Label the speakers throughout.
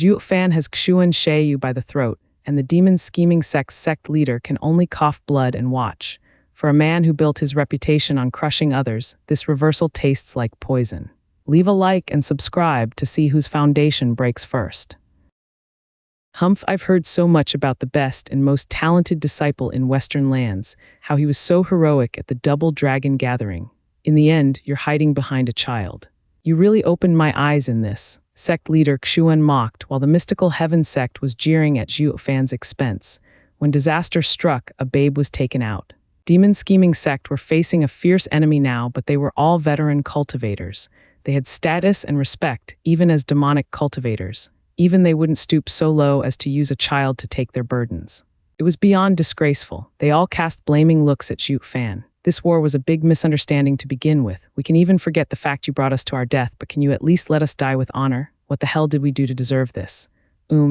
Speaker 1: Zhuo Fan has Xuan Sheiyu by the throat, and the demon scheming sect leader can only cough blood and watch. For a man who built his reputation on crushing others, this reversal tastes like poison. Leave a like and subscribe to see whose foundation breaks first. Humph, I've heard so much about the best and most talented disciple in Western lands, how he was so heroic at the Double Dragon Gathering. In the end, you're hiding behind a child. You really opened my eyes in this, sect leader Xuan mocked while the mystical heaven sect was jeering at Zhuo Fan's expense. When disaster struck, a babe was taken out. Demon scheming sect were facing a fierce enemy now, but they were all veteran cultivators. They had status and respect, even as demonic cultivators. Even they wouldn't stoop so low as to use a child to take their burdens. It was beyond disgraceful. They all cast blaming looks at Zhuo Fan. This war was a big misunderstanding to begin with. We can even forget the fact you brought us to our death, but can you at least let us die with honor? What the hell did we do to deserve this?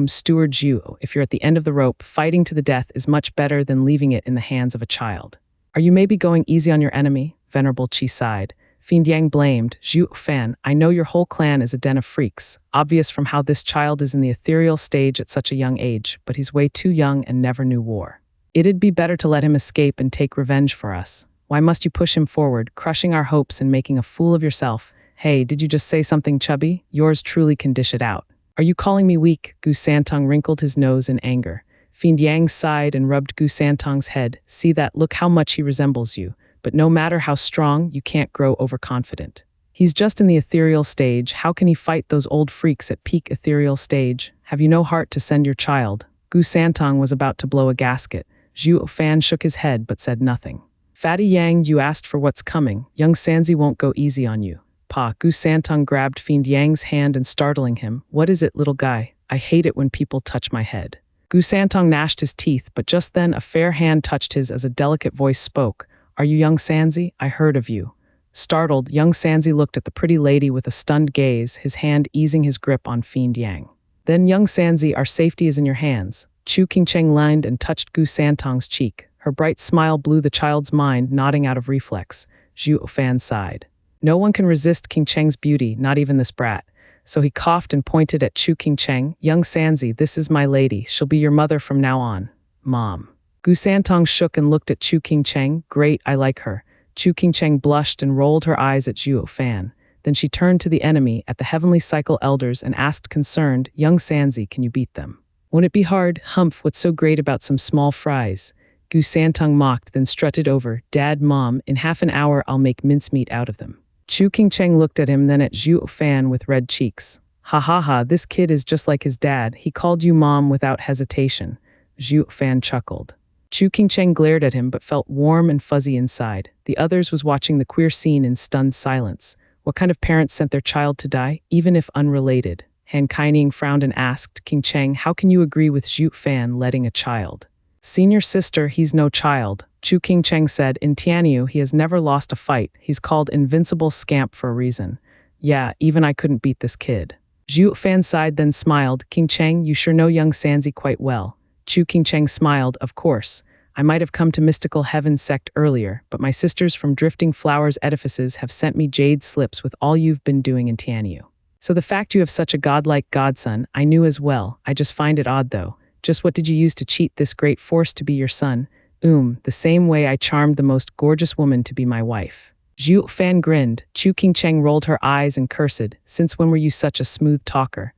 Speaker 1: Steward Zhuo, if you're at the end of the rope, fighting to the death is much better than leaving it in the hands of a child. Are you maybe going easy on your enemy? Venerable Qi sighed. Fiend Yang blamed, Zhuo Fan, I know your whole clan is a den of freaks, obvious from how this child is in the ethereal stage at such a young age, but he's way too young and never knew war. It'd be better to let him escape and take revenge for us. Why must you push him forward, crushing our hopes and making a fool of yourself? Hey, did you just say something chubby? Yours truly can dish it out. Are you calling me weak? Gu Santong wrinkled his nose in anger. Fiend Yang sighed and rubbed Gu Santong's head. See that? Look how much he resembles you. But no matter how strong, you can't grow overconfident. He's just in the ethereal stage. How can he fight those old freaks at peak ethereal stage? Have you no heart to send your child? Gu Santong was about to blow a gasket. Zhuo Fan shook his head but said nothing. Fatty Yang, you asked for what's coming. Young Sanzi won't go easy on you. Pa, Gu Santong grabbed Fiend Yang's hand and startling him. What is it, little guy? I hate it when people touch my head. Gu Santong gnashed his teeth, but just then a fair hand touched his as a delicate voice spoke. Are you young Sanzi? I heard of you. Startled, young Sanzi looked at the pretty lady with a stunned gaze, his hand easing his grip on Fiend Yang. Then, young Sanzi, our safety is in your hands. Chu Qingcheng leaned and touched Gu Santong's cheek. Her bright smile blew the child's mind, nodding out of reflex. Zhuo Fan sighed. No one can resist Qingcheng's beauty, not even this brat. So he coughed and pointed at Chu Qingcheng. Young Sanzi, this is my lady. She'll be your mother from now on. Mom. Gu Santong shook and looked at Chu Qingcheng. Great, I like her. Chu Qingcheng blushed and rolled her eyes at Zhuo Fan. Then she turned to the enemy, at the Heavenly Cycle Elders, and asked concerned, Young Sanzi, can you beat them? Won't it be hard? Humph, what's so great about some small fries? Gu Santong mocked, then strutted over. Dad, Mom, in half an hour I'll make mincemeat out of them. Chu Qingcheng looked at him, then at Zhuo Fan with red cheeks. Ha ha ha, this kid is just like his dad. He called you Mom without hesitation. Zhuo Fan chuckled. Chu Qingcheng glared at him but felt warm and fuzzy inside. The others was watching the queer scene in stunned silence. What kind of parents sent their child to die, even if unrelated? Han Kaining frowned and asked, Qingcheng, how can you agree with Zhuo Fan letting a child? Senior sister, he's no child. Chu Qingcheng said, in Tianyu he has never lost a fight. He's called invincible scamp for a reason. Yeah, even I couldn't beat this kid. Zhuo Fan sighed then smiled. Qingcheng, you sure know young Sanzi quite well. Chu Qingcheng smiled, of course. I might have come to Mystical Heaven sect earlier, but my sisters from Drifting Flowers Edifices have sent me jade slips with all you've been doing in Tianyu. So the fact you have such a godlike godson, I knew as well. I just find it odd though. Just what did you use to cheat this great force to be your son? The same way I charmed the most gorgeous woman to be my wife. Zhuo Fan grinned. Chu Qingcheng rolled her eyes and cursed, since when were you such a smooth talker?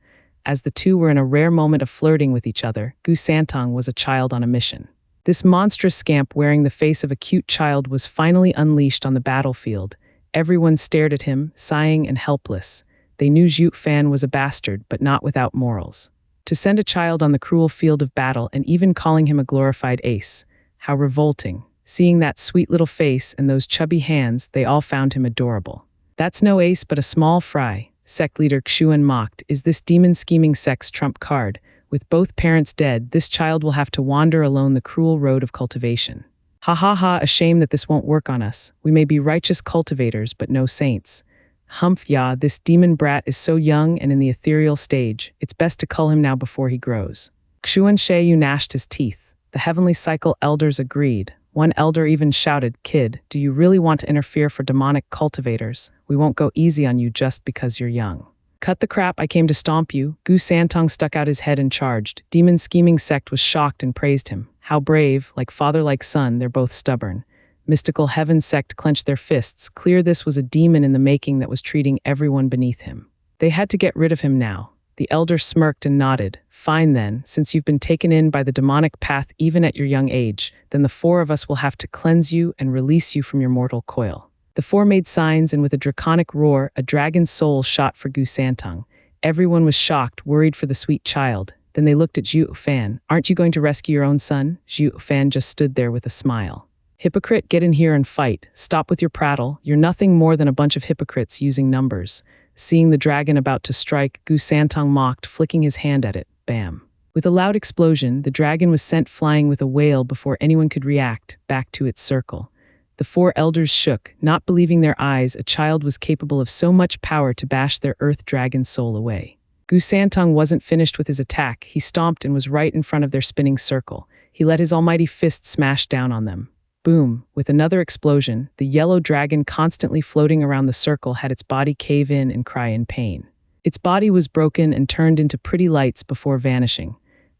Speaker 1: As the two were in a rare moment of flirting with each other, Gu Santong was a child on a mission. This monstrous scamp wearing the face of a cute child was finally unleashed on the battlefield. Everyone stared at him, sighing and helpless. They knew Zhuo Fan was a bastard, but not without morals. To send a child on the cruel field of battle and even calling him a glorified ace. How revolting. Seeing that sweet little face and those chubby hands, they all found him adorable. That's no ace but a small fry. Sect leader Xuan mocked. Is this demon scheming sect's trump card? With both parents dead, this child will have to wander alone the cruel road of cultivation. Ha ha ha, a shame that this won't work on us. We may be righteous cultivators, but no saints. Humph, yeah, this demon brat is so young and in the ethereal stage. It's best to cull him now before he grows. Xuan Sheiyu gnashed his teeth. The Heavenly Cycle Elders agreed. One elder even shouted, Kid, do you really want to interfere for demonic cultivators? We won't go easy on you just because you're young. Cut the crap, I came to stomp you. Gu Santong stuck out his head and charged. Demon scheming sect was shocked and praised him. How brave, like father like son, they're both stubborn. Mystical heaven sect clenched their fists. Clear this was a demon in the making that was treating everyone beneath him. They had to get rid of him now. The elder smirked and nodded. Fine then, since you've been taken in by the demonic path even at your young age, then the four of us will have to cleanse you and release you from your mortal coil. The four made signs, and with a draconic roar, a dragon's soul shot for Gu Santong. Everyone was shocked, worried for the sweet child. Then they looked at Zhuo Fan. Aren't you going to rescue your own son? Zhuo Fan just stood there with a smile. Hypocrite, get in here and fight. Stop with your prattle. You're nothing more than a bunch of hypocrites using numbers. Seeing the dragon about to strike, Gu Santong mocked, flicking his hand at it. Bam. With a loud explosion, the dragon was sent flying with a wail before anyone could react, back to its circle. The four elders shook, not believing their eyes. A child was capable of so much power to bash their earth dragon soul away. Gu Santong wasn't finished with his attack. He stomped and was right in front of their spinning circle. He let his almighty fist smash down on them. Boom! With another explosion, the yellow dragon constantly floating around the circle had its body cave in and cry in pain. Its body was broken and turned into pretty lights before vanishing.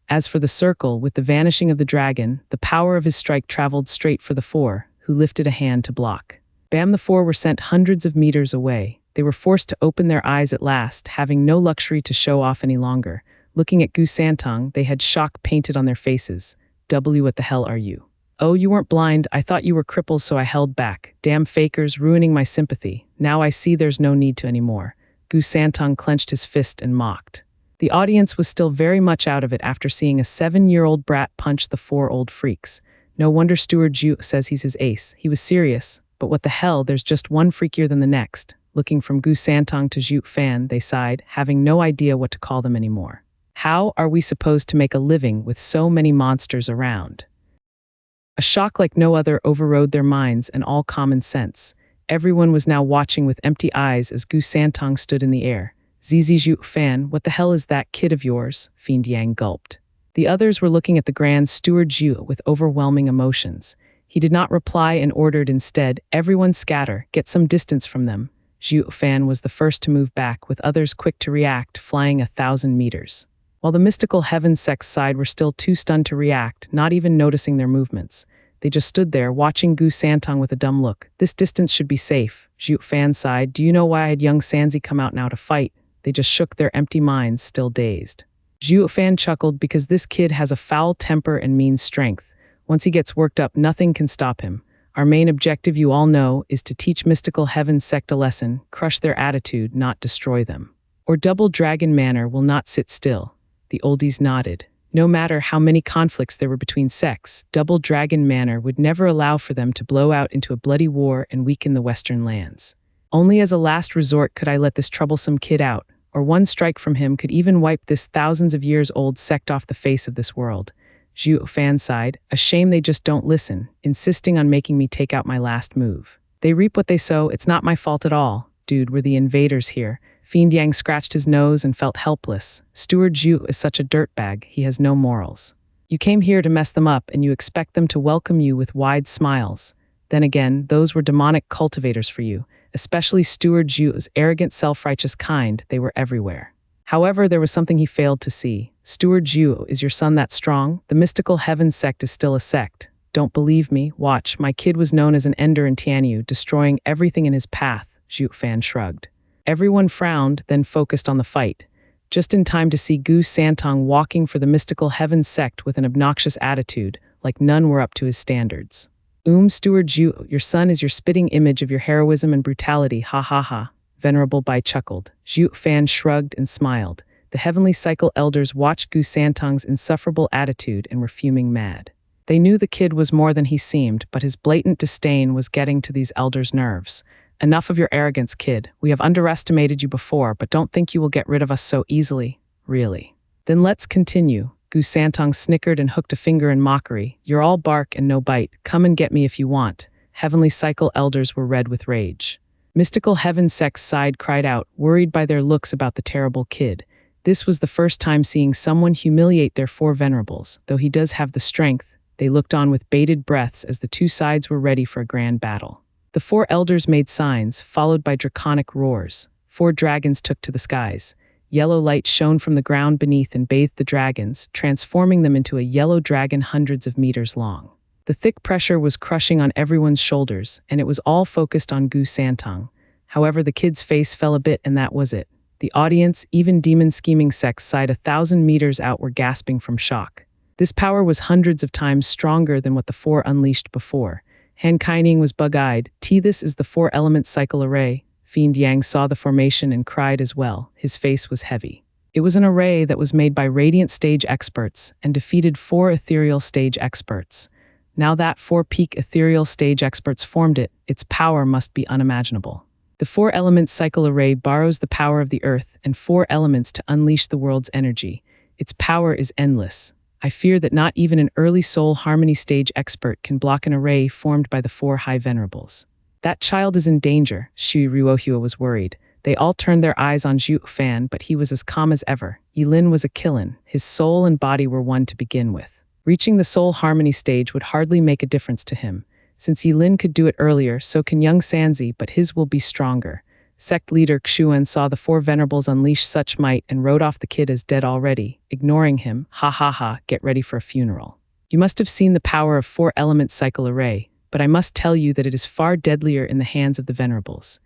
Speaker 1: As for the circle, with the vanishing of the dragon, the power of his strike traveled straight for the four, who lifted a hand to block. Bam! The four were sent hundreds of meters away. They were forced to open their eyes at last, having no luxury to show off any longer. Looking at Gu Santong, they had shock painted on their faces. What the hell are you? Oh, you weren't blind. I thought you were cripples, so I held back. Damn fakers, ruining my sympathy. Now I see there's no need to anymore. Gu Santong clenched his fist and mocked. The audience was still very much out of it after seeing a 7-year-old brat punch the four old freaks. No wonder Steward Zhu says he's his ace. He was serious. But what the hell, there's just one freakier than the next. Looking from Gu Santong to Zhuo Fan, they sighed, having no idea what to call them anymore. How are we supposed to make a living with so many monsters around? A shock like no other overrode their minds and all common sense. Everyone was now watching with empty eyes as Gu Santong stood in the air. Zizi Zhuo Fan, what the hell is that kid of yours? Fiend Yang gulped. The others were looking at the Grand Steward Zhu with overwhelming emotions. He did not reply and ordered instead, everyone scatter, get some distance from them. Zhuo Fan was the first to move back, with others quick to react, flying 1,000 meters. While the mystical heaven sect's side were still too stunned to react, not even noticing their movements. They just stood there, watching Gu Santong with a dumb look. This distance should be safe. Zhuo Fan sighed, do you know why I had young Sanzi come out now to fight? They just shook their empty minds, still dazed. Zhuo Fan chuckled, because this kid has a foul temper and mean strength. Once he gets worked up, nothing can stop him. Our main objective, you all know, is to teach mystical heaven sect a lesson, crush their attitude, not destroy them. Or Double Dragon Manor will not sit still. The oldies nodded. No matter how many conflicts there were between sects, Double Dragon Manor would never allow for them to blow out into a bloody war and weaken the western lands. Only as a last resort could I let this troublesome kid out, or one strike from him could even wipe this thousands of years old sect off the face of this world. Zhuo Fan sighed, a shame they just don't listen, insisting on making me take out my last move. They reap what they sow, it's not my fault at all. Dude, we're the invaders here. Fiend Yang scratched his nose and felt helpless. Steward Zhu is such a dirtbag, he has no morals. You came here to mess them up and you expect them to welcome you with wide smiles. Then again, those were demonic cultivators for you, especially Steward Zhu's arrogant, self-righteous kind. They were everywhere. However, there was something he failed to see. Steward Zhu, is your son that strong? The mystical heaven sect is still a sect. Don't believe me? Watch, my kid was known as an ender in Tianyu, destroying everything in his path. Zhuo Fan shrugged. Everyone frowned, then focused on the fight. Just in time to see Gu Santong walking for the mystical heaven sect with an obnoxious attitude, like none were up to his standards. Steward Zhu, your son is your spitting image of your heroism and brutality, ha ha ha. Venerable Bai chuckled. Zhuo Fan shrugged and smiled. The heavenly cycle elders watched Gu Santong's insufferable attitude and were fuming mad. They knew the kid was more than he seemed, but his blatant disdain was getting to these elders' nerves. Enough of your arrogance, kid. We have underestimated you before, but don't think you will get rid of us so easily. Really. Then let's continue. Gu Santong snickered and hooked a finger in mockery. You're all bark and no bite. Come and get me if you want. Heavenly cycle elders were red with rage. Mystical heaven sect's side cried out, worried by their looks about the terrible kid. This was the first time seeing someone humiliate their four venerables. Though he does have the strength, they looked on with bated breaths as the two sides were ready for a grand battle. The four elders made signs, followed by draconic roars. 4 dragons took to the skies. Yellow light shone from the ground beneath and bathed the dragons, transforming them into a yellow dragon hundreds of meters long. The thick pressure was crushing on everyone's shoulders, and it was all focused on Gu Santong. However, the kid's face fell a bit, and that was it. The audience, even demon scheming sects sighed 1,000 meters out, were gasping from shock. This power was hundreds of times stronger than what the 4 unleashed before. Han Kaining was bug-eyed. This is the 4-element cycle array. Fiend Yang saw the formation and cried as well. His face was heavy. It was an array that was made by radiant stage experts and defeated 4 ethereal stage experts. Now that 4 peak ethereal stage experts formed it, its power must be unimaginable. The 4-element cycle array borrows the power of the earth and 4 elements to unleash the world's energy. Its power is endless. I fear that not even an early soul harmony stage expert can block an array formed by the 4 high venerables. That child is in danger, Shui Ruohua was worried. They all turned their eyes on Zhuo Fan, but he was as calm as ever. Yilin was a Qilin. His soul and body were one to begin with. Reaching the soul harmony stage would hardly make a difference to him. Since Yilin could do it earlier, so can young Sanzi, but his will be stronger. Sect leader Xuan saw the 4 venerables unleash such might and wrote off the kid as dead already, ignoring him. Ha ha ha, get ready for a funeral. You must have seen the power of 4-element cycle array, but I must tell you that it is far deadlier in the hands of the venerables.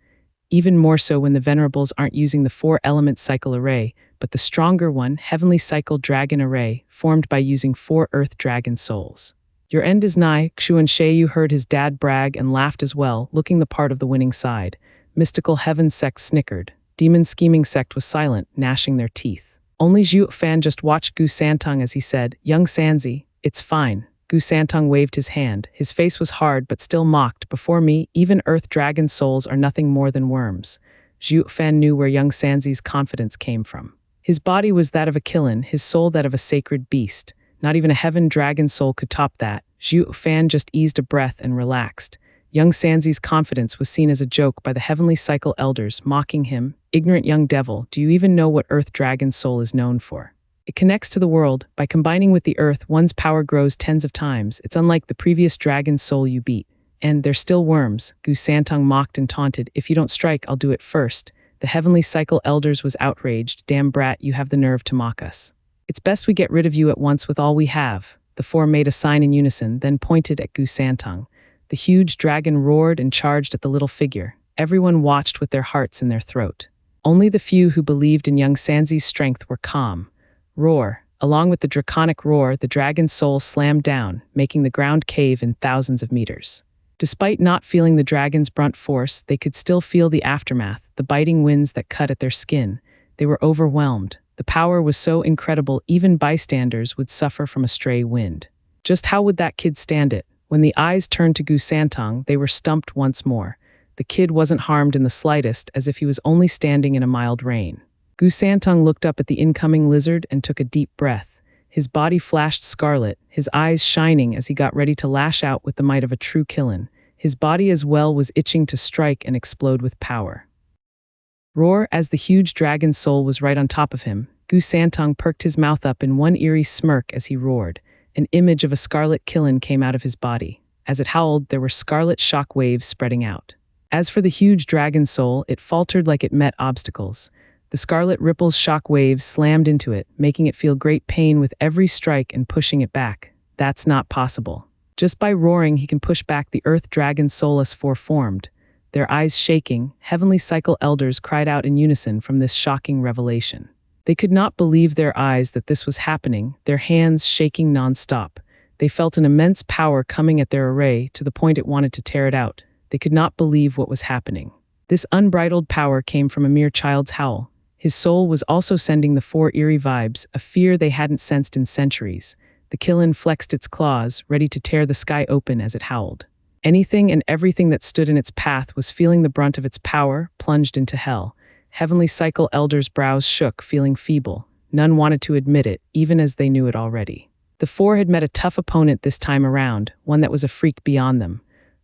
Speaker 1: Even more so when the venerables aren't using the 4-element cycle array, but the stronger one, heavenly cycle dragon array, formed by using 4 earth dragon souls. Your end is nigh. Xuan Sheiyu heard his dad brag and laughed as well, looking the part of the winning side. Mystical Heaven sect snickered. Demon Scheming sect was silent, gnashing their teeth. Only Zhuo Fan just watched Gu Santong as he said, "Young Sanzi, it's fine." Gu Santong waved his hand. His face was hard but still mocked. "Before me, even earth dragon souls are nothing more than worms." Zhuo Fan knew where young Sanzi's confidence came from. His body was that of a Qilin, his soul that of a sacred beast. Not even a heaven dragon soul could top that. Zhuo Fan just eased a breath and relaxed. Young Sanzi's confidence was seen as a joke by the heavenly cycle elders, mocking him. "Ignorant young devil, do you even know what earth dragon soul is known for? It connects to the world. By combining with the earth, one's power grows tens of times. It's unlike the previous dragon soul you beat. And they're still worms." Gu Santong mocked and taunted. "If you don't strike, I'll do it first." The heavenly cycle elders was outraged. "Damn brat, you have the nerve to mock us. It's best we get rid of you at once with all we have." The 4 made a sign in unison, then pointed at Gu Santong. The huge dragon roared and charged at the little figure. Everyone watched with their hearts in their throat. Only the few who believed in young Sanzi's strength were calm. Roar. Along with the draconic roar, the dragon's soul slammed down, making the ground cave in thousands of meters. Despite not feeling the dragon's brunt force, they could still feel the aftermath, the biting winds that cut at their skin. They were overwhelmed. The power was so incredible, even bystanders would suffer from a stray wind. Just how would that kid stand it? When the eyes turned to Gu Santong, they were stumped once more. The kid wasn't harmed in the slightest, as if he was only standing in a mild rain. Gu Santong looked up at the incoming lizard and took a deep breath. His body flashed scarlet, his eyes shining as he got ready to lash out with the might of a true Qilin. His body as well was itching to strike and explode with power. Roar. As the huge dragon's soul was right on top of him, Gu Santong perked his mouth up in one eerie smirk as he roared. An image of a scarlet Qilin came out of his body. As it howled, there were scarlet shock waves spreading out. As for the huge dragon soul, it faltered like it met obstacles. The scarlet ripple's shock waves slammed into it, making it feel great pain with every strike and pushing it back. That's not possible. Just by roaring, he can push back the earth dragon soul as formed. Their eyes shaking, heavenly cycle elders cried out in unison from this shocking revelation. They could not believe their eyes that this was happening, their hands shaking non-stop. They felt an immense power coming at their array to the point it wanted to tear it out. They could not believe what was happening. This unbridled power came from a mere child's howl. His soul was also sending the 4 eerie vibes, a fear they hadn't sensed in centuries. The Qilin flexed its claws, ready to tear the sky open as it howled. Anything and everything that stood in its path was feeling the brunt of its power, plunged into hell. Heavenly cycle elders' brows shook, feeling feeble. None wanted to admit it, even as they knew it already. The 4 had met a tough opponent this time around, one that was a freak beyond them.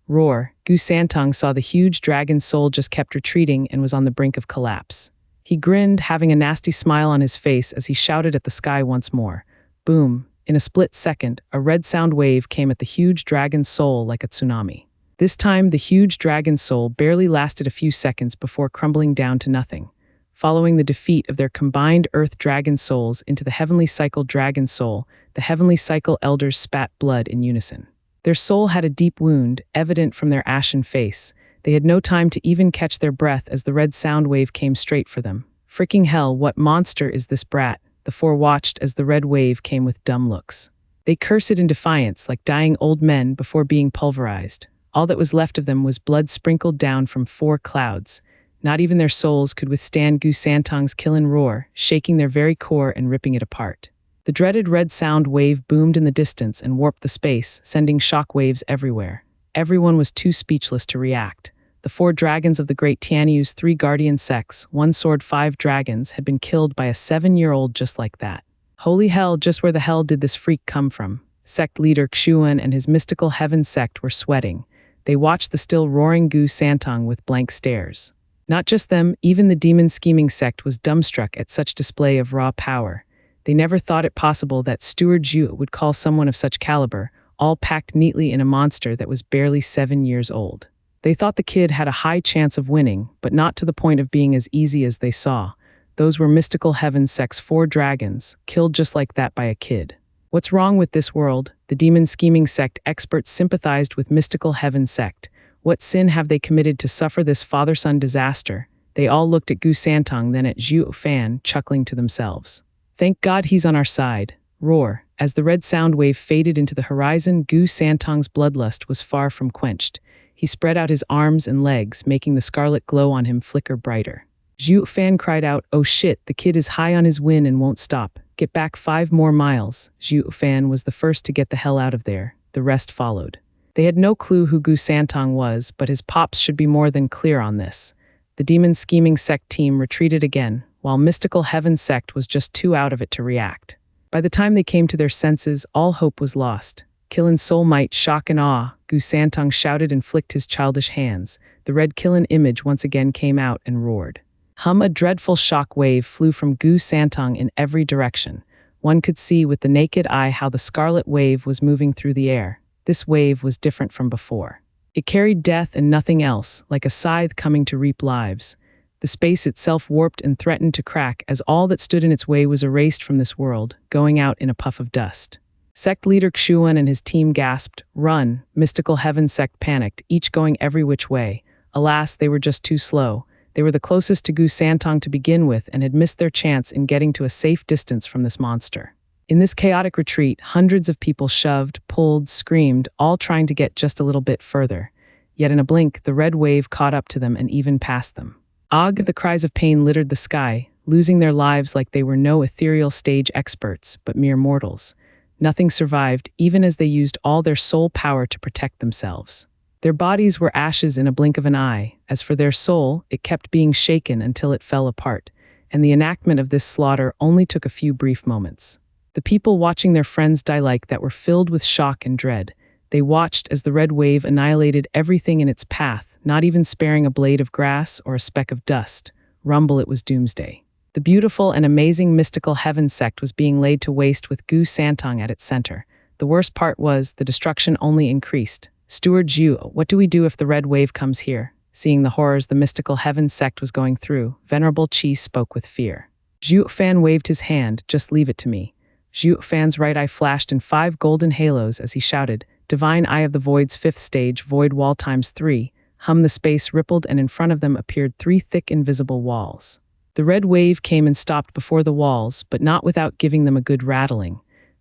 Speaker 1: Roar. Gu Santong saw the huge dragon soul just kept retreating and was on the brink of collapse. He grinned, having a nasty smile on his face as he shouted at the sky once more. Boom. In a split second, a red sound wave came at the huge dragon's soul like a tsunami. This time, the huge dragon's soul barely lasted a few seconds before crumbling down to nothing. following the defeat of their combined earth dragon souls into the heavenly cycle dragon soul. The heavenly cycle elders spat blood in unison. Their soul had a deep wound, evident from their ashen face. They had no time to even catch their breath as the red sound wave came straight for them. Freaking hell, what monster is this brat? The four watched as the red wave came with dumb looks. They cursed it in defiance like dying old men before being pulverized. All that was left of them was blood sprinkled down from four clouds. Not even their souls could withstand Gu Santong's killing roar, shaking their very core and ripping it apart. The dreaded red sound wave boomed in the distance and warped the space, sending shock waves everywhere. Everyone was too speechless to react. The four dragons of the great Tianyu's three guardian sects, one sword, five dragons, had been killed by a 7-year-old just like that. Holy hell, just where the hell did this freak come from? Sect leader Xuan and his mystical heaven sect were sweating. They watched the still roaring Gu Santong with blank stares. Not just them, even the demon scheming sect was dumbstruck at such display of raw power. They never thought it possible that Steward Zhuo would call someone of such caliber, all packed neatly in a monster that was barely 7 years old. They thought the kid had a high chance of winning, but not to the point of being as easy as they saw. Those were mystical heaven sect's 4 dragons, killed just like that by a kid. What's wrong with this world? The demon scheming sect experts sympathized with mystical heaven sect. What sin have they committed to suffer this father-son disaster? They all looked at Gu Santong, then at Zhuo Fan, chuckling to themselves. Thank God he's on our side. Roar. As the red sound wave faded into the horizon, Gu Santong's bloodlust was far from quenched. He spread out his arms and legs, making the scarlet glow on him flicker brighter. Zhuo Fan cried out, "Oh shit, the kid is high on his win and won't stop. Get back 5 more miles." Zhuo Fan was the first to get the hell out of there. The rest followed. They had no clue who Gu Santong was, but his pops should be more than clear on this. The demon scheming sect team retreated again, while mystical heaven sect was just too out of it to react. By the time they came to their senses, all hope was lost. Killin' soul might, shock and awe, Gu Santong shouted and flicked his childish hands. The red Killin image once again came out and roared. A dreadful shock wave flew from Gu Santong in every direction. One could see with the naked eye how the scarlet wave was moving through the air. This wave was different from before. It carried death and nothing else, like a scythe coming to reap lives. The space itself warped and threatened to crack as all that stood in its way was erased from this world, going out in a puff of dust. Sect leader Xuan and his team gasped, "Run!" Mystical heaven sect panicked, each going every which way. Alas, they were just too slow. They were the closest to Gu Santong to begin with and had missed their chance in getting to a safe distance from this monster. In this chaotic retreat, hundreds of people shoved, pulled, screamed, all trying to get just a little bit further. Yet in a blink, the red wave caught up to them and even passed them. The cries of pain littered the sky, losing their lives like they were no ethereal stage experts, but mere mortals. Nothing survived, even as they used all their soul power to protect themselves. Their bodies were ashes in a blink of an eye. As for their soul, it kept being shaken until it fell apart, and the enactment of this slaughter only took a few brief moments. The people watching their friends die like that were filled with shock and dread. They watched as the red wave annihilated everything in its path, not even sparing a blade of grass or a speck of dust. Rumble, it was doomsday. The beautiful and amazing mystical heaven sect was being laid to waste with Gu Santong at its center. The worst part was, the destruction only increased. "Steward Zhuo, what do we do if the red wave comes here?" Seeing the horrors the mystical heaven sect was going through, Venerable Qi spoke with fear. Zhuo Fan waved his hand, "Just leave it to me." Zhuo Fan's right eye flashed in 5 golden halos as he shouted, "Divine Eye of the Void's 5th stage, Void Wall ×3. The space rippled and in front of them appeared 3 thick invisible walls. The red wave came and stopped before the walls, but not without giving them a good rattling.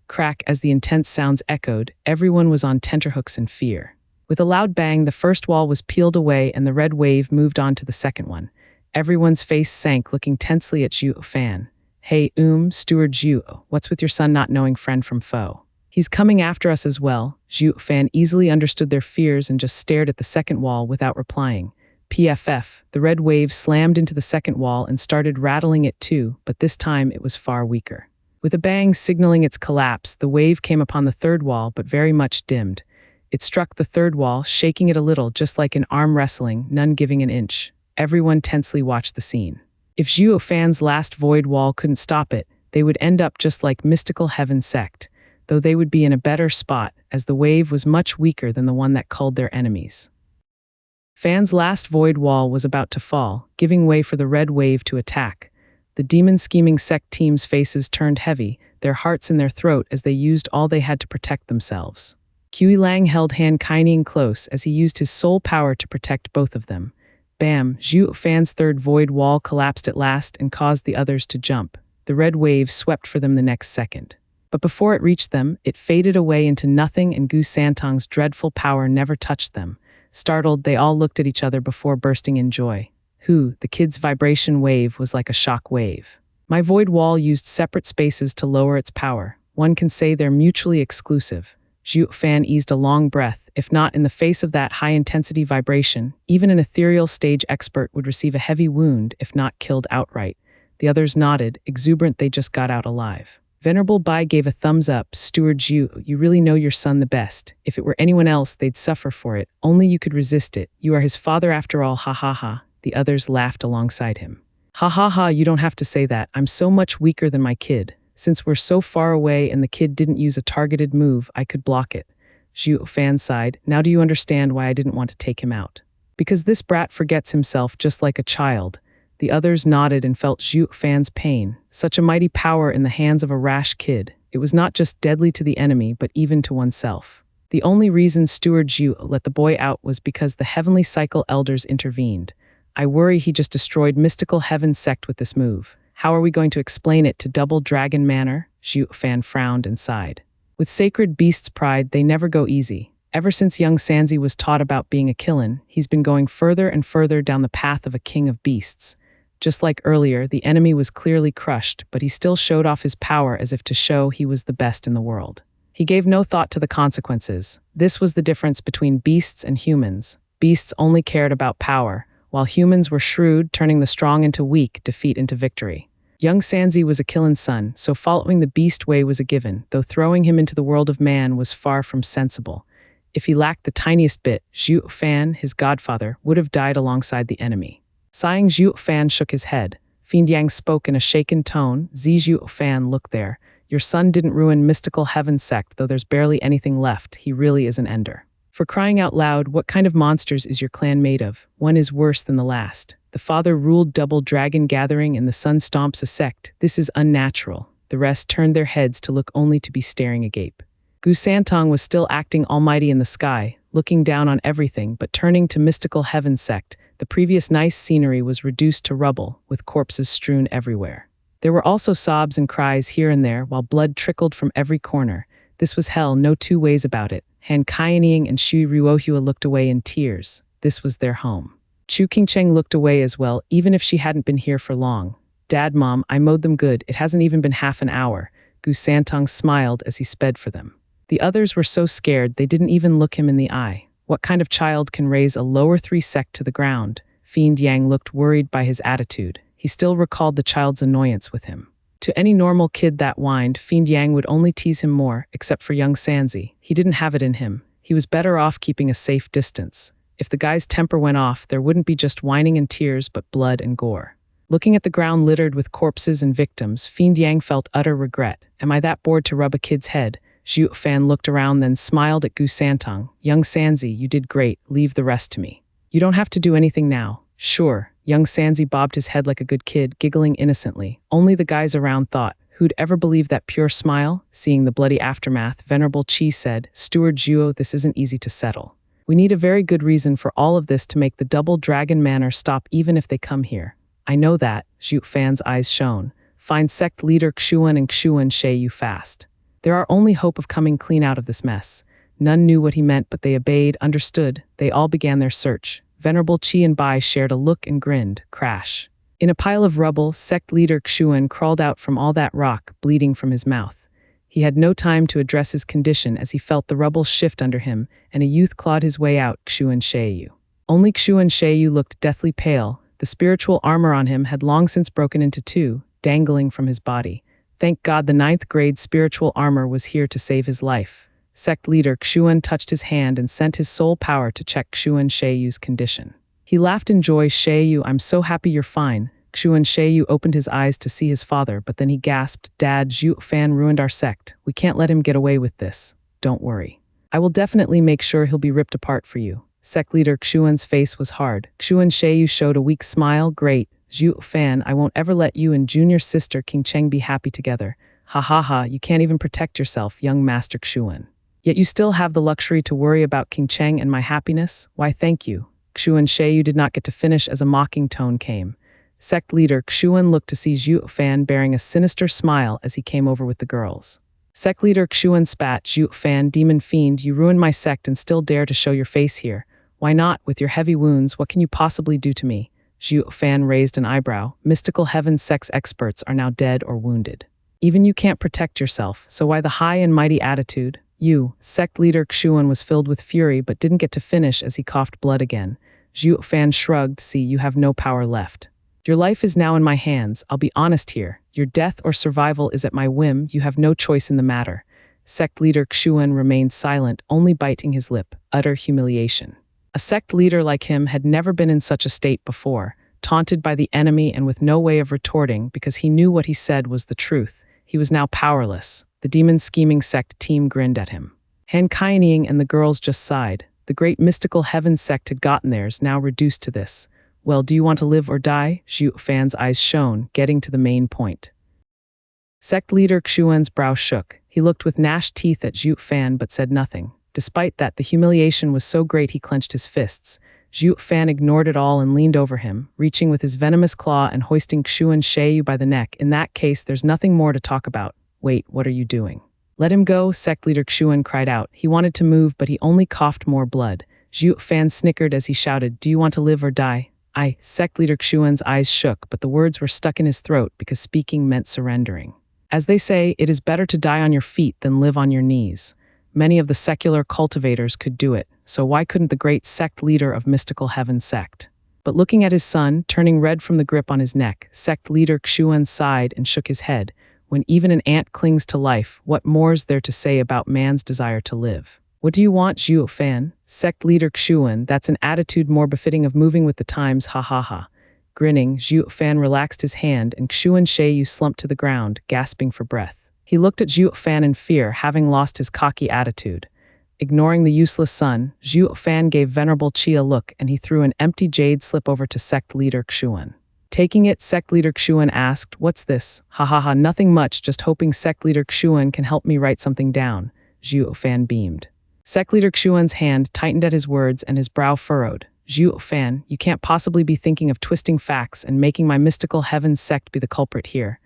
Speaker 1: Crack, as the intense sounds echoed, everyone was on tenterhooks in fear. With a loud bang, the first wall was peeled away and the red wave moved on to the second one. Everyone's face sank, looking tensely at Zhuo Fan. "Hey, Steward Zhuo, what's with your son not knowing friend from foe? He's coming after us as well." Zhuo Fan easily understood their fears and just stared at the second wall without replying. PFF, the red wave slammed into the second wall and started rattling it too, but this time it was far weaker. With a bang signaling its collapse, the wave came upon the third wall, but very much dimmed. It struck the third wall, shaking it a little, just like in arm wrestling, none giving an inch. Everyone tensely watched the scene. If Zhuo Fan's last void wall couldn't stop it, they would end up just like mystical heaven sect, though they would be in a better spot, as the wave was much weaker than the one that culled their enemies. Fan's last void wall was about to fall, giving way for the red wave to attack. The demon-scheming sect team's faces turned heavy, their hearts in their throat as they used all they had to protect themselves. Kui Lang held Han Kaining close as he used his soul power to protect both of them. Bam! Zhuo Fan's third void wall collapsed at last and caused the others to jump. The red wave swept for them the next second. But before it reached them, it faded away into nothing, and Gu Santong's dreadful power never touched them. Startled, they all looked at each other before bursting in joy. The kid's vibration wave was like a shock wave. My void wall used separate spaces to lower its power. One can say they're mutually exclusive. Zhuo Fan eased a long breath. If not in the face of that high-intensity vibration, even an ethereal stage expert would receive a heavy wound, if not killed outright. The others nodded, exuberant they just got out alive. Venerable Bai gave a thumbs up. Steward Zhu, you really know your son the best. If it were anyone else, they'd suffer for it. Only you could resist it. You are his father after all, ha ha ha. The others laughed alongside him. Ha ha ha, you don't have to say that. I'm so much weaker than my kid. Since we're so far away and the kid didn't use a targeted move, I could block it. Zhuo Fan sighed. Now do you understand why I didn't want to take him out? Because this brat forgets himself just like a child. The others nodded and felt Zhuo Fan's pain. Such a mighty power in the hands of a rash kid. It was not just deadly to the enemy, but even to oneself. The only reason Steward Zhu let the boy out was because the Heavenly Cycle Elders intervened. I worry he just destroyed Mystical Heaven sect with this move. How are we going to explain it to Double Dragon Manor? Zhuo Fan frowned and sighed. With sacred beasts' pride, they never go easy. Ever since young Sanzi was taught about being a Kilin, he's been going further and further down the path of a king of beasts. Just like earlier, the enemy was clearly crushed, but he still showed off his power as if to show he was the best in the world. He gave no thought to the consequences. This was the difference between beasts and humans. Beasts only cared about power, while humans were shrewd, turning the strong into weak, defeat into victory. Young Sanzi was a Killin's son, so following the beast way was a given, though throwing him into the world of man was far from sensible. If he lacked the tiniest bit, Zhuo Fan, his godfather, would have died alongside the enemy. Sighing, Zhuo Fan shook his head. Fiend Yang spoke in a shaken tone. Zhuo Fan, look there. Your son didn't ruin Mystical Heaven sect, though there's barely anything left. He really is an ender. For crying out loud, what kind of monsters is your clan made of? One is worse than the last. The father ruled Double Dragon Gathering and the son stomps a sect. This is unnatural. The rest turned their heads to look only to be staring agape. Gu Santong was still acting almighty in the sky, looking down on everything, but turning to Mystical Heaven sect, the previous nice scenery was reduced to rubble, with corpses strewn everywhere. There were also sobs and cries here and there, while blood trickled from every corner. This was hell, no two ways about it. Han Kaining and Shui Ruohua looked away in tears. This was their home. Chu Qingcheng looked away as well, even if she hadn't been here for long. Dad, Mom, I mowed them good. It hasn't even been half an hour. Gu Santong smiled as he sped for them. The others were so scared they didn't even look him in the eye. What kind of child can raise a lower 3 sect to the ground? Fiend Yang looked worried by his attitude. He still recalled the child's annoyance with him. To any normal kid that whined, Fiend Yang would only tease him more, except for young Sanzi. He didn't have it in him. He was better off keeping a safe distance. If the guy's temper went off, there wouldn't be just whining and tears, but blood and gore. Looking at the ground littered with corpses and victims, Fiend Yang felt utter regret. Am I that bored to rub a kid's head? Zhuo Fan looked around, then smiled at Gu Santong. Young Sanzi, you did great. Leave the rest to me. You don't have to do anything now. Sure. Young Sanzi bobbed his head like a good kid, giggling innocently. Only the guys around thought, who'd ever believe that pure smile? Seeing the bloody aftermath, Venerable Qi said, Steward Zhuo, this isn't easy to settle. We need a very good reason for all of this to make the Double Dragon Manor stop even if they come here. I know that, Zhuo Fan's eyes shone. Find sect leader Xuan and Xuan Shay you fast. They're our only hope of coming clean out of this mess. None knew what he meant, but they obeyed, understood. They all began their search. Venerable Qi and Bai shared a look and grinned. Crash. In a pile of rubble, sect leader Xuan crawled out from all that rock, bleeding from his mouth. He had no time to address his condition as he felt the rubble shift under him, and a youth clawed his way out, Xuan Shayu. Only Xuan Shayu looked deathly pale. The spiritual armor on him had long since broken into 2, dangling from his body. Thank God the 9th grade spiritual armor was here to save his life. Sect leader Xuan touched his hand and sent his soul power to check Xuan Shayyu's condition. He laughed in joy. Shayyu, I'm so happy you're fine. Xuan Shayyu opened his eyes to see his father, but then he gasped, Dad, Zhuo Fan ruined our sect. We can't let him get away with this. Don't worry. I will definitely make sure he'll be ripped apart for you. Sect leader Xuan's face was hard. Xuan Sheiyu showed a weak smile. Great. Zhuo Fan, I won't ever let you and junior sister King Cheng be happy together. Ha ha ha, you can't even protect yourself, young Master Xuan. Yet you still have the luxury to worry about King Cheng and my happiness? Why, thank you. Xuan Sheiyu did not get to finish as a mocking tone came. Sect leader Xuan looked to see Zhuo Fan bearing a sinister smile as he came over with the girls. Sect leader Xuan spat. Zhuo Fan, demon fiend, you ruined my sect and still dare to show your face here. Why not? With your heavy wounds, what can you possibly do to me? Zhuo Fan raised an eyebrow. Mystical heaven sex experts are now dead or wounded. Even you can't protect yourself, so why the high and mighty attitude? You, sect leader Xuan was filled with fury but didn't get to finish as he coughed blood again. Zhuo Fan shrugged. See, you have no power left. Your life is now in my hands. I'll be honest here. Your death or survival is at my whim. You have no choice in the matter. Sect leader Xuan remained silent, only biting his lip. Utter humiliation. A sect leader like him had never been in such a state before, taunted by the enemy and with no way of retorting because he knew what he said was the truth. He was now powerless. The demon scheming sect team grinned at him. Han Kaining and the girls just sighed. The great mystical heaven sect had gotten theirs, now reduced to this. Well, do you want to live or die? Zhuo Fan's eyes shone, getting to the main point. Sect leader Xuan's brow shook. He looked with gnashed teeth at Zhuo Fan but said nothing. Despite that, the humiliation was so great he clenched his fists. Zhuo Fan ignored it all and leaned over him, reaching with his venomous claw and hoisting Xuan Sheiyu by the neck. In that case, there's nothing more to talk about. Wait, what are you doing? Let him go, sect leader Xuan cried out. He wanted to move, but he only coughed more blood. Zhuo Fan snickered as he shouted, do you want to live or die? Sect leader Xuan's eyes shook, but the words were stuck in his throat because speaking meant surrendering. As they say, it is better to die on your feet than live on your knees. Many of the secular cultivators could do it, so why couldn't the great sect leader of mystical heaven sect? But looking at his son, turning red from the grip on his neck, sect leader Xuan sighed and shook his head. When even an ant clings to life, what more's there to say about man's desire to live? What do you want, Zhuo Fan? Sect leader Xuan, that's an attitude more befitting of moving with the times, ha ha ha. Grinning, Zhuo Fan relaxed his hand and Xuan Sheiyu slumped to the ground, gasping for breath. He looked at Zhuo Fan in fear, having lost his cocky attitude. Ignoring the useless son, Zhuo Fan gave Venerable Qi a look and he threw an empty jade slip over to sect leader Xuan. Taking it, sect leader Xuan asked, what's this? Ha ha ha, nothing much, just hoping sect leader Xuan can help me write something down. Zhuo Fan beamed. Sect leader Xuan's hand tightened at his words and his brow furrowed. Zhuo Fan, you can't possibly be thinking of twisting facts and making my mystical heaven sect be the culprit here.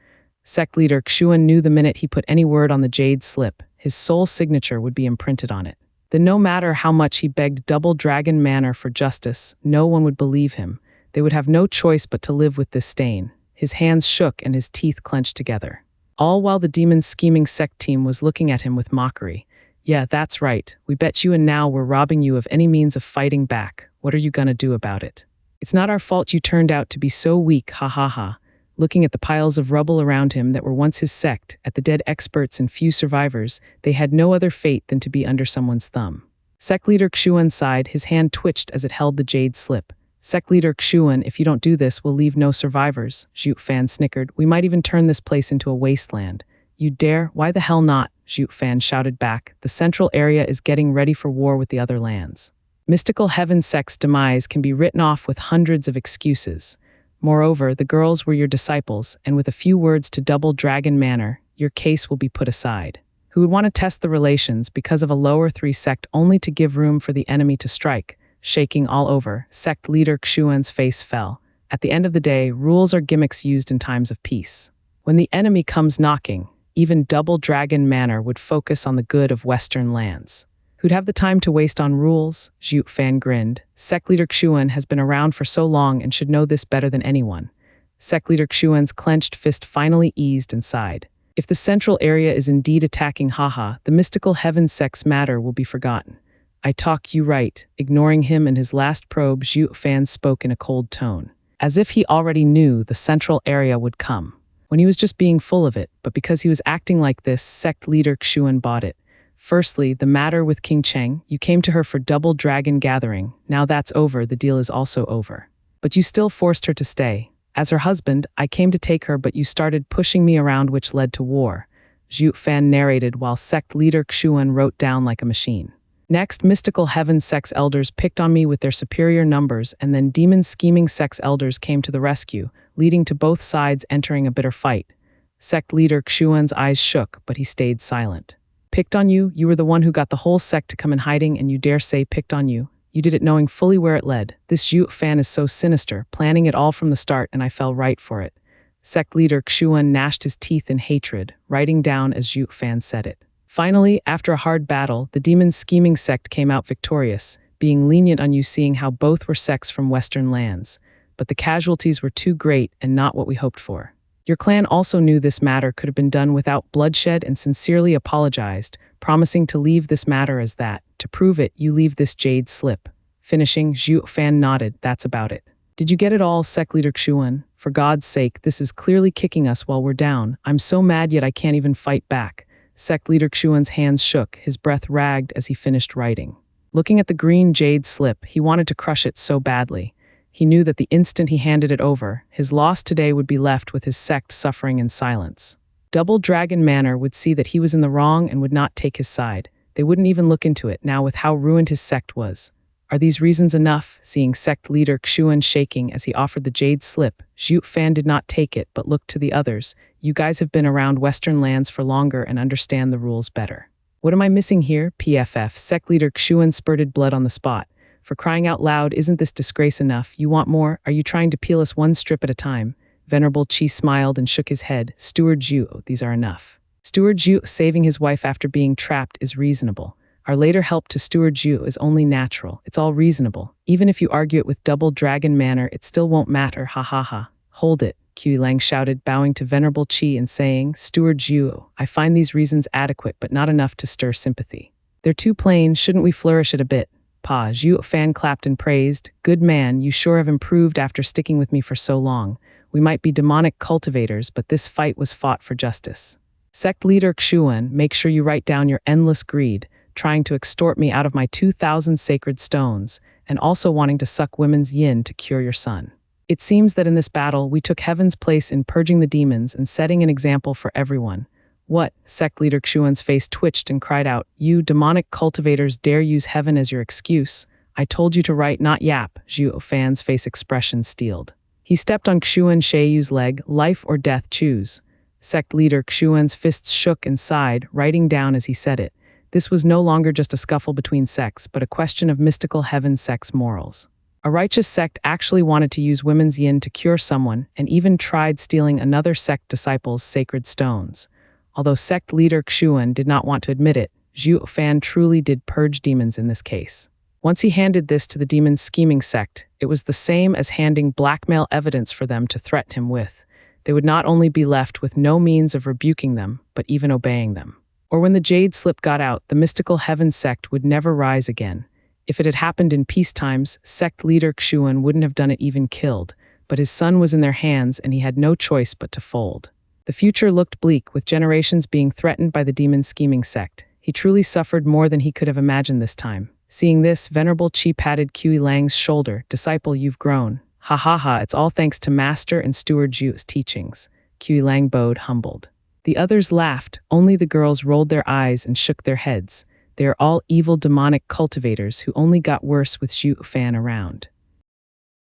Speaker 1: Sect leader Xuan knew the minute he put any word on the jade slip, his soul signature would be imprinted on it. Then no matter how much he begged Double Dragon Manor for justice, no one would believe him. They would have no choice but to live with this stain. His hands shook and his teeth clenched together. All while the demon scheming sect team was looking at him with mockery. Yeah, that's right. We bet you and now we're robbing you of any means of fighting back. What are you gonna do about it? It's not our fault you turned out to be so weak, ha ha ha. Looking at the piles of rubble around him that were once his sect, at the dead experts and few survivors, they had no other fate than to be under someone's thumb. Sect leader Xuan sighed, his hand twitched as it held the jade slip. Sect leader Xuan, if you don't do this, we'll leave no survivors. Zhuo Fan snickered. We might even turn this place into a wasteland. You dare? Why the hell not? Zhuo Fan shouted back. The central area is getting ready for war with the other lands. Mystical heaven sect's demise can be written off with hundreds of excuses. Moreover, the girls were your disciples, and with a few words to Double Dragon Manor, your case will be put aside. Who would want to test the relations because of a lower 3 sect only to give room for the enemy to strike? Shaking all over, sect leader Xuan's face fell. At the end of the day, rules are gimmicks used in times of peace. When the enemy comes knocking, even Double Dragon Manor would focus on the good of Western lands. Who'd have the time to waste on rules? Zhuo Fan grinned. Sect leader Xuan has been around for so long and should know this better than anyone. Sect leader Xuan's clenched fist finally eased and sighed. If the central area is indeed attacking haha, the mystical heaven sect's matter will be forgotten. I talk you right. Ignoring him and his last probe, Zhuo Fan spoke in a cold tone. As if he already knew the central area would come. When he was just being full of it, but because he was acting like this, sect leader Xuan bought it. Firstly, the matter with King Cheng. You came to her for Double Dragon Gathering. Now that's over, the deal is also over. But you still forced her to stay. As her husband, I came to take her, but you started pushing me around, which led to war. Zhuo Fan narrated while sect leader Xuan wrote down like a machine. Next, mystical heaven sex elders picked on me with their superior numbers, and then demon scheming sex elders came to the rescue, leading to both sides entering a bitter fight. Sect leader Xuan's eyes shook, but he stayed silent. Picked on you? You were the one who got the whole sect to come in hiding, and you dare say picked on you? You did it knowing fully where it led. This Zhuo Fan is so sinister, planning it all from the start, and I fell right for it. Sect leader Xuan gnashed his teeth in hatred, writing down as Zhuo Fan said it. Finally, after a hard battle, the demon scheming sect came out victorious, being lenient on you seeing how both were sects from Western lands. But the casualties were too great and not what we hoped for. Your clan also knew this matter could have been done without bloodshed and sincerely apologized, promising to leave this matter as that. To prove it, you leave this jade slip. Finishing, Zhuo Fan nodded, that's about it. Did you get it all, Sect Leader Xuan? For God's sake, this is clearly kicking us while we're down. I'm so mad yet I can't even fight back. Sect Leader Xuan's hands shook, his breath ragged as he finished writing. Looking at the green jade slip, he wanted to crush it so badly. He knew that the instant he handed it over, his loss today would be left with his sect suffering in silence. Double Dragon Manor would see that he was in the wrong and would not take his side. They wouldn't even look into it now with how ruined his sect was. Are these reasons enough? Seeing sect leader Xuan shaking as he offered the jade slip, Zhuo Fan did not take it but looked to the others. You guys have been around Western lands for longer and understand the rules better. What am I missing here? PFF. Sect leader Xuan spurted blood on the spot. For crying out loud, isn't this disgrace enough? You want more? Are you trying to peel us one strip at a time? Venerable Qi smiled and shook his head. Steward Zhu, these are enough. Steward Zhu saving his wife after being trapped is reasonable. Our later help to Steward Zhu is only natural. It's all reasonable. Even if you argue it with Double Dragon Manor, it still won't matter. Ha ha ha. Hold it, Qi Lang shouted, bowing to Venerable Qi and saying, Steward Zhu, I find these reasons adequate but not enough to stir sympathy. They're too plain, shouldn't we flourish it a bit? Pa, Zhuo Fan clapped and praised. Good man, you sure have improved after sticking with me for so long. We might be demonic cultivators, but this fight was fought for justice. Sect leader Xuan, make sure you write down your endless greed, trying to extort me out of my 2,000 sacred stones, and also wanting to suck women's yin to cure your son. It seems that in this battle, we took heaven's place in purging the demons and setting an example for everyone. What? Sect leader Xuan's face twitched and cried out, you demonic cultivators dare use heaven as your excuse. I told you to write, not yap. Zhuo Fan's face expression steeled. He stepped on Xuan Sheiyu's leg, life or death choose. Sect leader Xuan's fists shook and sighed, writing down as he said it. This was no longer just a scuffle between sects, but a question of mystical heaven sects morals. A righteous sect actually wanted to use women's yin to cure someone, and even tried stealing another sect disciple's sacred stones. Although sect leader Xuan did not want to admit it, Zhuo Fan truly did purge demons in this case. Once he handed this to the demon scheming sect, it was the same as handing blackmail evidence for them to threaten him with. They would not only be left with no means of rebuking them, but even obeying them. Or when the jade slip got out, the mystical heaven sect would never rise again. If it had happened in peace times, sect leader Xuan wouldn't have done it even killed, but his son was in their hands and he had no choice but to fold. The future looked bleak, with generations being threatened by the demon scheming sect. He truly suffered more than he could have imagined this time. Seeing this, Venerable Qi patted Qi Lang's shoulder. Disciple, you've grown. Ha ha ha, it's all thanks to Master and Steward Zhu's teachings. Qi Lang bowed, humbled. The others laughed, only the girls rolled their eyes and shook their heads. They are all evil demonic cultivators who only got worse with Zhuo Fan around.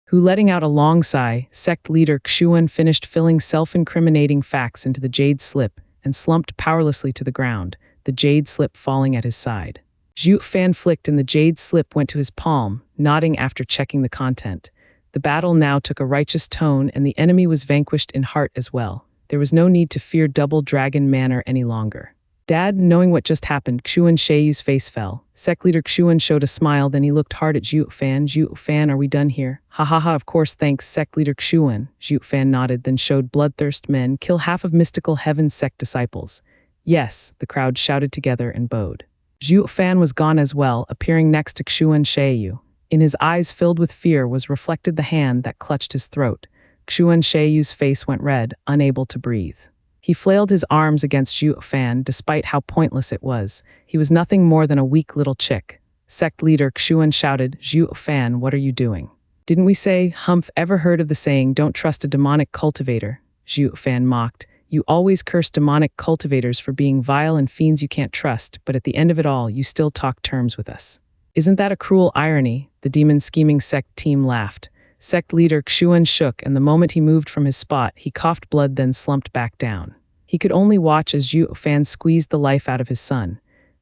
Speaker 1: Who, letting out a long sigh, sect leader Xuan finished filling self-incriminating facts into the jade slip and slumped powerlessly to the ground, the jade slip falling at his side. Zhuo Fan flicked and the jade slip went to his palm, nodding after checking the content. The battle now took a righteous tone and the enemy was vanquished in heart as well. There was no need to fear Double Dragon Manor any longer. Dad, knowing what just happened, Xuan Sheiyu's face fell. Sect leader Xuan showed a smile, then he looked hard at Zhuo Fan. Zhuo Fan, are we done here? Ha ha ha, of course, thanks, Sect leader Xuan. Zhuo Fan nodded, then showed bloodthirst men kill half of mystical heaven sect disciples. Yes, the crowd shouted together and bowed. Zhuo Fan was gone as well, appearing next to Xuan Sheiyu. In his eyes filled with fear was reflected the hand that clutched his throat. Xuan Sheiyu's face went red, unable to breathe. He flailed his arms against Zhuo Fan, despite how pointless it was. He was nothing more than a weak little chick. Sect leader Xuan shouted, Zhuo Fan, what are you doing? Didn't we say, Humph, ever heard of the saying, don't trust a demonic cultivator? Zhuo Fan mocked. You always curse demonic cultivators for being vile and fiends you can't trust, but at the end of it all, you still talk terms with us. Isn't that a cruel irony? The demon scheming sect team laughed. Sect leader Xuan shook, and the moment he moved from his spot, he coughed blood then slumped back down. He could only watch as Zhuo Fan squeezed the life out of his son.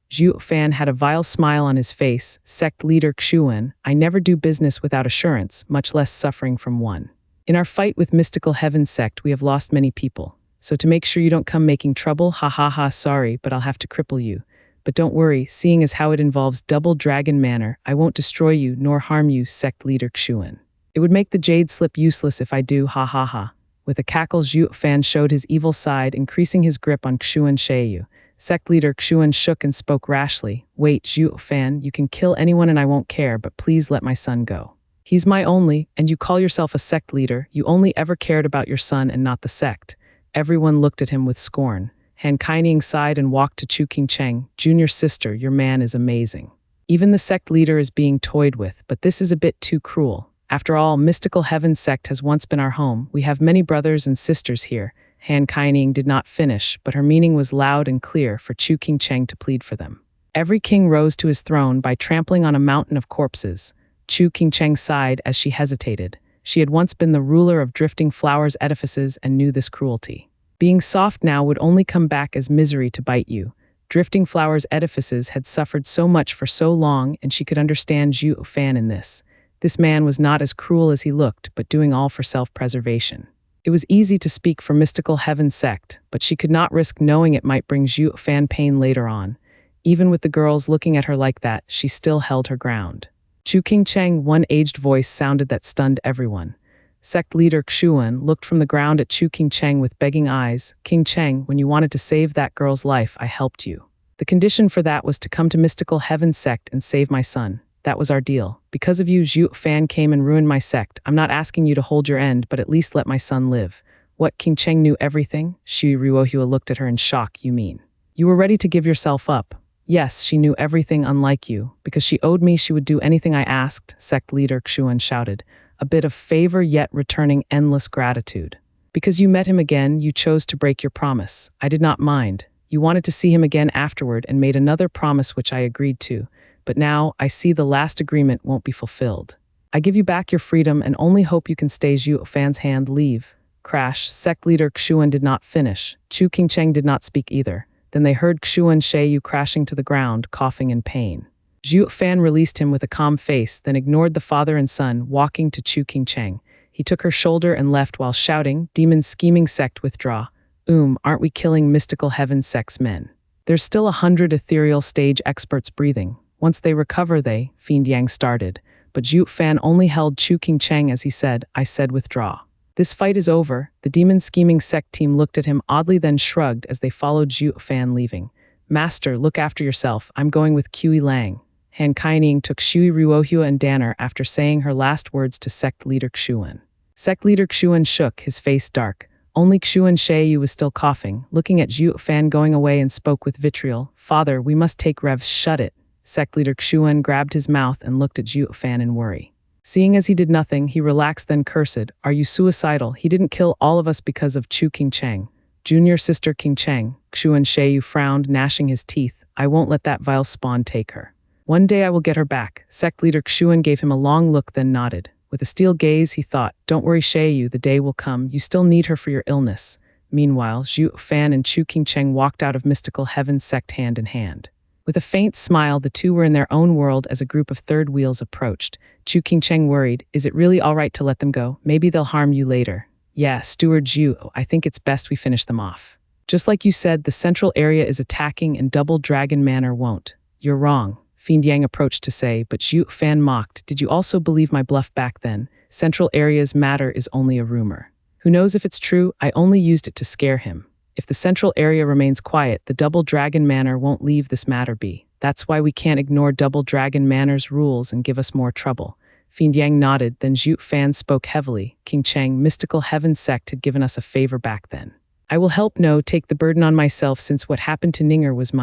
Speaker 1: Zhuo Fan had a vile smile on his face. Sect leader Xuan, I never do business without assurance, much less suffering from one. In our fight with Mystical Heaven sect, we have lost many people. So to make sure you don't come making trouble, ha ha ha, sorry, but I'll have to cripple you. But don't worry, seeing as how it involves double dragon manner, I won't destroy you nor harm you, sect leader Xuan. It would make the jade slip useless if I do, ha ha ha. With a cackle, Zhuo Fan showed his evil side, increasing his grip on Xuan Sheiyu. Sect leader Xuan shook and spoke rashly. Wait, Zhuo Fan, you can kill anyone and I won't care, but please let my son go. He's my only, and you call yourself a sect leader, you only ever cared about your son and not the sect. Everyone looked at him with scorn. Han Kaining sighed and walked to Chu Qingcheng. Junior sister, your man is amazing. Even the sect leader is being toyed with, but this is a bit too cruel. After all, Mystical Heaven sect has once been our home. We have many brothers and sisters here. Han Kaining did not finish, but her meaning was loud and clear for Chu Qingcheng to plead for them. Every king rose to his throne by trampling on a mountain of corpses. Chu Qingcheng sighed as she hesitated. She had once been the ruler of Drifting Flowers edifices and knew this cruelty. Being soft now would only come back as misery to bite you. Drifting Flowers edifices had suffered so much for so long, and she could understand Zhuo Fan in this. This man was not as cruel as he looked, but doing all for self-preservation. It was easy to speak for Mystical Heaven sect, but she could not risk knowing it might bring Zhuo Fan pain later on. Even with the girls looking at her like that, she still held her ground. Chu Qingcheng, one aged voice sounded that stunned everyone. Sect leader Xuan looked from the ground at Chu Qingcheng with begging eyes. Qingcheng, when you wanted to save that girl's life, I helped you. The condition for that was to come to Mystical Heaven sect and save my son. That was our deal. Because of you, Zhuo Fan came and ruined my sect. I'm not asking you to hold your end, but at least let my son live. What, Qingcheng knew everything? Xu Ruohua looked at her in shock. You mean? You were ready to give yourself up. Yes, she knew everything unlike you. Because she owed me, she would do anything I asked, sect leader Xuan shouted. A bit of favor yet returning endless gratitude. Because you met him again, you chose to break your promise. I did not mind. You wanted to see him again afterward and made another promise which I agreed to. But now, I see the last agreement won't be fulfilled. I give you back your freedom and only hope you can stay Zhuo Fan's hand. Leave. Crash. Sect leader Xuan did not finish. Chu Qingcheng did not speak either. Then they heard Xuan Sheiyu crashing to the ground, coughing in pain. Zhuo Fan released him with a calm face, then ignored the father and son, walking to Chu Qingcheng. He took her shoulder and left while shouting, Demon scheming sect withdraw. Aren't we killing Mystical Heaven sect's men? There's still 100 ethereal stage experts breathing. Once they recover Fiend Yang started. But Zhuo Fan only held Chu Qingcheng as he said, I said withdraw. This fight is over. The demon scheming sect team looked at him oddly then shrugged as they followed Zhuo Fan leaving. Master, look after yourself. I'm going with Kui Lang. Han Kaining took Shui Ruohua and Danner after saying her last words to sect leader Xuan. Sect leader Xuan shook, his face dark. Only Xuan Sheiyu was still coughing, looking at Zhuo Fan going away and spoke with vitriol. Father, we must take Rev. Shut it. Sect leader Xuan grabbed his mouth and looked at Zhuo Fan in worry. Seeing as he did nothing, he relaxed then cursed, Are you suicidal? He didn't kill all of us because of Chu Qingcheng. Junior sister Qingcheng. Xuan Sheiyu frowned, gnashing his teeth. I won't let that vile spawn take her. One day I will get her back. Sect leader Xuan gave him a long look then nodded. With a steel gaze, he thought, Don't worry Sheiyu, the day will come. You still need her for your illness. Meanwhile, Zhuo Fan and Chu Qingcheng walked out of Mystical Heaven sect hand in hand. With a faint smile, the two were in their own world as a group of third wheels approached. Chu Qingcheng worried, Is it really all right to let them go? Maybe they'll harm you later. Yeah, Steward Zhu, I think it's best we finish them off. Just like you said, the central area is attacking and Double Dragon Manor won't. You're wrong, Fiend Yang approached to say, but Zhuo Fan mocked. Did you also believe my bluff back then? Central area's matter is only a rumor. Who knows if it's true? I only used it to scare him. If the central area remains quiet, the Double Dragon Manor won't leave this matter be. That's why we can't ignore Double Dragon Manor's rules and give us more trouble. Fiend Yang nodded, then Zhuo Fan spoke heavily. Qingcheng, Mystical Heaven sect had given us a favor back then. I will help take the burden on myself since what happened to Ninger was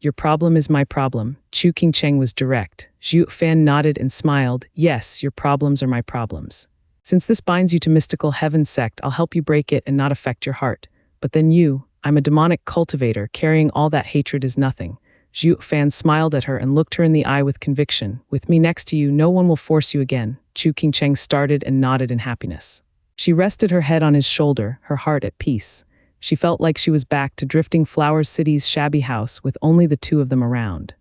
Speaker 1: your problem is my problem. Chu Qingcheng was direct. Zhuo Fan nodded and smiled. Yes, your problems are my problems. Since this binds you to Mystical Heaven sect, I'll help you break it and not affect your heart. But then you, I'm a demonic cultivator, carrying all that hatred is nothing. Zhuo Fan smiled at her and looked her in the eye with conviction. With me next to you, no one will force you again. Chu Qingcheng started and nodded in happiness. She rested her head on his shoulder, her heart at peace. She felt like she was back to Drifting Flower City's shabby house with only the two of them around.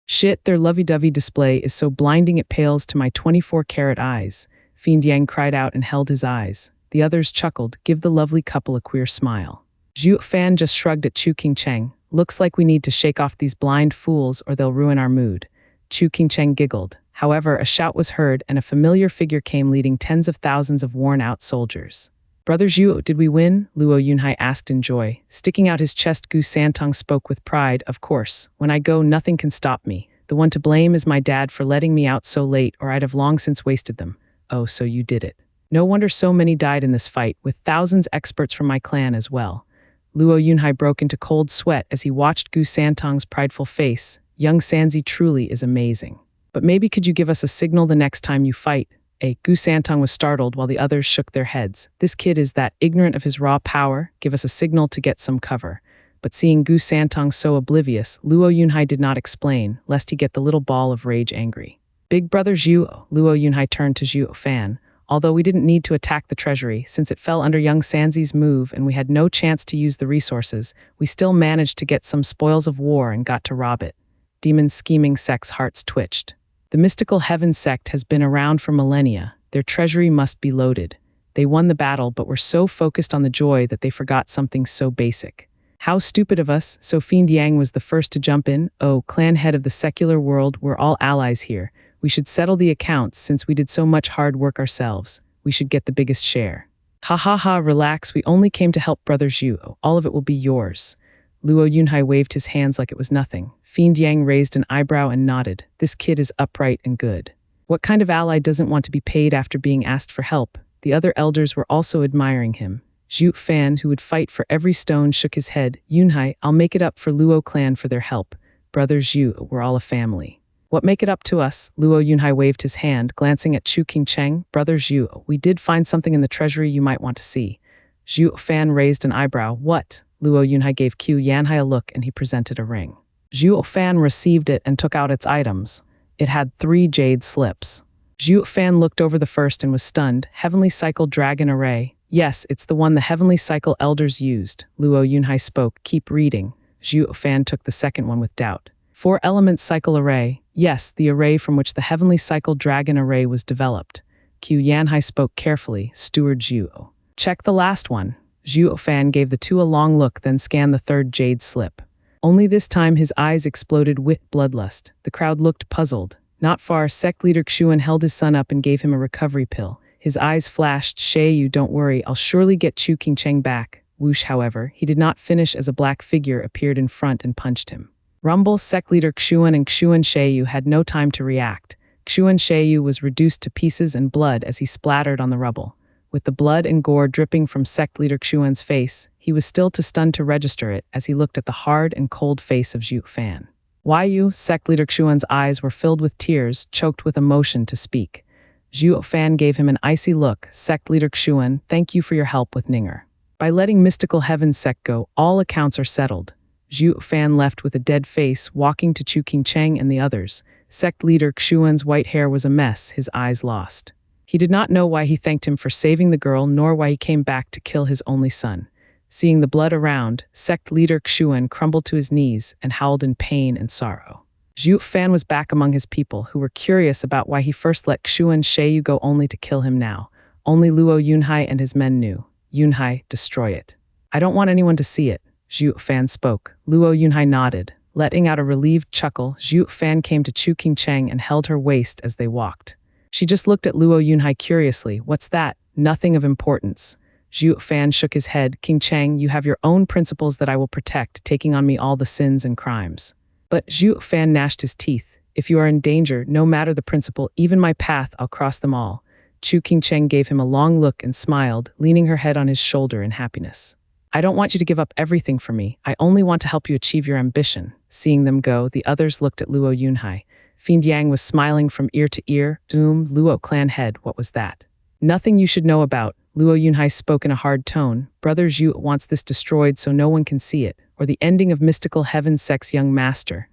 Speaker 1: Shit, their lovey-dovey display is so blinding it pales to my 24-karat eyes. Fiend Yang cried out and held his eyes. The others chuckled, give the lovely couple a queer smile. Zhuo Fan just shrugged at Chu Qingcheng. Looks like we need to shake off these blind fools or they'll ruin our mood. Chu Qingcheng giggled. However, a shout was heard and a familiar figure came leading tens of thousands of worn-out soldiers. Brother Zhuo, did we win? Luo Yunhai asked in joy. Sticking out his chest, Gu Santong spoke with pride. Of course. When I go, nothing can stop me. The one to blame is my dad for letting me out so late, or I'd have long since wasted them. Oh, so you did it. No wonder so many died in this fight, with thousands experts from my clan as well. Luo Yunhai broke into cold sweat as he watched Gu Santong's prideful face. Young Sanzi truly is amazing. But maybe could you give us a signal the next time you fight? Gu Santong was startled while the others shook their heads. This kid is that ignorant of his raw power. Give us a signal to get some cover. But seeing Gu Santong so oblivious, Luo Yunhai did not explain, lest he get the little ball of rage angry. Big brother Zhuo, Luo Yunhai turned to Zhuo Fan. Although we didn't need to attack the treasury, since it fell under young Sanzi's move and we had no chance to use the resources, we still managed to get some spoils of war and got to rob it. Demon scheming sect's hearts twitched. The mystical heaven sect has been around for millennia. Their treasury must be loaded. They won the battle but were so focused on the joy that they forgot something so basic. How stupid of us, so Fiend Yang was the first to jump in. Oh, clan head of the secular world, we're all allies here. We should settle the accounts since we did so much hard work ourselves. We should get the biggest share. Ha ha ha, relax, we only came to help Brother Zhuo. All of it will be yours. Luo Yunhai waved his hands like it was nothing. Fiend Yang raised an eyebrow and nodded. This kid is upright and good. What kind of ally doesn't want to be paid after being asked for help? The other elders were also admiring him. Zhuo Fan, who would fight for every stone, shook his head. Yunhai, I'll make it up for Luo clan for their help. Brother Zhuo, we're all a family. What make it up to us? Luo Yunhai waved his hand, glancing at Chu Qingcheng. Brother Zhuo, we did find something in the treasury you might want to see. Zhuo Fan raised an eyebrow. What? Luo Yunhai gave Q Yanhai a look and he presented a ring. Zhuo Fan received it and took out its items. It had 3 jade slips. Zhuo Fan looked over the first and was stunned. Heavenly Cycle Dragon Array. Yes, it's the one the Heavenly Cycle Elders used. Luo Yunhai spoke. Keep reading. Zhuo Fan took the second one with doubt. 4 Element Cycle Array. Yes, the array from which the Heavenly Cycle Dragon Array was developed. Q Yanhai spoke carefully. Steward Zhuo. Check the last one. Zhuo Fan gave the 2 a long look, then scanned the 3rd jade slip. Only this time his eyes exploded with bloodlust. The crowd looked puzzled. Not far, sect leader Xuan held his son up and gave him a recovery pill. His eyes flashed. Shayu, don't worry, I'll surely get Chu Qingcheng back. Whoosh, however, he did not finish as a black figure appeared in front and punched him. Rumble, sect leader Xuan and Xuan Shayu had no time to react. Xuan Shayu was reduced to pieces and blood as he splattered on the rubble. With the blood and gore dripping from sect leader Xuan's face, he was still too stunned to register it as he looked at the hard and cold face of Zhuo Fan. Why you? Sect leader Xuan's eyes were filled with tears, choked with emotion to speak. Zhuo Fan gave him an icy look. Sect leader Xuan, thank you for your help with Ninger. By letting Mystical Heaven sect go, all accounts are settled. Zhuo Fan left with a dead face, walking to Chu Qingcheng and the others. Sect leader Xuan's white hair was a mess, his eyes lost. He did not know why he thanked him for saving the girl, nor why he came back to kill his only son. Seeing the blood around, sect leader Xuan crumbled to his knees and howled in pain and sorrow. Zhuo Fan was back among his people, who were curious about why he first let Xuan Shayu go only to kill him now. Only Luo Yunhai and his men knew. Yunhai, destroy it. I don't want anyone to see it. Zhuo Fan spoke. Luo Yunhai nodded. Letting out a relieved chuckle, Zhuo Fan came to Chu Qingcheng and held her waist as they walked. She just looked at Luo Yunhai curiously. What's that? Nothing of importance. Zhuo Fan shook his head. Qingcheng, you have your own principles that I will protect, taking on me all the sins and crimes. But Zhuo Fan gnashed his teeth. If you are in danger, no matter the principle, even my path, I'll cross them all. Chu Qingcheng gave him a long look and smiled, leaning her head on his shoulder in happiness. I don't want you to give up everything for me. I only want to help you achieve your ambition. Seeing them go, the others looked at Luo Yunhai. Fiend Yang was smiling from ear to ear. Luo clan head, what was that? Nothing you should know about. Luo Yunhai spoke in a hard tone. Brother Zhu wants this destroyed so no one can see it, or the ending of mystical heaven sect's young master.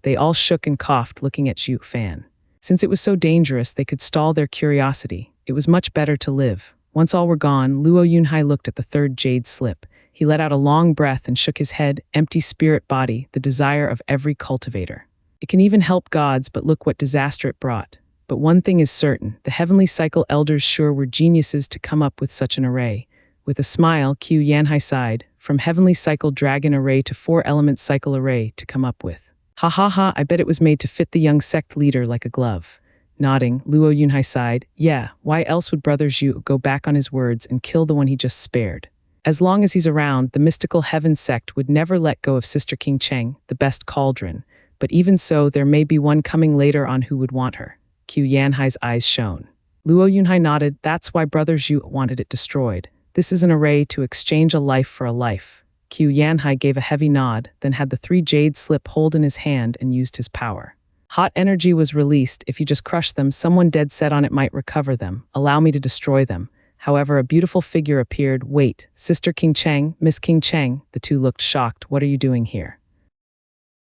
Speaker 1: They all shook and coughed, looking at Zhuo Fan. Since it was so dangerous, they could stall their curiosity. It was much better to live. Once all were gone, Luo Yunhai looked at the third jade slip. He let out a long breath and shook his head, empty spirit body, the desire of every cultivator. It can even help gods, but look what disaster it brought. But one thing is certain, the heavenly cycle elders sure were geniuses to come up with such an array. With a smile, Qiu Yanhai sighed, from heavenly cycle dragon array to four-element cycle array to come up with. Ha ha ha, I bet it was made to fit the young sect leader like a glove. Nodding, Luo Yunhai sighed, yeah, why else would Brother Zhu go back on his words and kill the one he just spared? As long as he's around, the mystical heaven sect would never let go of Sister King Cheng, the best cauldron. But even so, there may be one coming later on who would want her. Qiu Yanhai's eyes shone. Luo Yunhai nodded, that's why Brother Zhu wanted it destroyed. This is an array to exchange a life for a life. Qiu Yanhai gave a heavy nod, then had the three jade slip hold in his hand and used his power. Hot energy was released. If you just crush them, someone dead set on it might recover them. Allow me to destroy them. However, a beautiful figure appeared. Wait, Sister King Cheng, Miss King Cheng. The two looked shocked. What are you doing here?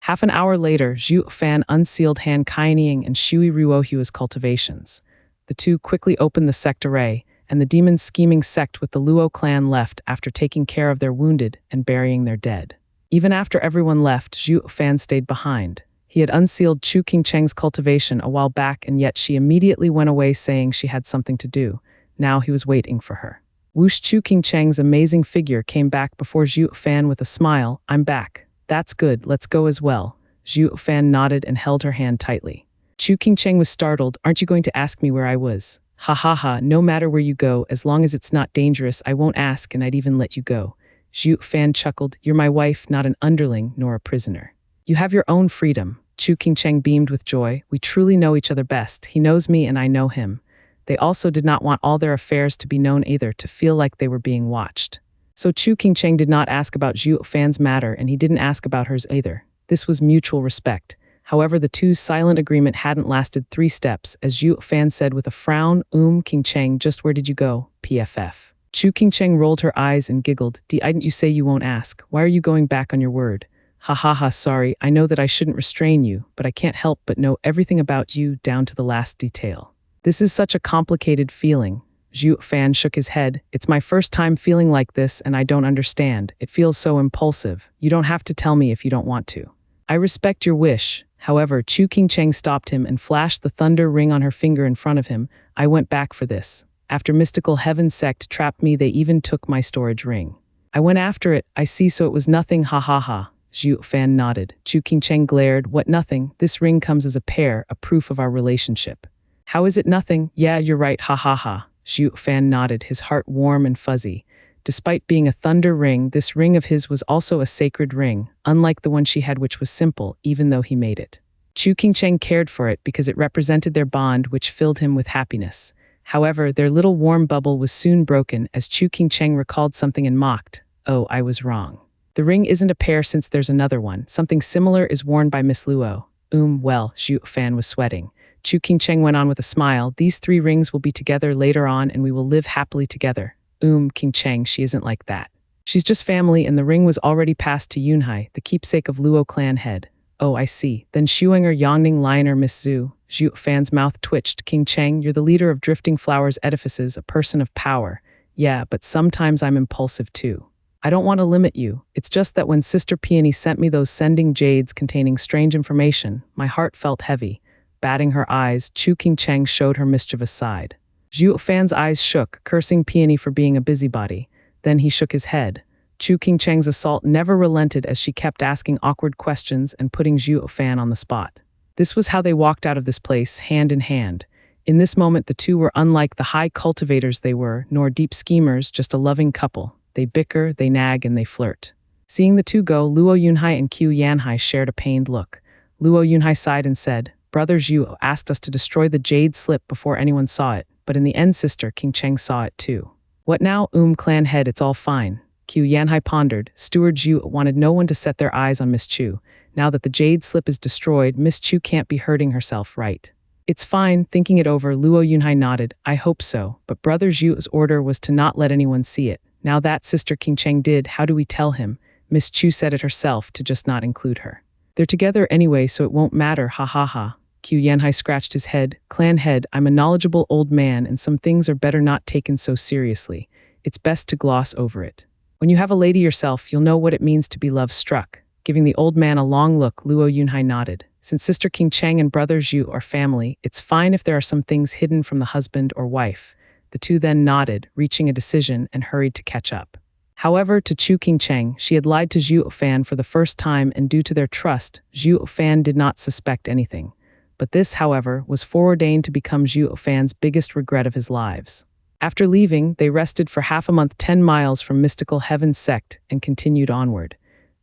Speaker 1: Half an hour later, Zhuo Fan unsealed Han Kaining and Shui Ruohua's cultivations. The two quickly opened the sect array, and the demon scheming sect with the Luo clan left after taking care of their wounded and burying their dead. Even after everyone left, Zhuo Fan stayed behind. He had unsealed Chu King Cheng's cultivation a while back, and yet she immediately went away saying she had something to do. Now he was waiting for her. Whoosh, Chu King Cheng's amazing figure came back before Zhuo Fan with a smile. I'm back. That's good, let's go as well. Zhuo Fan nodded and held her hand tightly. Chu King Cheng was startled. Aren't you going to ask me where I was? Ha ha ha, no matter where you go, as long as it's not dangerous, I won't ask and I'd even let you go. Zhuo Fan chuckled. You're my wife, not an underling nor a prisoner. You have your own freedom. Chu King Cheng beamed with joy. We truly know each other best. He knows me and I know him. They also did not want all their affairs to be known either, to feel like they were being watched. So Chu King Cheng did not ask about Zhuo Fan's matter and he didn't ask about hers either. This was mutual respect. However, the two's silent agreement hadn't lasted 3 steps, as Zhuo Fan said with a frown, King Cheng, just where did you go? PFF. Chu King Cheng rolled her eyes and giggled. Didn't you say you won't ask? Why are you going back on your word? Ha ha ha, sorry, I know that I shouldn't restrain you, but I can't help but know everything about you down to the last detail. This is such a complicated feeling. Zhuo Fan shook his head. It's my first time feeling like this and I don't understand. It feels so impulsive. You don't have to tell me if you don't want to. I respect your wish. However, Chu King Cheng stopped him and flashed the thunder ring on her finger in front of him. I went back for this. After mystical heaven sect trapped me, they even took my storage ring. I went after it. I see, so it was nothing, ha ha ha. Zhuo Fan nodded. Chu King Cheng glared. What nothing? This ring comes as a pair, a proof of our relationship. How is it nothing? Yeah, you're right, ha ha ha. Zhuo Fan nodded, his heart warm and fuzzy. Despite being a thunder ring, this ring of his was also a sacred ring, unlike the one she had, which was simple, even though he made it. Chu King Cheng cared for it because it represented their bond, which filled him with happiness. However, their little warm bubble was soon broken as Chu King Cheng recalled something and mocked. Oh, I was wrong. The ring isn't a pair since there's another one. Something similar is worn by Miss Luo. Well, Zhuo Fan was sweating. Chu King Cheng went on with a smile. These 3 rings will be together later on and we will live happily together. King Cheng, she isn't like that. She's just family and the ring was already passed to Yunhai, the keepsake of Luo clan head. Oh, I see. Then Shuinger Yongning Liner Miss Zhu. Zhuo Fan's mouth twitched. King Cheng, you're the leader of Drifting Flowers Edifices, a person of power. Yeah, but sometimes I'm impulsive too. I don't want to limit you. It's just that when Sister Peony sent me those sending jades containing strange information, my heart felt heavy. Batting her eyes, Chu King Cheng showed her mischievous side. Zhuo Fan's eyes shook, cursing Peony for being a busybody. Then he shook his head. Chu King Cheng's assault never relented as she kept asking awkward questions and putting Zhuo Fan on the spot. This was how they walked out of this place, hand in hand. In this moment, the two were unlike the high cultivators they were, nor deep schemers, just a loving couple. They bicker, they nag, and they flirt. Seeing the two go, Luo Yunhai and Qiu Yanhai shared a pained look. Luo Yunhai sighed and said, Brother Zhuo asked us to destroy the jade slip before anyone saw it, but in the end Sister King Cheng saw it too. What now? Clan head, it's all fine. Qiu Yanhai pondered. Steward Zhu wanted no one to set their eyes on Miss Chu. Now that the jade slip is destroyed, Miss Chu can't be hurting herself, right? It's fine, thinking it over, Luo Yunhai nodded. I hope so, but Brother Zhu's order was to not let anyone see it. Now that Sister Qingcheng did, how do we tell him? Miss Chu said it herself to just not include her. They're together anyway, so it won't matter, ha ha ha. Qiu Yanhai scratched his head. Clan head, I'm a knowledgeable old man and some things are better not taken so seriously. It's best to gloss over it. When you have a lady yourself, you'll know what it means to be love-struck. Giving the old man a long look, Luo Yunhai nodded. Since Sister Qingcheng and Brother Zhu are family, it's fine if there are some things hidden from the husband or wife. The two then nodded, reaching a decision, and hurried to catch up. However, to Chu Qingcheng, she had lied to Zhuo Fan for the first time, and due to their trust, Zhuo Fan did not suspect anything. But this, however, was foreordained to become Zhuo Fan's biggest regret of his lives. After leaving, they rested for half a month 10 miles from Mystical Heaven Sect and continued onward.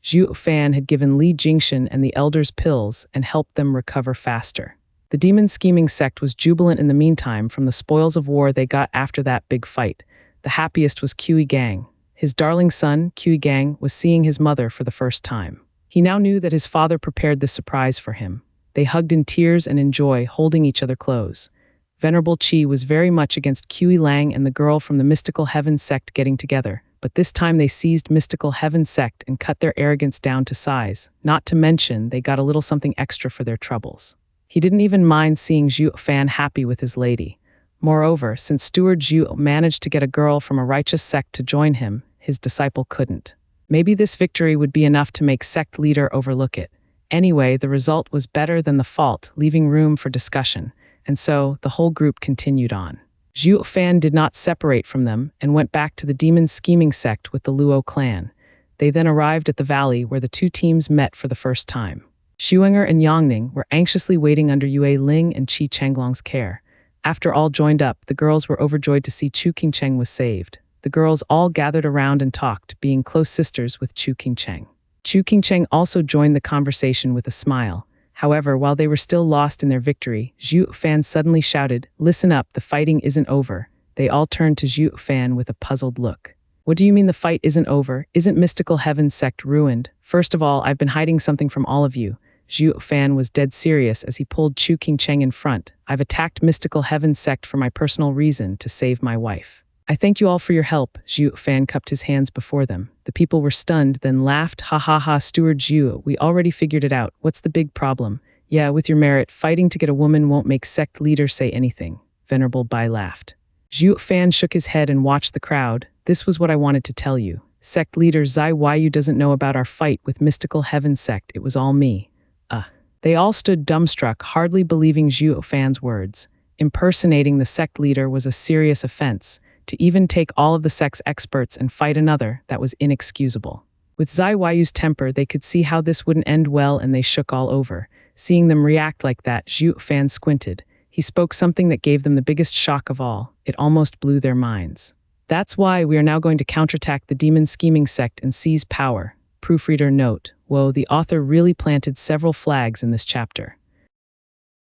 Speaker 1: Zhuo Fan had given Li Jingshan and the elders pills and helped them recover faster. The demon scheming sect was jubilant in the meantime from the spoils of war they got after that big fight. The happiest was Qi Gang. His darling son, Qi Gang, was seeing his mother for the first time. He now knew that his father prepared this surprise for him. They hugged in tears and in joy, holding each other close. Venerable Qi was very much against Qi Lang and the girl from the Mystical Heaven Sect getting together, but this time they seized Mystical Heaven Sect and cut their arrogance down to size, not to mention they got a little something extra for their troubles. He didn't even mind seeing Zhuo Fan happy with his lady. Moreover, since Steward Zhu managed to get a girl from a righteous sect to join him, his disciple couldn't. Maybe this victory would be enough to make sect leader overlook it. Anyway, the result was better than the fault, leaving room for discussion, and so the whole group continued on. Zhuo Fan did not separate from them and went back to the demon scheming sect with the Luo clan. They then arrived at the valley where the two teams met for the first time. Xuenger and Yangning were anxiously waiting under Yue Ling and Qi Changlong's care. After all joined up, the girls were overjoyed to see Chu Qingcheng was saved. The girls all gathered around and talked, being close sisters with Chu Qingcheng. Chu Qingcheng also joined the conversation with a smile. However, while they were still lost in their victory, Zhuo Fan suddenly shouted, "Listen up, the fighting isn't over." They all turned to Zhuo Fan with a puzzled look. "What do you mean the fight isn't over? Isn't Mystical Heaven Sect ruined? First of all, I've been hiding something from all of you." Zhuo Fan was dead serious as he pulled Chu Qingcheng in front. "I've attacked Mystical Heaven Sect for my personal reason, to save my wife. I thank you all for your help." Zhuo Fan cupped his hands before them. The people were stunned, then laughed. "Ha ha ha, Steward Zhu, we already figured it out. What's the big problem? Yeah, with your merit, fighting to get a woman won't make sect leader say anything." Venerable Bai laughed. Zhuo Fan shook his head and watched the crowd. "This was what I wanted to tell you. Sect leader Zai Yu doesn't know about our fight with Mystical Heaven Sect. It was all me." They all stood dumbstruck, hardly believing Zhuo Fan's words. Impersonating the sect leader was a serious offense. To even take all of the sect's experts and fight another, that was inexcusable. With Zai Yu's temper, they could see how this wouldn't end well, and they shook all over. Seeing them react like that, Zhuo Fan squinted. He spoke something that gave them the biggest shock of all. It almost blew their minds. "That's why we are now going to counterattack the demon scheming sect and seize power." Proofreader note: whoa, the author really planted several flags in this chapter.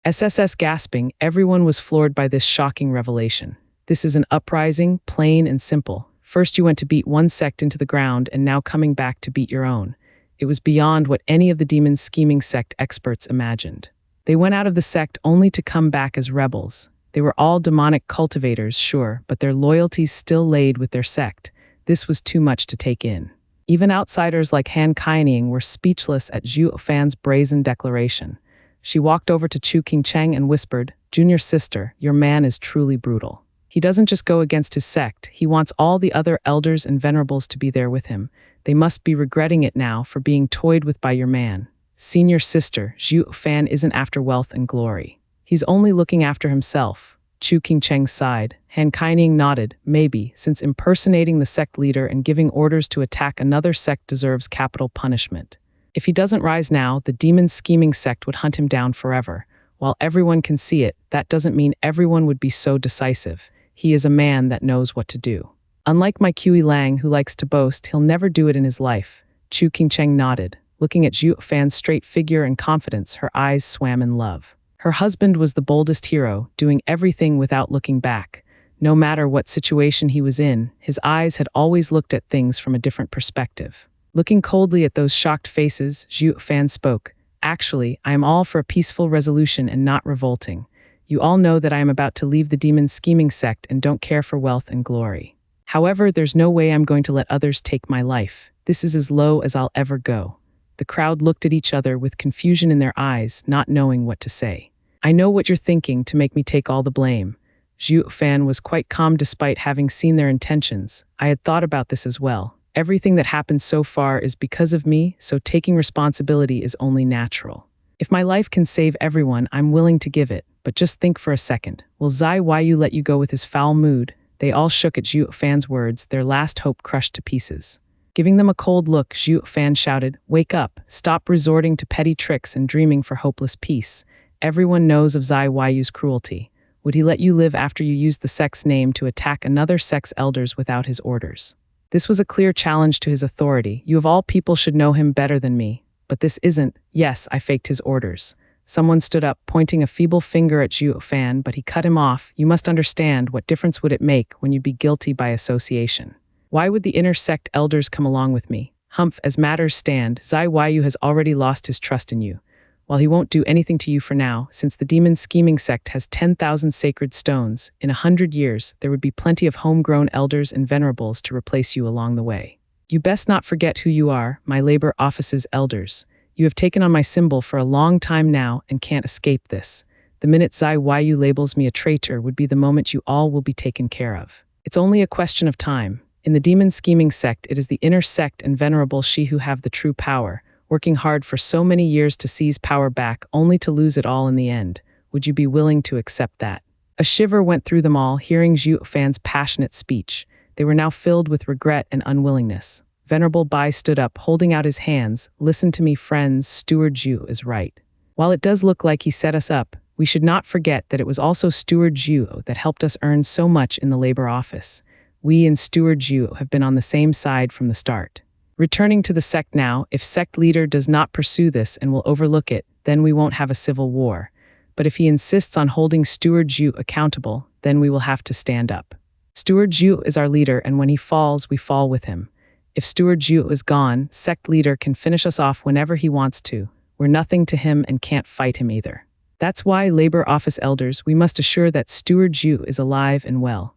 Speaker 1: SSS gasping, everyone was floored by this shocking revelation. This is an uprising, plain and simple. First you went to beat one sect into the ground, and now coming back to beat your own. It was beyond what any of the demon scheming sect experts imagined. They went out of the sect only to come back as rebels. They were all demonic cultivators, sure, but their loyalties still laid with their sect. This was too much to take in. Even outsiders like Han Kaining were speechless at Zhuo Fan's brazen declaration. She walked over to Chu Qingcheng and whispered, "Junior sister, your man is truly brutal. He doesn't just go against his sect, he wants all the other elders and venerables to be there with him. They must be regretting it now for being toyed with by your man. Senior sister, Zhuo Fan isn't after wealth and glory. He's only looking after himself." Chu Qingcheng sighed. Han Kaining nodded. "Maybe, since impersonating the sect leader and giving orders to attack another sect deserves capital punishment. If he doesn't rise now, the demon scheming sect would hunt him down forever. While everyone can see it, that doesn't mean everyone would be so decisive. He is a man that knows what to do. Unlike my Qi Lang, who likes to boast, he'll never do it in his life." Chu Qingcheng nodded. Looking at Zhuo Fan's straight figure and confidence, her eyes swam in love. Her husband was the boldest hero, doing everything without looking back. No matter what situation he was in, his eyes had always looked at things from a different perspective. Looking coldly at those shocked faces, Zhuo Fan spoke. "Actually, I am all for a peaceful resolution and not revolting. You all know that I am about to leave the demon scheming sect and don't care for wealth and glory. However, there's no way I'm going to let others take my life. This is as low as I'll ever go." The crowd looked at each other with confusion in their eyes, not knowing what to say. "I know what you're thinking to make me take all the blame." Zhuo Fan was quite calm despite having seen their intentions. "I had thought about this as well. Everything that happened so far is because of me, so taking responsibility is only natural. If my life can save everyone, I'm willing to give it. But just think for a second. Will Zai Yu let you go with his foul mood?" They all shook at Zhuo Fan's words, their last hope crushed to pieces. Giving them a cold look, Zhuo Fan shouted, "Wake up! Stop resorting to petty tricks and dreaming for hopeless peace. Everyone knows of Zai Yu's cruelty. Would he let you live after you used the sect's name to attack another sect's elders without his orders?" This was a clear challenge to his authority. "You of all people should know him better than me. But this isn't. Yes, I faked his orders." Someone stood up, pointing a feeble finger at Zhuo Fan, but he cut him off. "You must understand, what difference would it make when you'd be guilty by association? Why would the inner sect elders come along with me? Humph, as matters stand, Zai Yu has already lost his trust in you. While he won't do anything to you for now, since the demon scheming sect has 10,000 sacred stones, in 100 years there would be plenty of homegrown elders and venerables to replace you along the way. You best not forget who you are, my labor office's elders. You have taken on my symbol for a long time now and can't escape this. The minute Zai Yu labels me a traitor would be the moment you all will be taken care of. It's only a question of time. In the demon scheming sect, it is the inner sect and venerable she who have the true power, working hard for so many years to seize power back, only to lose it all in the end. Would you be willing to accept that?" A shiver went through them all, hearing Zhuo Fan's passionate speech. They were now filled with regret and unwillingness. Venerable Bai stood up, holding out his hands. "Listen to me, friends, Steward Zhu is right. While it does look like he set us up, we should not forget that it was also Steward Zhu that helped us earn so much in the labor office. We and Steward Zhu have been on the same side from the start. Returning to the sect now, if sect leader does not pursue this and will overlook it, then we won't have a civil war. But if he insists on holding Steward Zhu accountable, then we will have to stand up. Steward Zhu is our leader, and when he falls, we fall with him. If Steward Zhu is gone, sect leader can finish us off whenever he wants to. We're nothing to him and can't fight him either. That's why, labor office elders, we must assure that Steward Zhu is alive and well."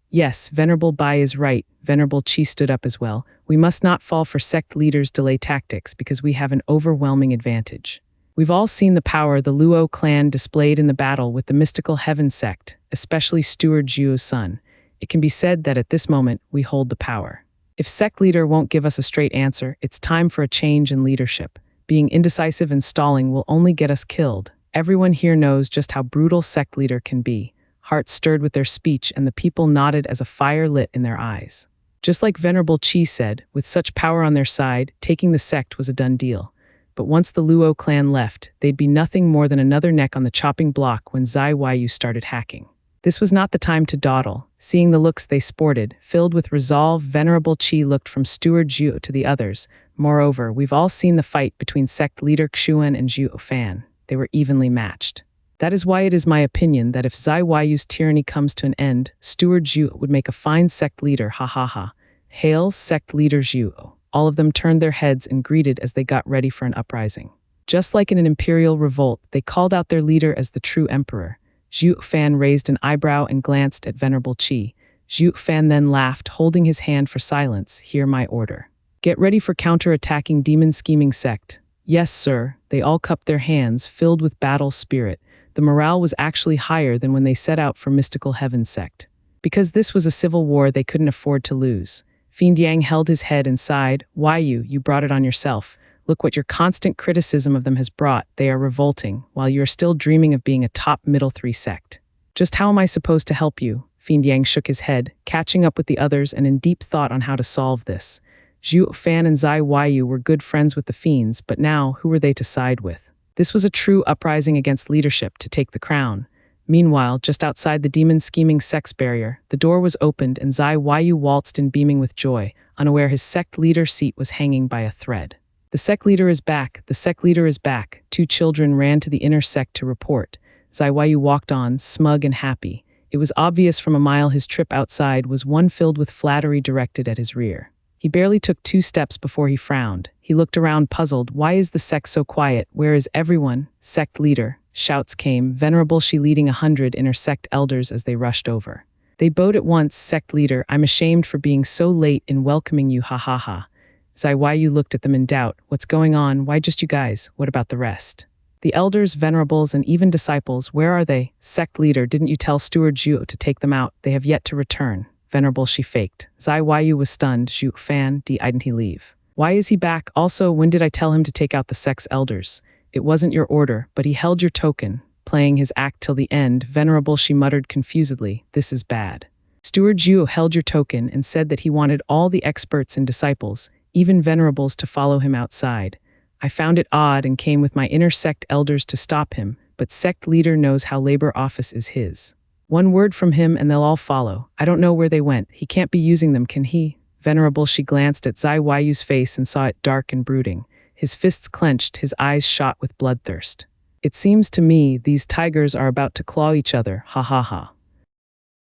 Speaker 1: "Yes, Venerable Bai is right." Venerable Qi stood up as well. "We must not fall for sect leaders' delay tactics because we have an overwhelming advantage. We've all seen the power the Luo clan displayed in the battle with the mystical heaven sect, especially Steward Zhu's son. It can be said that at this moment, we hold the power. If sect leader won't give us a straight answer, it's time for a change in leadership. Being indecisive and stalling will only get us killed. Everyone here knows just how brutal sect leader can be." Hearts stirred with their speech, and the people nodded as a fire lit in their eyes. Just like Venerable Qi said, with such power on their side, taking the sect was a done deal. But once the Luo clan left, they'd be nothing more than another neck on the chopping block when Zai Yu started hacking. This was not the time to dawdle. Seeing the looks they sported, filled with resolve, Venerable Qi looked from Steward Zhu to the others. "Moreover, we've all seen the fight between sect leader Xuan and Zhuo Fan. They were evenly matched. That is why it is my opinion that if Zai Yu's tyranny comes to an end, Steward Zhu would make a fine sect leader, ha ha ha. Hail, sect leader Zhu." All of them turned their heads and greeted as they got ready for an uprising. Just like in an imperial revolt, they called out their leader as the true emperor. Zhuo Fan raised an eyebrow and glanced at Venerable Qi. Zhuo Fan then laughed, holding his hand for silence. "Hear my order. Get ready for counter-attacking demon scheming sect." "Yes, sir." They all cupped their hands, filled with battle spirit. The morale was actually higher than when they set out for mystical heaven sect. Because this was a civil war they couldn't afford to lose. Fiend Yang held his head and sighed. You brought it on yourself. Look what your constant criticism of them has brought. They are revolting, while you are still dreaming of being a top middle three sect. Just how am I supposed to help you?" Fiend Yang shook his head, catching up with the others and in deep thought on how to solve this. Zhuo Fan and Zai Yu were good friends with the fiends, but now who were they to side with? This was a true uprising against leadership to take the crown. Meanwhile, just outside the demon scheming sect's barrier, the door was opened and Zai Yu waltzed in beaming with joy, unaware his sect leader seat was hanging by a thread. "The sect leader is back, the sect leader is back." Two children ran to the inner sect to report. Zai Yu walked on, smug and happy. It was obvious from a mile his trip outside was one filled with flattery directed at his rear. He barely took 2 steps before he frowned. He looked around puzzled. Why is the sect so quiet? Where is everyone? Sect leader, Shouts came, Venerable Shi leading 100 inner sect elders as they rushed over. They bowed at once, sect leader, I'm ashamed for being so late in welcoming you, ha ha ha. Zai Yu looked at them in doubt. What's going on? Why just you guys? What about the rest? The elders, venerables, and even disciples, where are they? Sect leader, didn't you tell Steward Zhuo to take them out? They have yet to return. Venerable, she faked. Zai Yu was stunned. Zhuo Fan, didn't he leave? Why is he back? Also, when did I tell him to take out the sect's elders? It wasn't your order, but he held your token, playing his act till the end. Venerable, she muttered confusedly. This is bad. Steward Zhuo held your token and said that he wanted all the experts and disciples, even venerables, to follow him outside. I found it odd and came with my inner sect elders to stop him, but sect leader knows how labor office is his. One word from him and they'll all follow. I don't know where they went. He can't be using them, can he? Venerable, she glanced at Zai Yu's face and saw it dark and brooding. His fists clenched, his eyes shot with bloodthirst. It seems to me these tigers are about to claw each other, ha ha ha.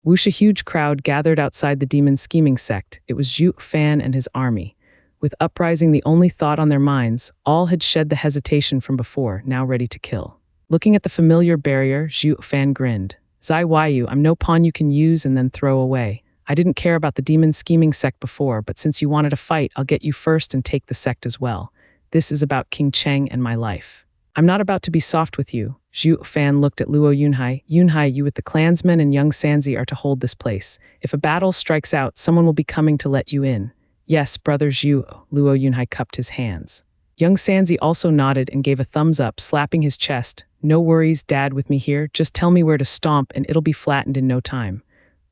Speaker 1: Whoosh, a huge crowd gathered outside the demon scheming sect. It was Zhuo Fan and his army. With uprising the only thought on their minds, all had shed the hesitation from before, now ready to kill. Looking at the familiar barrier, Zhuo Fan grinned. Zai Yu, I'm no pawn you can use and then throw away. I didn't care about the demon scheming sect before, but since you wanted a fight, I'll get you first and take the sect as well. This is about King Cheng and my life. I'm not about to be soft with you. Zhuo Fan looked at Luo Yunhai. Yunhai, you with the clansmen and young Sanzi are to hold this place. If a battle strikes out, someone will be coming to let you in. Yes, brother Zhuo, Luo Yunhai cupped his hands. Young Sanzi also nodded and gave a thumbs up, slapping his chest. No worries, Dad, with me here. Just tell me where to stomp and it'll be flattened in no time.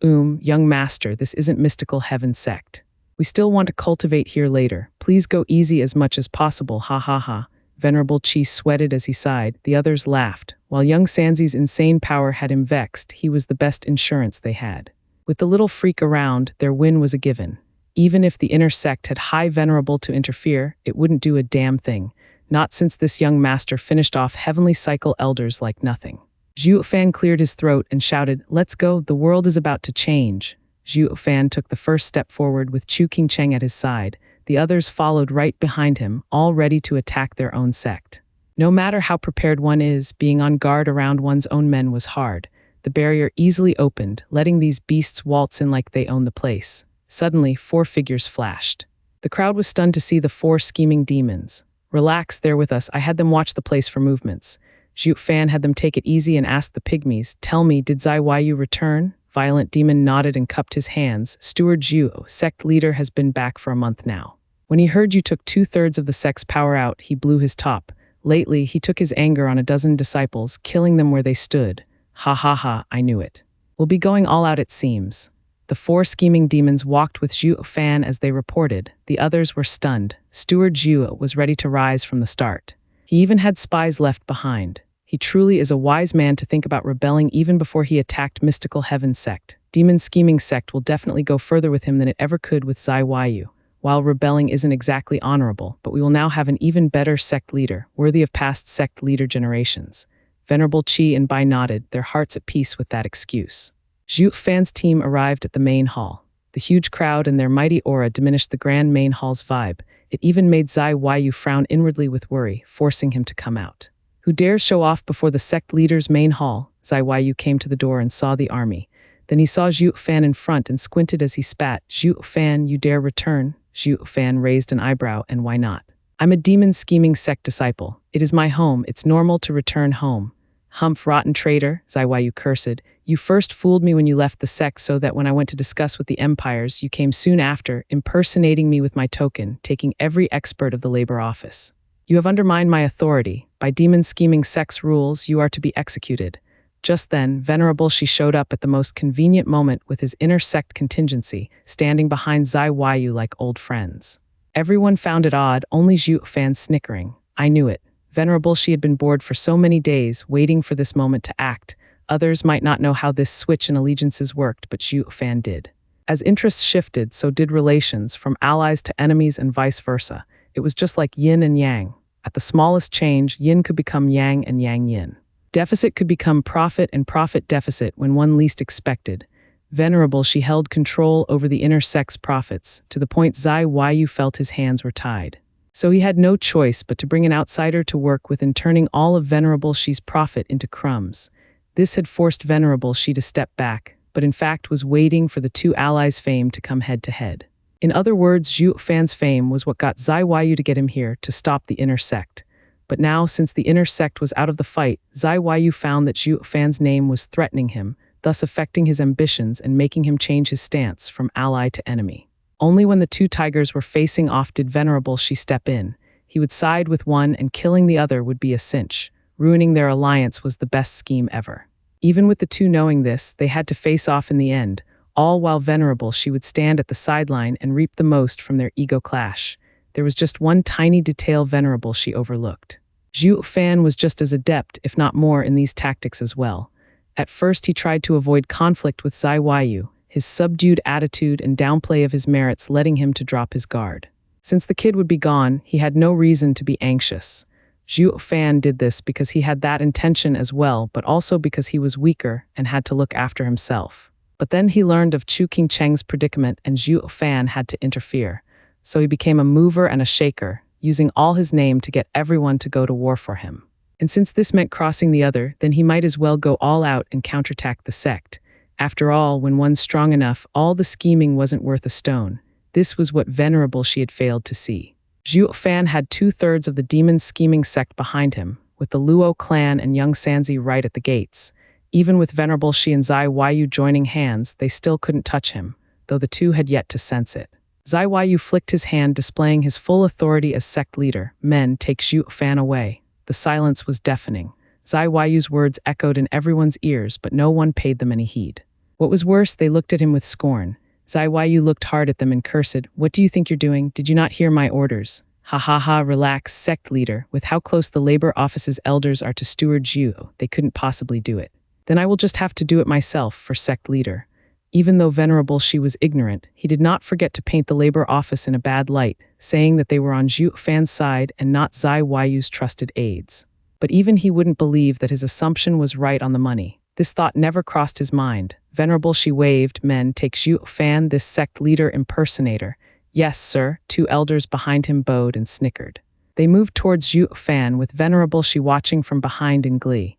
Speaker 1: Young master, this isn't mystical heaven sect. We still want to cultivate here later. Please go easy as much as possible, ha ha ha. Venerable Chi sweated as he sighed. The others laughed. While young Sanzi's insane power had him vexed, he was the best insurance they had. With the little freak around, their win was a given. Even if the inner sect had high venerable to interfere, it wouldn't do a damn thing. Not since this young master finished off heavenly cycle elders like nothing. Zhuo Fan cleared his throat and shouted, let's go, the world is about to change. Zhuo Fan took the first step forward with Chu King Cheng at his side. The others followed right behind him, all ready to attack their own sect. No matter how prepared one is, being on guard around one's own men was hard. The barrier easily opened, letting these beasts waltz in like they owned the place. Suddenly, 4 figures flashed. The crowd was stunned to see the 4 scheming demons. Relax, they're with us. I had them watch the place for movements. Zhuo Fan had them take it easy and asked the pygmies, tell me, did Zai Yu return? Violent demon nodded and cupped his hands. Steward Zhuo, sect leader, has been back for a month now. When he heard you took 2/3 of the sect's power out, he blew his top. Lately, he took his anger on a dozen disciples, killing them where they stood. Ha ha ha, I knew it. We'll be going all out, it seems. The 4 scheming demons walked with Zhuo Fan as they reported. The others were stunned. Steward Zhuo was ready to rise from the start. He even had spies left behind. He truly is a wise man to think about rebelling even before he attacked mystical heaven sect. Demon scheming sect will definitely go further with him than it ever could with Zai Yu. While rebelling isn't exactly honorable, but we will now have an even better sect leader, worthy of past sect leader generations. Venerable Chi and Bai nodded, their hearts at peace with that excuse. Zhuo Fan's team arrived at the main hall. The huge crowd and their mighty aura diminished the grand main hall's vibe. It even made Zai Yu frown inwardly with worry, forcing him to come out. Who dares show off before the sect leader's main hall? Zai Yu came to the door and saw the army. Then he saw Zhuo Fan in front and squinted as he spat. Zhuo Fan, you dare return? Zhuo Fan raised an eyebrow, and why not? I'm a demon scheming sect disciple. It is my home. It's normal to return home. Humph, rotten traitor, Zai Yu cursed. You first fooled me when you left the sect so that when I went to discuss with the empires, you came soon after, impersonating me with my token, taking every expert of the labor office. You have undermined my authority. By demon scheming sect's rules, you are to be executed. Just then, Venerable Shi showed up at the most convenient moment with his inner sect contingency, standing behind Zai Yu like old friends. Everyone found it odd, only Zhuo Fan snickering. I knew it. Venerable Shi had been bored for so many days, waiting for this moment to act. Others might not know how this switch in allegiances worked, but Zhuo Fan did. As interests shifted, so did relations, from allies to enemies and vice versa. It was just like yin and yang. At the smallest change, yin could become yang and yang yin. Deficit could become profit and profit deficit when one least expected. Venerable Shi held control over the inner sect's profits, to the point Zai Yu felt his hands were tied. So he had no choice but to bring an outsider to work with in turning all of Venerable Shi's profit into crumbs. This had forced Venerable Shi to step back, but in fact was waiting for the two allies' fame to come head to head. In other words, Zhuo Fan's fame was what got Zai Weiyu to get him here to stop the inner sect. But now, since the inner sect was out of the fight, Zai Weiyu found that Zhuo Fan's name was threatening him, thus affecting his ambitions and making him change his stance from ally to enemy. Only when the two tigers were facing off did Venerable Shi step in. He would side with one and killing the other would be a cinch. Ruining their alliance was the best scheme ever. Even with the two knowing this, they had to face off in the end, all while Venerable Shi would stand at the sideline and reap the most from their ego clash. There was just one tiny detail Venerable Shi overlooked. Zhuo Fan was just as adept, if not more, in these tactics as well. At first he tried to avoid conflict with Zai Weiyu, his subdued attitude and downplay of his merits letting him to drop his guard. Since the kid would be gone, he had no reason to be anxious. Zhuo Fan did this because he had that intention as well, but also because he was weaker and had to look after himself. But then he learned of Chu Qingcheng's predicament and Zhuo Fan had to interfere. So he became a mover and a shaker, using all his name to get everyone to go to war for him. And since this meant crossing the other, then he might as well go all out and counterattack the sect. After all, when one's strong enough, all the scheming wasn't worth a stone. This was what Venerable Shi had failed to see. Zhuo Fan had 2/3 of the demon scheming sect behind him, with the Luo clan and young Sanzi right at the gates. Even with Venerable Shi and Zai Weiyu joining hands, they still couldn't touch him, though the two had yet to sense it. Zai Weiyu flicked his hand, displaying his full authority as sect leader. Men, take Zhuo Fan away. The silence was deafening. Zai Weiyu's words echoed in everyone's ears, but no one paid them any heed. What was worse, they looked at him with scorn. Zai Weiyu looked hard at them and cursed, "What do you think you're doing? Did you not hear my orders?" "Ha ha ha, relax, sect leader. With how close the labor office's elders are to steward Zhuo, they couldn't possibly do it. Then I will just have to do it myself for sect leader." Even though Venerable Shi was ignorant, he did not forget to paint the labor office in a bad light, saying that they were on Zhuo Fan's side and not Zai Weiyu's trusted aides. But even he wouldn't believe that his assumption was right on the money. This thought never crossed his mind. Venerable Shi waved, "Men, take Zhuo Fan, this sect leader impersonator." "Yes, sir." Two elders behind him bowed and snickered. They moved towards Zhuo Fan, with Venerable Shi watching from behind in glee.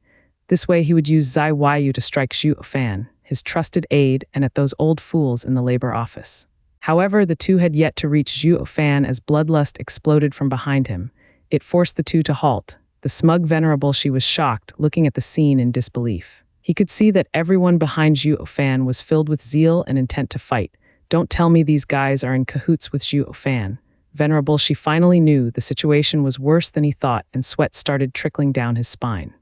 Speaker 1: This way he would use Zai Weiyu to strike Zhuo Fan, his trusted aide, and at those old fools in the labor office. However, the two had yet to reach Zhuo Fan as bloodlust exploded from behind him. It forced the two to halt. The smug Venerable Shi was shocked, looking at the scene in disbelief. He could see that everyone behind Zhuo Fan was filled with zeal and intent to fight. Don't tell me these guys are in cahoots with Zhuo Fan. Venerable Shi finally knew the situation was worse than he thought, and sweat started trickling down his spine.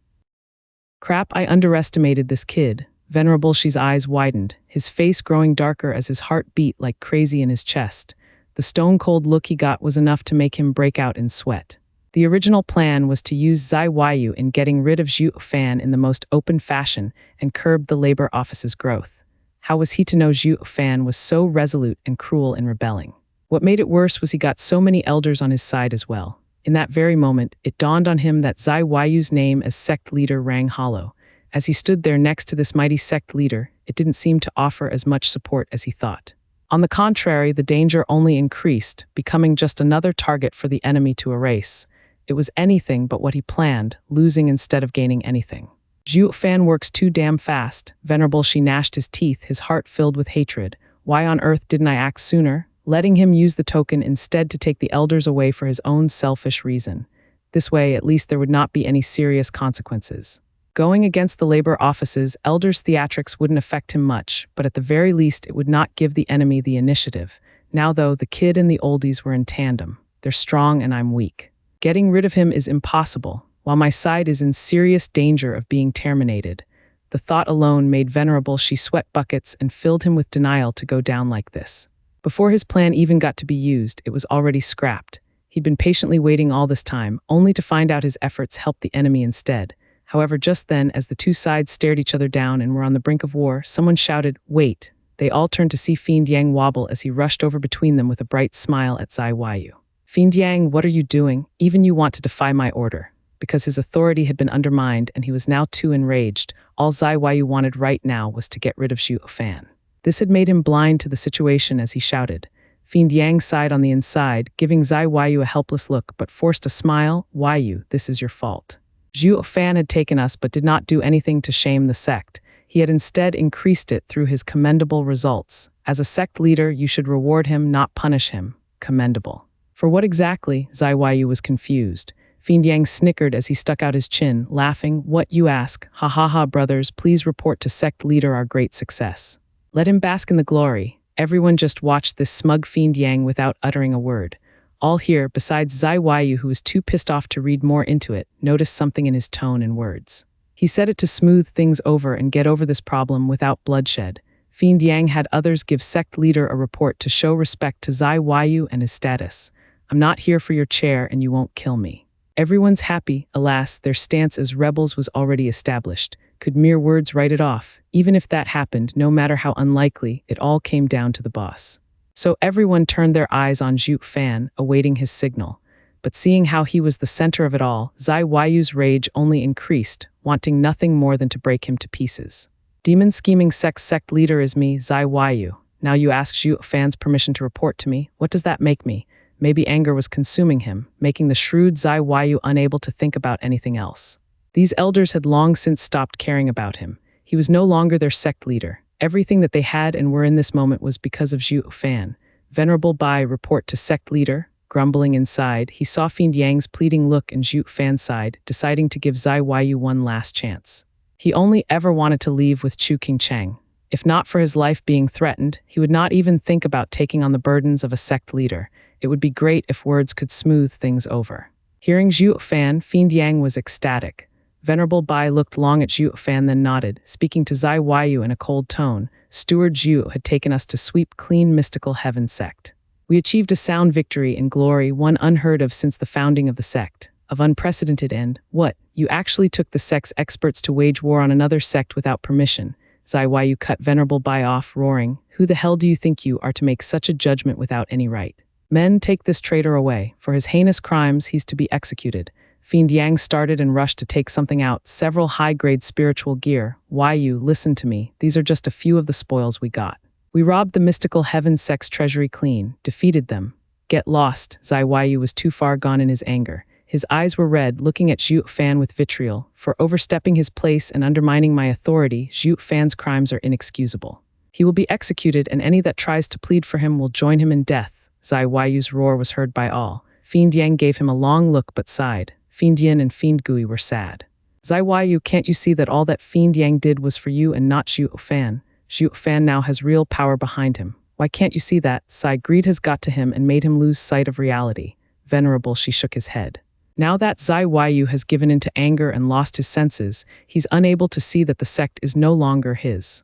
Speaker 1: Crap, I underestimated this kid. Venerable Shi's eyes widened, his face growing darker as his heart beat like crazy in his chest. The stone-cold look he got was enough to make him break out in sweat. The original plan was to use Zai Weiyu in getting rid of Zhuo Fan in the most open fashion and curb the labor office's growth. How was he to know Zhuo Fan was so resolute and cruel in rebelling? What made it worse was he got so many elders on his side as well. In that very moment, it dawned on him that Zai Weiyu's name as sect leader rang hollow. As he stood there next to this mighty sect leader, it didn't seem to offer as much support as he thought. On the contrary, the danger only increased, becoming just another target for the enemy to erase. It was anything but what he planned, losing instead of gaining anything. Zhuo Fan works too damn fast. Venerable Shi gnashed his teeth, his heart filled with hatred. Why on earth didn't I act sooner? Letting him use the token instead to take the elders away for his own selfish reason. This way, at least there would not be any serious consequences. Going against the labor office's elders' theatrics wouldn't affect him much, but at the very least it would not give the enemy the initiative. Now though, the kid and the oldies were in tandem. They're strong and I'm weak. Getting rid of him is impossible, while my side is in serious danger of being terminated. The thought alone made Venerable Shi sweat buckets and filled him with denial to go down like this. Before his plan even got to be used, it was already scrapped. He'd been patiently waiting all this time, only to find out his efforts helped the enemy instead. However, just then, as the two sides stared each other down and were on the brink of war, someone shouted, "Wait!" They all turned to see Fiend Yang wobble as he rushed over between them with a bright smile at Zai Weiyu. "Fiend Yang, what are you doing? Even you want to defy my order." Because his authority had been undermined and he was now too enraged, all Zai Weiyu wanted right now was to get rid of Zhuo Fan. This had made him blind to the situation as he shouted, Fiend Yang sighed on the inside, giving Zai Weiyu a helpless look but forced a smile. Weiyu, this is your fault. Zhuo Fan had taken us but did not do anything to shame the sect. He had instead increased it through his commendable results. As a sect leader, you should reward him, not punish him. Commendable. For what exactly? Zai Weiyu was confused. Fiend Yang snickered as he stuck out his chin, laughing. What, you ask? Ha ha ha, brothers, please report to sect leader our great success. Let him bask in the glory. Everyone just watched this smug Fiend Yang without uttering a word. All here, besides Zai Weiyu, who was too pissed off to read more into it, noticed something in his tone and words. He said it to smooth things over and get over this problem without bloodshed. Fiend Yang had others give sect leader a report to show respect to Zai Weiyu and his status. I'm not here for your chair and you won't kill me. Everyone's happy. Alas, their stance as rebels was already established. Could mere words write it off? Even if that happened, no matter how unlikely, it all came down to the boss. So everyone turned their eyes on Zhuo Fan, awaiting his signal. But seeing how he was the center of it all, Zai Weiyu's rage only increased, wanting nothing more than to break him to pieces. Demon scheming sect leader is me, Zai Weiyu. Now you ask Zhuo Fan's permission to report to me. What does that make me? Maybe anger was consuming him, making the shrewd Zai Weiyu unable to think about anything else. These elders had long since stopped caring about him. He was no longer their sect leader. Everything that they had and were in this moment was because of Zhuo Fan. Venerable Bai, report to sect leader. Grumbling inside, he saw Fiend Yang's pleading look in Zhuo Fan's side, deciding to give Zai Weiyu one last chance. He only ever wanted to leave with Chu Qingcheng. If not for his life being threatened, he would not even think about taking on the burdens of a sect leader. It would be great if words could smooth things over. Hearing Zhuo Fan, Fiend Yang was ecstatic. Venerable Bai looked long at Zhuo Fan, then nodded, speaking to Zai Weiyu in a cold tone. Steward Zhuo had taken us to sweep clean mystical heaven sect. We achieved a sound victory in glory, one unheard of since the founding of the sect. Of unprecedented end. What? You actually took the sect's experts to wage war on another sect without permission. Zai Weiyu cut Venerable Bai off, roaring, Who the hell do you think you are to make such a judgment without any right? Men, take this traitor away. For his heinous crimes, he's to be executed. Fiend Yang started and rushed to take something out, several high-grade spiritual gear. Weiyu, listen to me. These are just a few of the spoils we got. We robbed the mystical heaven sect's treasury clean, defeated them. Get lost. Zai Weiyu was too far gone in his anger. His eyes were red, looking at Zhuo Fan with vitriol. For overstepping his place and undermining my authority, Zhuo Fan's crimes are inexcusable. He will be executed, and any that tries to plead for him will join him in death. Zai Weiyu's roar was heard by all. Fiend Yang gave him a long look but sighed. Fiend Yin and Fiend Gui were sad. Zai Weiyu, can't you see that all that Fiend Yang did was for you and not Zhuo Fan? Zhuo Fan now has real power behind him. Why can't you see that? Sai, greed has got to him and made him lose sight of reality. Venerable, she shook his head. Now that Zai Weiyu has given in to anger and lost his senses, he's unable to see that the sect is no longer his.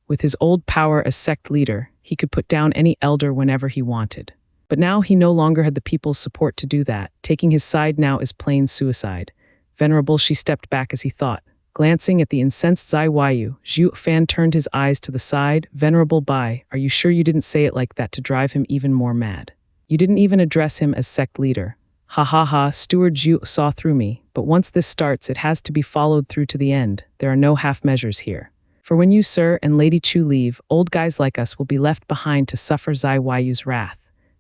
Speaker 1: With his old power as sect leader, he could put down any elder whenever he wanted. But now he no longer had the people's support to do that. Taking his side now is plain suicide. Venerable, she stepped back as he thought. Glancing at the incensed Zai Weiyu, Zhuo Fan turned his eyes to the side. Venerable Bai, are you sure you didn't say it like that to drive him even more mad? You didn't even address him as sect leader. Ha ha ha, Steward Zhuo saw through me, but once this starts, it has to be followed through to the end. There are no half measures here. For when you, sir, and Lady Chu leave, old guys like us will be left behind to suffer Zai Weiyu's wrath.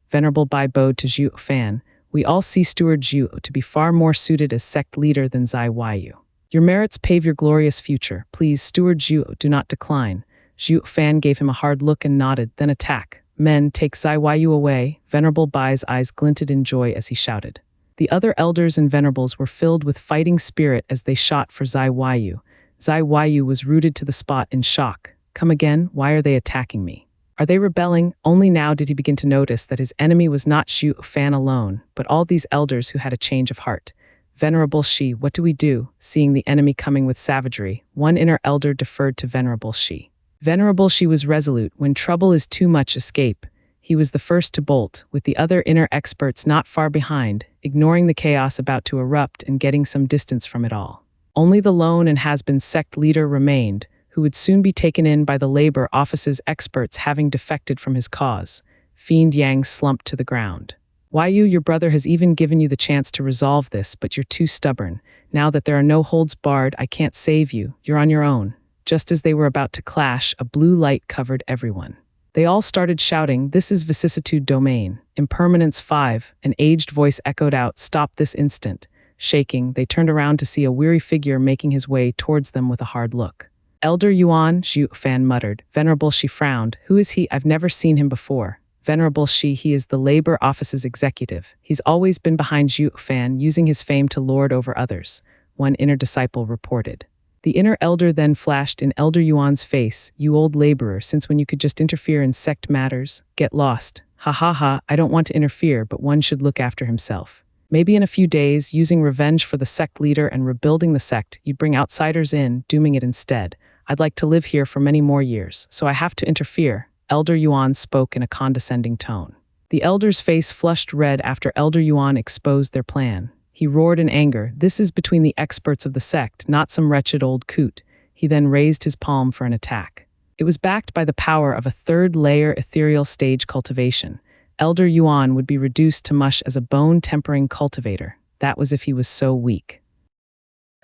Speaker 1: Venerable Bai bowed to Zhuo Fan. We all see Steward Zhuo to be far more suited as sect leader than Zai Weiyu. Your merits pave your glorious future. Please, Steward Zhuo, do not decline. Zhuo Fan gave him a hard look and nodded, then attack. Men, take Zai Weiyu away. Venerable Bai's eyes glinted in joy as he shouted. The other elders and venerables were filled with fighting spirit as they shot for Zai Weiyu. Zai Weiyu was rooted to the spot in shock. Come again? Why are they attacking me? Are they rebelling? Only now did he begin to notice that his enemy was not Zhuo Fan alone, but all these elders who had a change of heart. Venerable Shi, what do we do? Seeing the enemy coming with savagery, one inner elder deferred to Venerable Shi. Venerable Shi was resolute. When trouble is too much, escape. He was the first to bolt, with the other inner experts not far behind, ignoring the chaos about to erupt and getting some distance from it all. Only the lone and has-been sect leader remained, who would soon be taken in by the labor office's experts having defected from his cause. Fiend Yang slumped to the ground. Weiyu, your brother has even given you the chance to resolve this, but you're too stubborn. Now that there are no holds barred, I can't save you. You're on your own. Just as they were about to clash, a blue light covered everyone. They all started shouting, "This is vicissitude domain. Impermanence 5, an aged voice echoed out, "Stop this instant." Shaking, they turned around to see a weary figure making his way towards them with a hard look. "Elder Yuan," Zhuo Fan muttered. "Venerable," she frowned. "Who is he? I've never seen him before." "Venerable," he is the Labor Office's executive. He's always been behind Zhuo Fan, using his fame to lord over others," one inner disciple reported. The inner elder then flashed in Elder Yuan's face. "You old laborer, since when you could just interfere in sect matters? Get lost." "Ha ha ha, I don't want to interfere, but one should look after himself. Maybe in a few days, using revenge for the sect leader and rebuilding the sect, you'd bring outsiders in, dooming it instead. I'd like to live here for many more years, so I have to interfere." Elder Yuan spoke in a condescending tone. The elder's face flushed red after Elder Yuan exposed their plan. He roared in anger, "This is between the experts of the sect, not some wretched old coot." He then raised his palm for an attack. It was backed by the power of a third-layer ethereal stage cultivation. Elder Yuan would be reduced to mush as a bone-tempering cultivator. That was if he was so weak.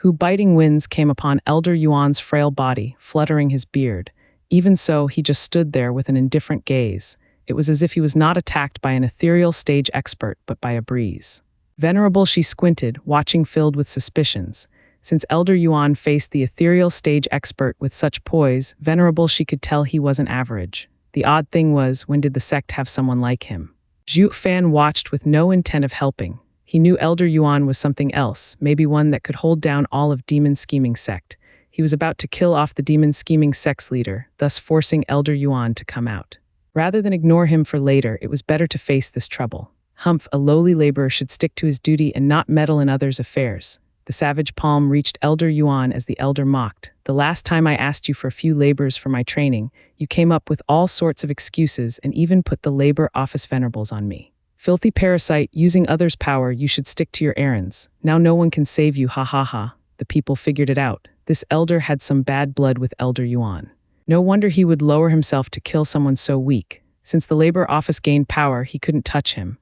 Speaker 1: Biting winds came upon Elder Yuan's frail body, fluttering his beard. Even so, he just stood there with an indifferent gaze. It was as if he was not attacked by an ethereal stage expert, but by a breeze. Venerable, she squinted, watching filled with suspicions. Since Elder Yuan faced the ethereal stage expert with such poise, Venerable, she could tell he wasn't average. The odd thing was, when did the sect have someone like him? Zhuo Fan watched with no intent of helping. He knew Elder Yuan was something else, maybe one that could hold down all of Demon Scheming Sect. He was about to kill off the Demon Scheming Sect's leader, thus forcing Elder Yuan to come out. Rather than ignore him for later, it was better to face this trouble. Humph, a lowly laborer should stick to his duty and not meddle in others' affairs. The savage palm reached Elder Yuan as the elder mocked. "The last time I asked you for a few laborers for my training, you came up with all sorts of excuses and even put the Labor Office venerables on me. Filthy parasite, using others' power, you should stick to your errands. Now no one can save you, ha ha ha." The people figured it out. This elder had some bad blood with Elder Yuan. No wonder he would lower himself to kill someone so weak. Since the Labor Office gained power, he couldn't touch him.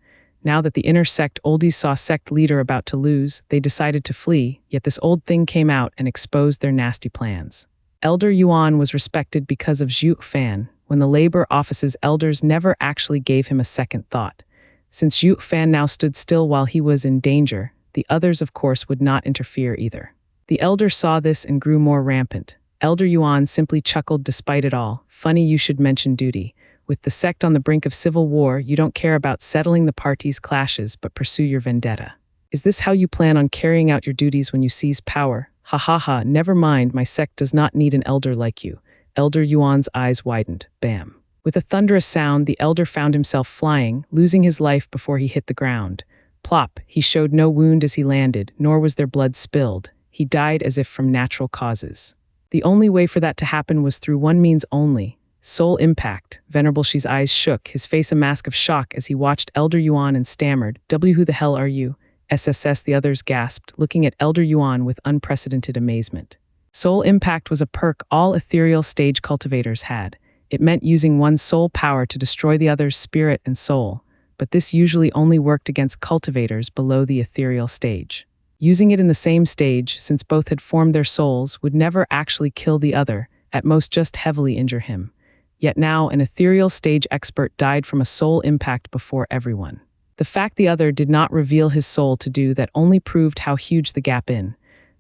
Speaker 1: Now that the inner sect oldies saw sect leader about to lose, they decided to flee, yet this old thing came out and exposed their nasty plans. Elder Yuan was respected because of Zhuo Fan, when the Labor Office's elders never actually gave him a second thought. Since Zhuo Fan now stood still while he was in danger, the others of course would not interfere either. The elder saw this and grew more rampant. Elder Yuan simply chuckled despite it all. "Funny you should mention duty. With the sect on the brink of civil war, you don't care about settling the parties' clashes, but pursue your vendetta. Is this how you plan on carrying out your duties when you seize power? Ha ha ha, never mind, my sect does not need an elder like you." Elder Yuan's eyes widened. Bam. With a thunderous sound, the elder found himself flying, losing his life before he hit the ground. Plop, he showed no wound as he landed, nor was there blood spilled. He died as if from natural causes. The only way for that to happen was through one means only: soul impact. Venerable Shi's eyes shook, his face a mask of shock as he watched Elder Yuan and stammered, "Who the hell are you?" "SSS," the others gasped, looking at Elder Yuan with unprecedented amazement. Soul impact was a perk all ethereal stage cultivators had. It meant using one's soul power to destroy the other's spirit and soul, but this usually only worked against cultivators below the ethereal stage. Using it in the same stage, since both had formed their souls, would never actually kill the other, at most just heavily injure him. Yet now, an ethereal stage expert died from a soul impact before everyone. The fact the other did not reveal his soul to do that only proved how huge the gap in.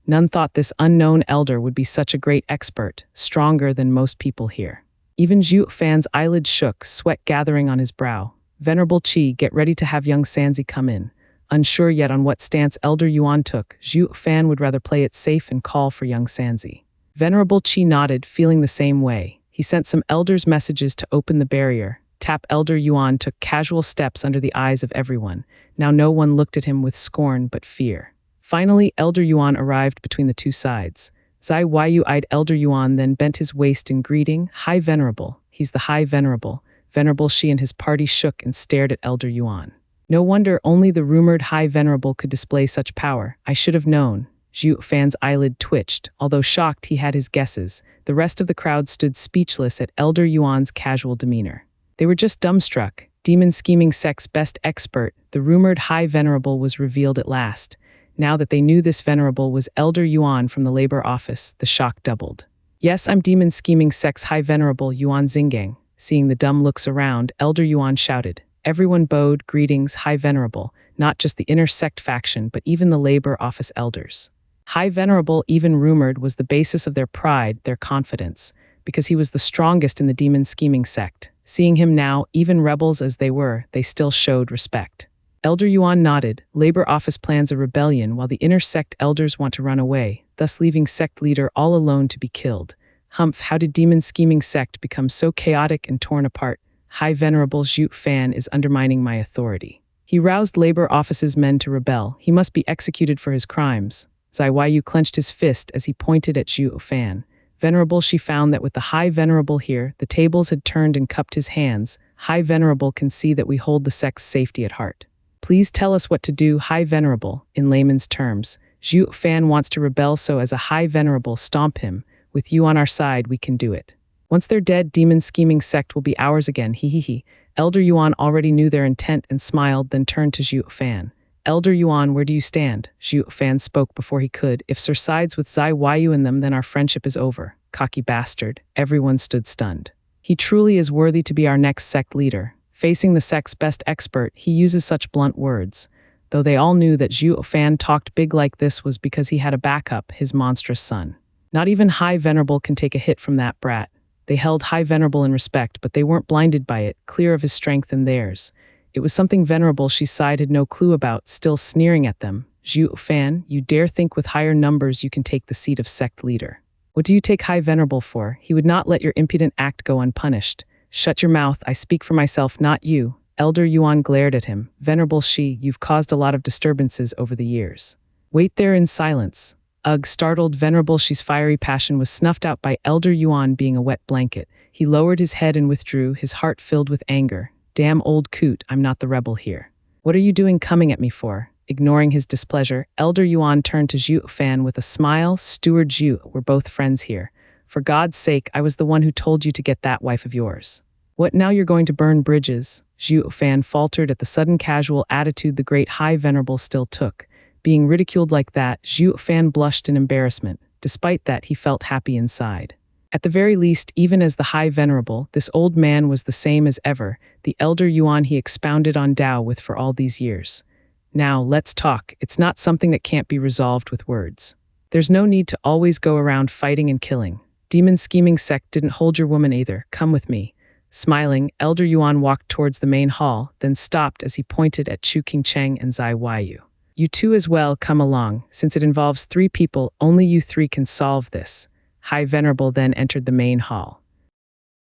Speaker 1: None thought this unknown elder would be such a great expert, stronger than most people here. Even Zhuo Fan's eyelids shook, sweat gathering on his brow. "Venerable Qi, get ready to have young Sanzi come in." Unsure yet on what stance Elder Yuan took, Zhuo Fan would rather play it safe and call for young Sanzi. Venerable Qi nodded, feeling the same way. He sent some elders' messages to open the barrier. Tap Elder Yuan took casual steps under the eyes of everyone. Now no one looked at him with scorn but fear. Finally, Elder Yuan arrived between the two sides. Zai Yu-eyed Elder Yuan then bent his waist in greeting. "High Venerable." He's the High Venerable. Venerable Shi and his party shook and stared at Elder Yuan. No wonder only the rumored High Venerable could display such power. I should have known. Zhuo Fan's eyelid twitched. Although shocked, he had his guesses. The rest of the crowd stood speechless at Elder Yuan's casual demeanor. They were just dumbstruck. Demon Scheming Sect's best expert, the rumored High Venerable, was revealed at last. Now that they knew this Venerable was Elder Yuan from the Labor Office, the shock doubled. "Yes, I'm Demon Scheming Sect's High Venerable Yuan Xinggang." Seeing the dumb looks around, Elder Yuan shouted. Everyone bowed, greetings, High Venerable, not just the inner sect faction, but even the labor office elders. High Venerable, even rumored, was the basis of their pride, their confidence, because he was the strongest in the demon scheming sect. Seeing him now, even rebels as they were, they still showed respect. Elder Yuan nodded. Labor office plans a rebellion while the inner sect elders want to run away, thus leaving sect leader all alone to be killed. Humph, how did demon scheming sect become so chaotic and torn apart? High Venerable Zhuo Fan is undermining my authority. He roused labor office's men to rebel. He must be executed for his crimes. Zaiwayu clenched his fist as he pointed at Zhuo Fan. Venerable, she found that with the High Venerable here, the tables had turned and cupped his hands. High Venerable can see that we hold the sect's safety at heart. Please tell us what to do, High Venerable, in layman's terms. Zhuo Fan wants to rebel, so as a High Venerable, stomp him. With you on our side, we can do it. Once they're dead, demon scheming sect will be ours again, he. Elder Yuan already knew their intent and smiled, then turned to Zhuo Fan. Elder Yuan, where do you stand? Zhuo Fan spoke before he could. If Sir sides with Zaiwayu and them, then our friendship is over. Cocky bastard. Everyone stood stunned. He truly is worthy to be our next sect leader. Facing the sect's best expert, he uses such blunt words. Though they all knew that Zhuo Fan talked big like this was because he had a backup, his monstrous son. Not even High Venerable can take a hit from that brat. They held High Venerable in respect, but they weren't blinded by it, clear of his strength and theirs. It was something Venerable she sighed had no clue about, still sneering at them. Zhuo Fan, you dare think with higher numbers you can take the seat of sect leader. What do you take High Venerable for? He would not let your impudent act go unpunished. Shut your mouth, I speak for myself, not you. Elder Yuan glared at him. Venerable she, you've caused a lot of disturbances over the years. Wait there in silence. Ugh, startled Venerable she's fiery passion was snuffed out by Elder Yuan being a wet blanket. He lowered his head and withdrew, his heart filled with anger. Damn old coot, I'm not the rebel here. What are you doing coming at me for? Ignoring his displeasure, Elder Yuan turned to Zhuo Fan with a smile. Steward Zhuo, we're both friends here. For God's sake, I was the one who told you to get that wife of yours. What, now you're going to burn bridges? Zhuo Fan faltered at the sudden casual attitude the great High Venerable still took. Being ridiculed like that, Zhuo Fan blushed in embarrassment. Despite that, he felt happy inside. At the very least, even as the High Venerable, this old man was the same as ever, the Elder Yuan he expounded on Tao with for all these years. Now, let's talk. It's not something that can't be resolved with words. There's no need to always go around fighting and killing. Demon scheming sect didn't hold your woman either. Come with me. Smiling, Elder Yuan walked towards the main hall, then stopped as he pointed at Chu Qingcheng and Zaiwayu. You two as well, come along. Since it involves 3 people, only you 3 can solve this. High Venerable then entered the main hall.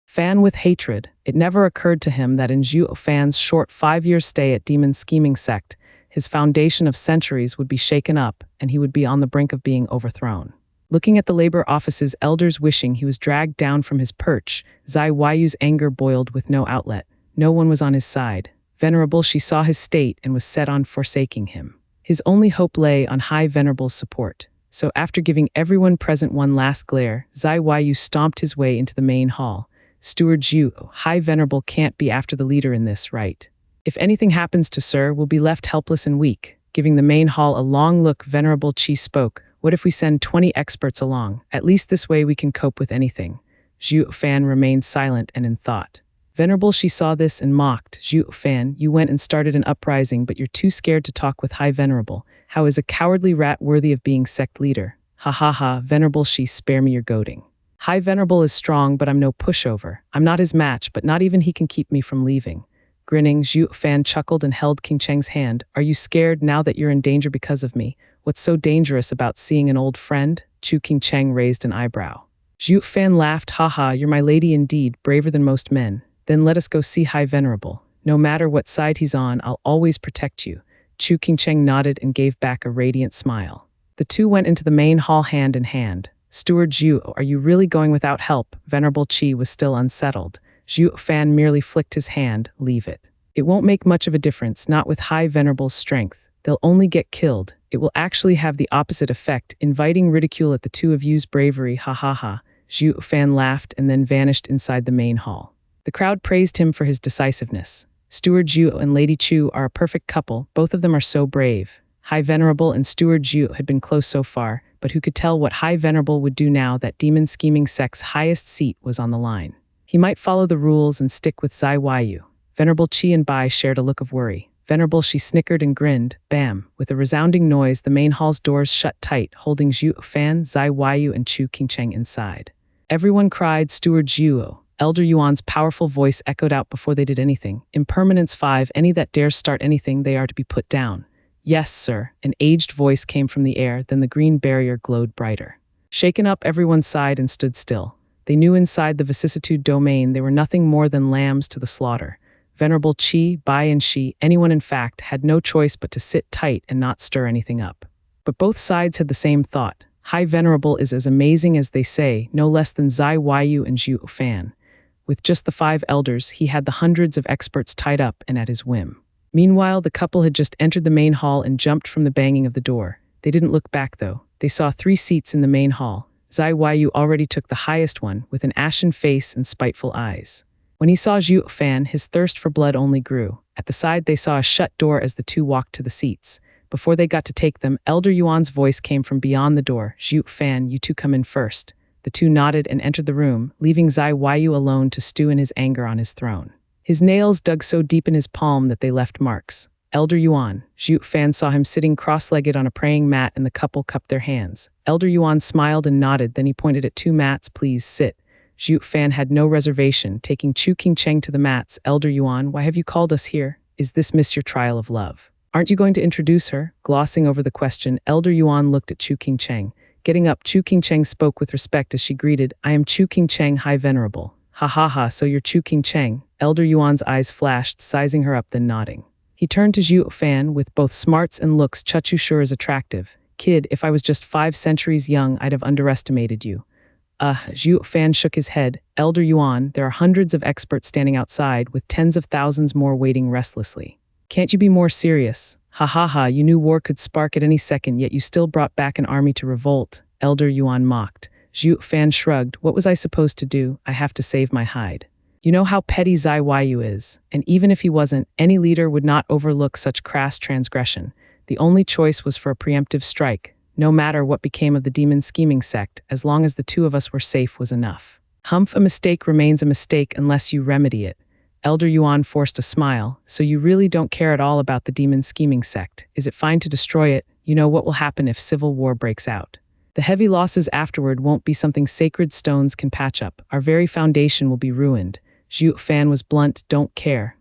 Speaker 1: Fan with hatred, it never occurred to him that in Zhuo Fan's short 5-year stay at Demon Scheming Sect, his foundation of centuries would be shaken up and he would be on the brink of being overthrown. Looking at the labor office's elders wishing he was dragged down from his perch, Zaiwayu's anger boiled with no outlet. No one was on his side. Venerable, she saw his state and was set on forsaking him. His only hope lay on High Venerable's support. So after giving everyone present one last glare, Zaiwayu stomped his way into the main hall. Steward Zhuo, High Venerable can't be after the leader in this, right? If anything happens to Sir, we'll be left helpless and weak. Giving the main hall a long look, Venerable Qi spoke. What if we send 20 experts along? At least this way we can cope with anything. Zhuo Fan remained silent and in thought. Venerable, she saw this and mocked. Zhuo Fan, you went and started an uprising, but you're too scared to talk with High Venerable. How is a cowardly rat worthy of being sect leader? Ha ha ha, Venerable, she, spare me your goading. High Venerable is strong, but I'm no pushover. I'm not his match, but not even he can keep me from leaving. Grinning, Zhuo Fan chuckled and held Qingcheng's hand. Are you scared now that you're in danger because of me? What's so dangerous about seeing an old friend? Chu Qingcheng raised an eyebrow. Zhuo Fan laughed. Haha, you're my lady indeed, braver than most men. Then let us go see High Venerable. No matter what side he's on, I'll always protect you. Chu Qingcheng nodded and gave back a radiant smile. The two went into the main hall hand in hand. Steward Zhuo, are you really going without help? Venerable Qi was still unsettled. Zhuo Fan merely flicked his hand. Leave it. It won't make much of a difference, not with High Venerable's strength. They'll only get killed. It will actually have the opposite effect, inviting ridicule at the two of you's bravery. Ha ha ha. Zhuo Fan laughed and then vanished inside the main hall. The crowd praised him for his decisiveness. Steward Zhuo and Lady Chu are a perfect couple. Both of them are so brave. High Venerable and Steward Zhuo had been close so far, but who could tell what High Venerable would do now that Demon Scheming Sect's highest seat was on the line. He might follow the rules and stick with Zai Yu. Venerable Qi and Bai shared a look of worry. Venerable She snickered and grinned. Bam! With a resounding noise, the main hall's doors shut tight, holding Zhuo Fan, Zai Yu, and Chu Qingcheng inside. Everyone cried, "Steward Zhuo." Elder Yuan's powerful voice echoed out before they did anything. "Impermanence 5, any that dares start anything, they are to be put down." "Yes, sir." An aged voice came from the air, then the green barrier glowed brighter. Shaken up, everyone sighed and stood still. They knew inside the vicissitude domain they were nothing more than lambs to the slaughter. Venerable Qi, Bai and Shi, anyone in fact, had no choice but to sit tight and not stir anything up. But both sides had the same thought. High Venerable is as amazing as they say, no less than Zai Yu and Zhuo Fan. With just the 5 elders, he had the hundreds of experts tied up and at his whim. Meanwhile, the couple had just entered the main hall and jumped from the banging of the door. They didn't look back, though. They saw 3 seats in the main hall. Zai Yu already took the highest one, with an ashen face and spiteful eyes. When he saw Zhuo Fan, his thirst for blood only grew. At the side, they saw a shut door as the two walked to the seats. Before they got to take them, Elder Yuan's voice came from beyond the door. "Zhuo Fan, you two come in first." The two nodded and entered the room, leaving Zai Yu alone to stew in his anger on his throne. His nails dug so deep in his palm that they left marks. "Elder Yuan." Zhuo Fan saw him sitting cross-legged on a praying mat, and the couple cupped their hands. Elder Yuan smiled and nodded, then he pointed at 2 mats. "Please sit." Zhuo Fan had no reservation, taking Chu Qingcheng to the mats. "Elder Yuan, why have you called us here? Is this miss your trial of love? Aren't you going to introduce her?" Glossing over the question, Elder Yuan looked at Chu Qingcheng. Getting up, Chu Qingcheng spoke with respect as she greeted, "I am Chu Qingcheng, High Venerable." "Ha ha ha, so you're Chu Qingcheng." Elder Yuan's eyes flashed, sizing her up, then nodding. He turned to Zhuo Fan. "With both smarts and looks, Chuchu sure is attractive. Kid, if I was just 5 centuries young, I'd have underestimated you." Zhuo Fan shook his head. "Elder Yuan, there are hundreds of experts standing outside, with tens of thousands more waiting restlessly. Can't you be more serious? Ha ha ha, you knew war could spark at any second, yet you still brought back an army to revolt." Elder Yuan mocked. Zhuo Fan shrugged. "What was I supposed to do? I have to save my hide. You know how petty Zai Yu is, and even if he wasn't, any leader would not overlook such crass transgression. The only choice was for a preemptive strike. No matter what became of the demon scheming sect, as long as the 2 of us were safe was enough. Humph, a mistake remains a mistake unless you remedy it." Elder Yuan forced a smile. "So you really don't care at all about the demon scheming sect? Is it fine to destroy it? You know what will happen if civil war breaks out. The heavy losses afterward won't be something sacred stones can patch up. Our very foundation will be ruined." Zhuo Fan was blunt. "Don't care."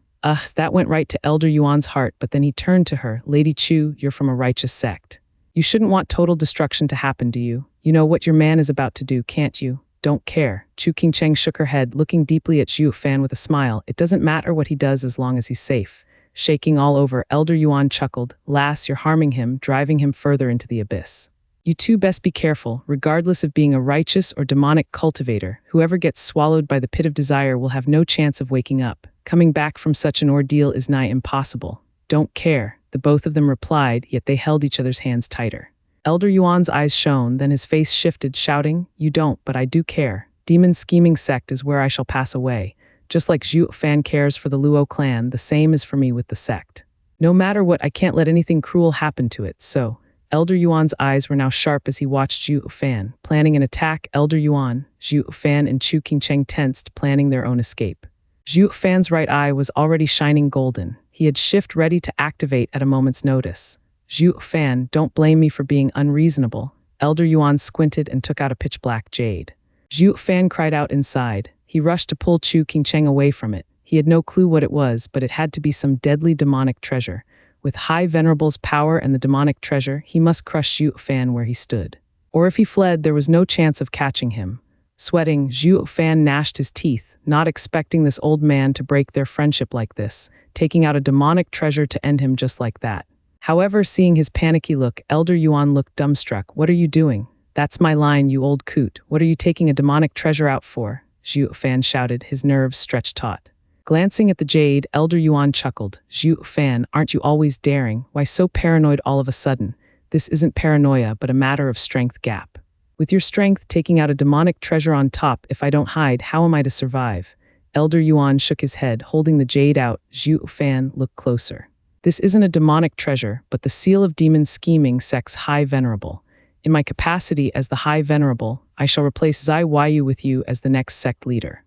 Speaker 1: That went right to Elder Yuan's heart, but then he turned to her. "Lady Chu, you're from a righteous sect. You shouldn't want total destruction to happen, do you? You know what your man is about to do, can't you?" "Don't care." Chu Qingcheng shook her head, looking deeply at Zhuo Fan with a smile. "It doesn't matter what he does as long as he's safe." Shaking all over, Elder Yuan chuckled. "Lass, you're harming him, driving him further into the abyss. You two best be careful. Regardless of being a righteous or demonic cultivator, whoever gets swallowed by the pit of desire will have no chance of waking up. Coming back from such an ordeal is nigh impossible." "Don't care," the both of them replied, yet they held each other's hands tighter. Elder Yuan's eyes shone, then his face shifted, shouting, "You don't, but I do care. Demon scheming sect is where I shall pass away. Just like Zhuo Fan cares for the Luo clan, the same is for me with the sect. No matter what, I can't let anything cruel happen to it, so..." Elder Yuan's eyes were now sharp as he watched Zhuo Fan. Planning an attack, Elder Yuan, Zhuo Fan and Chu Qingcheng tensed, planning their own escape. Zhuo Fan's right eye was already shining golden. He had shift ready to activate at a moment's notice. "Zhuo Fan, don't blame me for being unreasonable." Elder Yuan squinted and took out a pitch-black jade. Zhuo Fan cried out inside. He rushed to pull Chu Qingcheng away from it. He had no clue what it was, but it had to be some deadly demonic treasure. With High Venerable's power and the demonic treasure, he must crush Zhuo Fan where he stood. Or if he fled, there was no chance of catching him. Sweating, Zhuo Fan gnashed his teeth, not expecting this old man to break their friendship like this, taking out a demonic treasure to end him just like that. However, seeing his panicky look, Elder Yuan looked dumbstruck. "What are you doing?" "That's my line, you old coot. What are you taking a demonic treasure out for?" Zhuo Fan shouted, his nerves stretched taut. Glancing at the jade, Elder Yuan chuckled. "Zhuo Fan, aren't you always daring? Why so paranoid all of a sudden? This isn't paranoia, but a matter of strength gap. With your strength taking out a demonic treasure on top, if I don't hide, how am I to survive?" Elder Yuan shook his head, holding the jade out. Zhuo Fan, look closer. "This isn't a demonic treasure, but the seal of demon scheming sect's High Venerable. In my capacity as the High Venerable, I shall replace Zai Yu with you as the next sect leader."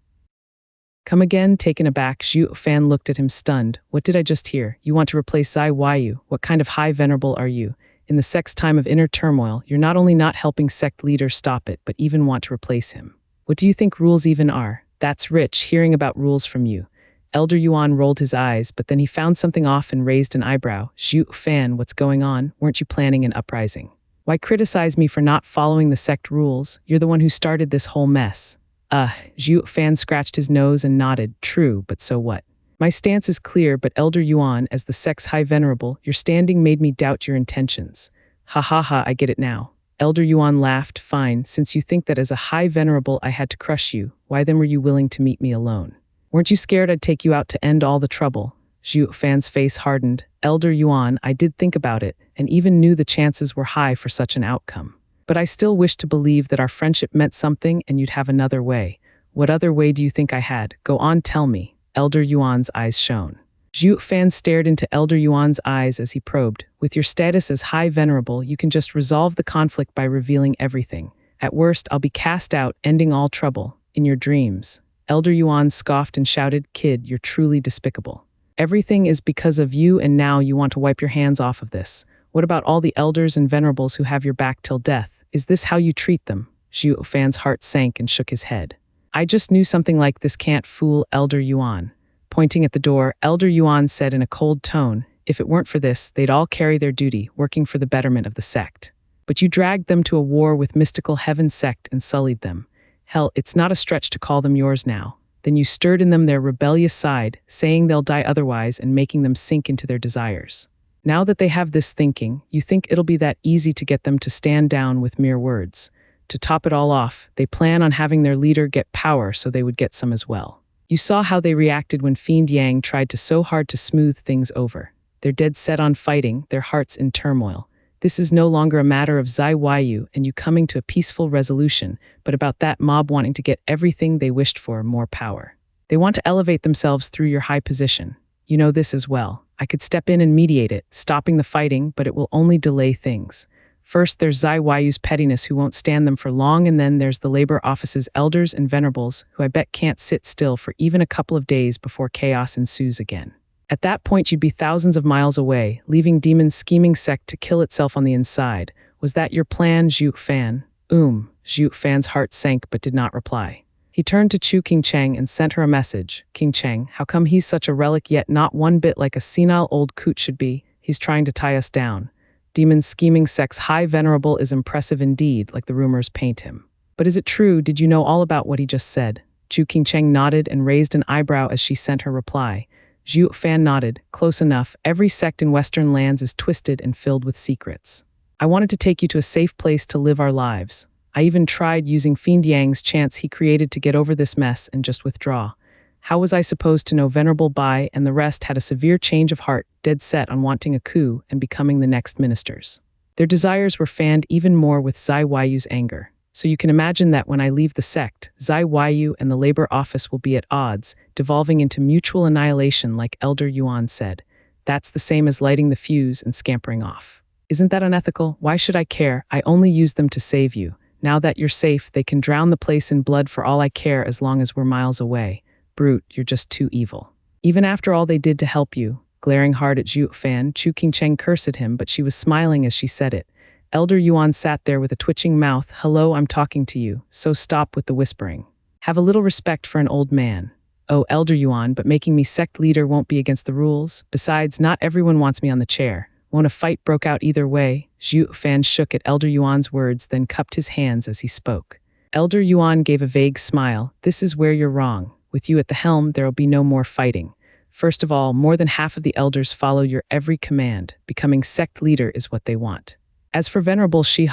Speaker 1: Come again, taken aback, Zhuo Fan looked at him stunned. What did I just hear? You want to replace Zai Yu? What kind of high venerable are you? In the sect's time of inner turmoil, you're not only not helping sect leader stop it, but even want to replace him. What do you think rules even are? That's rich, hearing about rules from you. Elder Yuan rolled his eyes, but then he found something off and raised an eyebrow. Zhuo Fan, what's going on? Weren't you planning an uprising? Why criticize me for not following the sect rules? You're the one who started this whole mess. Zhuo Fan scratched his nose and nodded. True, but so what? My stance is clear, but Elder Yuan, as the sect's high venerable, your standing made me doubt your intentions. Ha ha ha, I get it now. Elder Yuan laughed. Fine, since you think that as a high venerable I had to crush you, why then were you willing to meet me alone? Weren't you scared I'd take you out to end all the trouble? Zhuo Fan's face hardened. Elder Yuan, I did think about it, and even knew the chances were high for such an outcome. But I still wish to believe that our friendship meant something and you'd have another way. What other way do you think I had? Go on, tell me. Elder Yuan's eyes shone. Zhuo Fan stared into Elder Yuan's eyes as he probed. With your status as high venerable, you can just resolve the conflict by revealing everything. At worst, I'll be cast out, ending all trouble. In your dreams. Elder Yuan scoffed and shouted, Kid, you're truly despicable. Everything is because of you, and now you want to wipe your hands off of this. What about all the elders and venerables who have your back till death? Is this how you treat them? Zhuo Fan's heart sank and shook his head. I just knew something like this can't fool Elder Yuan. Pointing at the door, Elder Yuan said in a cold tone, if it weren't for this, they'd all carry their duty, working for the betterment of the sect. But you dragged them to a war with mystical heaven sect and sullied them. Hell, it's not a stretch to call them yours now. Then you stirred in them their rebellious side, saying they'll die otherwise and making them sink into their desires. Now that they have this thinking, you think it'll be that easy to get them to stand down with mere words. To top it all off, they plan on having their leader get power so they would get some as well. You saw how they reacted when Fiend Yang tried to so hard to smooth things over. They're dead set on fighting, their hearts in turmoil. This is no longer a matter of Zai Yu and you coming to a peaceful resolution, but about that mob wanting to get everything they wished for, more power. They want to elevate themselves through your high position. You know this as well. I could step in and mediate it, stopping the fighting, but it will only delay things. First, there's Zai Yu's pettiness who won't stand them for long, and then there's the labor office's elders and venerables who I bet can't sit still for even a couple of days before chaos ensues again. At that point, you'd be thousands of miles away, leaving Demon's scheming sect to kill itself on the inside. Was that your plan, Zhuo Fan? Zhuo Fan's heart sank but did not reply. He turned to Chu Qingcheng and sent her a message. Qingcheng, how come he's such a relic yet not one bit like a senile old coot should be? He's trying to tie us down. Demon's scheming sect's high venerable is impressive indeed, like the rumors paint him. But is it true? Did you know all about what he just said? Chu Qingcheng nodded and raised an eyebrow as she sent her reply. Zhuo Fan nodded. Close enough. Every sect in Western lands is twisted and filled with secrets. I wanted to take you to a safe place to live our lives. I even tried using Fiend Yang's chance he created to get over this mess and just withdraw. How was I supposed to know Venerable Bai and the rest had a severe change of heart, dead set on wanting a coup and becoming the next ministers? Their desires were fanned even more with Zai Yu's anger. So you can imagine that when I leave the sect, Zai Yu and the labor office will be at odds, devolving into mutual annihilation like Elder Yuan said. That's the same as lighting the fuse and scampering off. Isn't that unethical? Why should I care? I only use them to save you. Now that you're safe, they can drown the place in blood for all I care as long as we're miles away. Brute, you're just too evil. Even after all they did to help you, glaring hard at Zhuo Fan, Chu Qingcheng cursed at him, but she was smiling as she said it. Elder Yuan sat there with a twitching mouth. Hello, I'm talking to you, so stop with the whispering. Have a little respect for an old man. Oh, Elder Yuan, but making me sect leader won't be against the rules. Besides, not everyone wants me on the chair. Won't a fight broke out either way? Zhuo Fan shook at Elder Yuan's words, then cupped his hands as he spoke. Elder Yuan gave a vague smile. This is where you're wrong. With you at the helm, there'll be no more fighting. First of all, more than half of the elders follow your every command. Becoming sect leader is what they want. As for Venerable Shi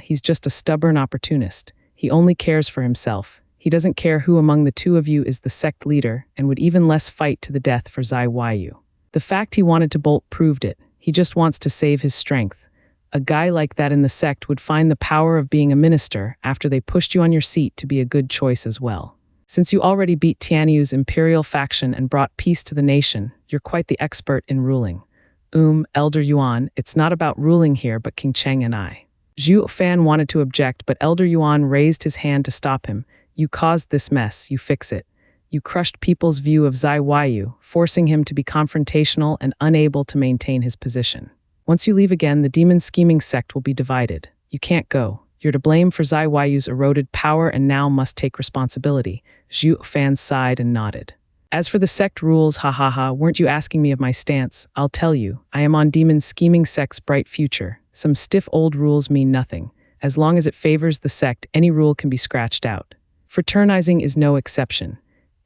Speaker 1: he's just a stubborn opportunist. He only cares for himself. He doesn't care who among the two of you is the sect leader, and would even less fight to the death for Zai Yu. The fact he wanted to bolt proved it. He just wants to save his strength. A guy like that in the sect would find the power of being a minister after they pushed you on your seat to be a good choice as well. Since you already beat Tianyu's imperial faction and brought peace to the nation, you're quite the expert in ruling. Elder Yuan, it's not about ruling here but Qingcheng and I. Zhuo Fan wanted to object, but Elder Yuan raised his hand to stop him. You caused this mess, you fix it. you crushed people's view of Zai Yu, forcing him to be confrontational and unable to maintain his position. Once you leave again, the demon scheming sect will be divided. You can't go. You're to blame for Zai Yu's eroded power and now must take responsibility. Zhuo Fan sighed and nodded. As for the sect rules, weren't you asking me of my stance? I'll tell you, I am on demon scheming sect's bright future. Some stiff old rules mean nothing. As long as it favors the sect, any rule can be scratched out. Fraternizing is no exception.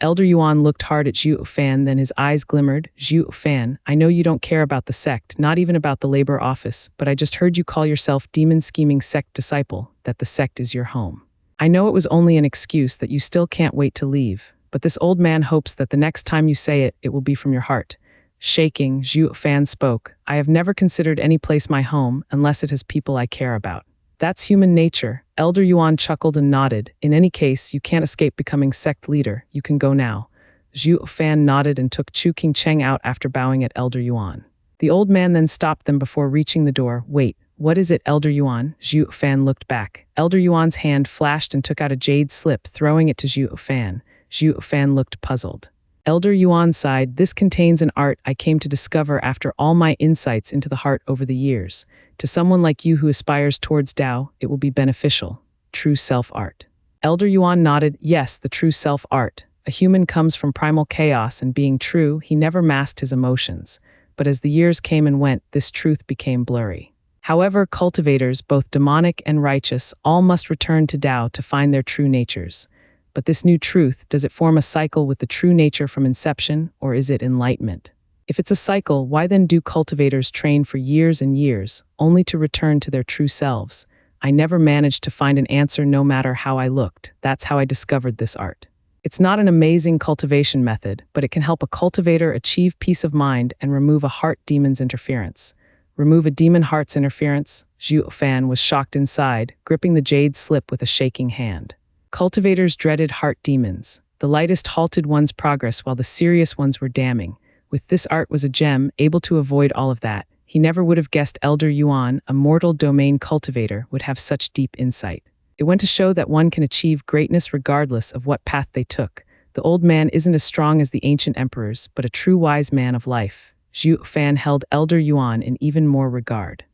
Speaker 1: Elder Yuan looked hard at Zhuo Fan, then his eyes glimmered. Zhuo Fan, I know you don't care about the sect, not even about the labor office, but I just heard you call yourself demon scheming sect disciple, that the sect is your home. I know it was only an excuse, that you still can't wait to leave, but this old man hopes that the next time you say it, it will be from your heart. Shaking, Zhuo Fan spoke. I have never considered any place my home unless it has people I care about. That's human nature. Elder Yuan chuckled and nodded. In any case, you can't escape becoming sect leader. You can go now. Zhuo Fan nodded and took Chu Qingcheng out after bowing at Elder Yuan. The old man then stopped them before reaching the door. Wait, what is it, Elder Yuan? Zhuo Fan looked back. Elder Yuan's hand flashed and took out a jade slip, throwing it to Zhuo Fan. Zhuo Fan looked puzzled. Elder Yuan sighed. This contains an art I came to discover after all my insights into the heart over the years. To someone like you who aspires towards Tao, it will be beneficial. True self-art. Elder Yuan nodded. Yes, the true self-art. A human comes from primal chaos, and being true, he never masked his emotions. But as the years came and went, this truth became blurry. However, cultivators, both demonic and righteous, all must return to Tao to find their true natures. But this new truth, does it form a cycle with the true nature from inception, or is it enlightenment? If it's a cycle, why then do cultivators train for years and years, only to return to their true selves? I never managed to find an answer no matter how I looked. That's how I discovered this art. It's not an amazing cultivation method, but it can help a cultivator achieve peace of mind and remove a heart demon's interference. Remove a demon heart's interference? Zhuo Fan was shocked inside, gripping the jade slip with a shaking hand. Cultivators dreaded heart demons. The lightest halted one's progress while the serious ones were damning. With this art was a gem, able to avoid all of that. He never would have guessed Elder Yuan, a mortal domain cultivator, would have such deep insight. It went to show that one can achieve greatness regardless of what path they took. The old man isn't as strong as the ancient emperors, but a true wise man of life. Zhuo Fan held Elder Yuan in even more regard.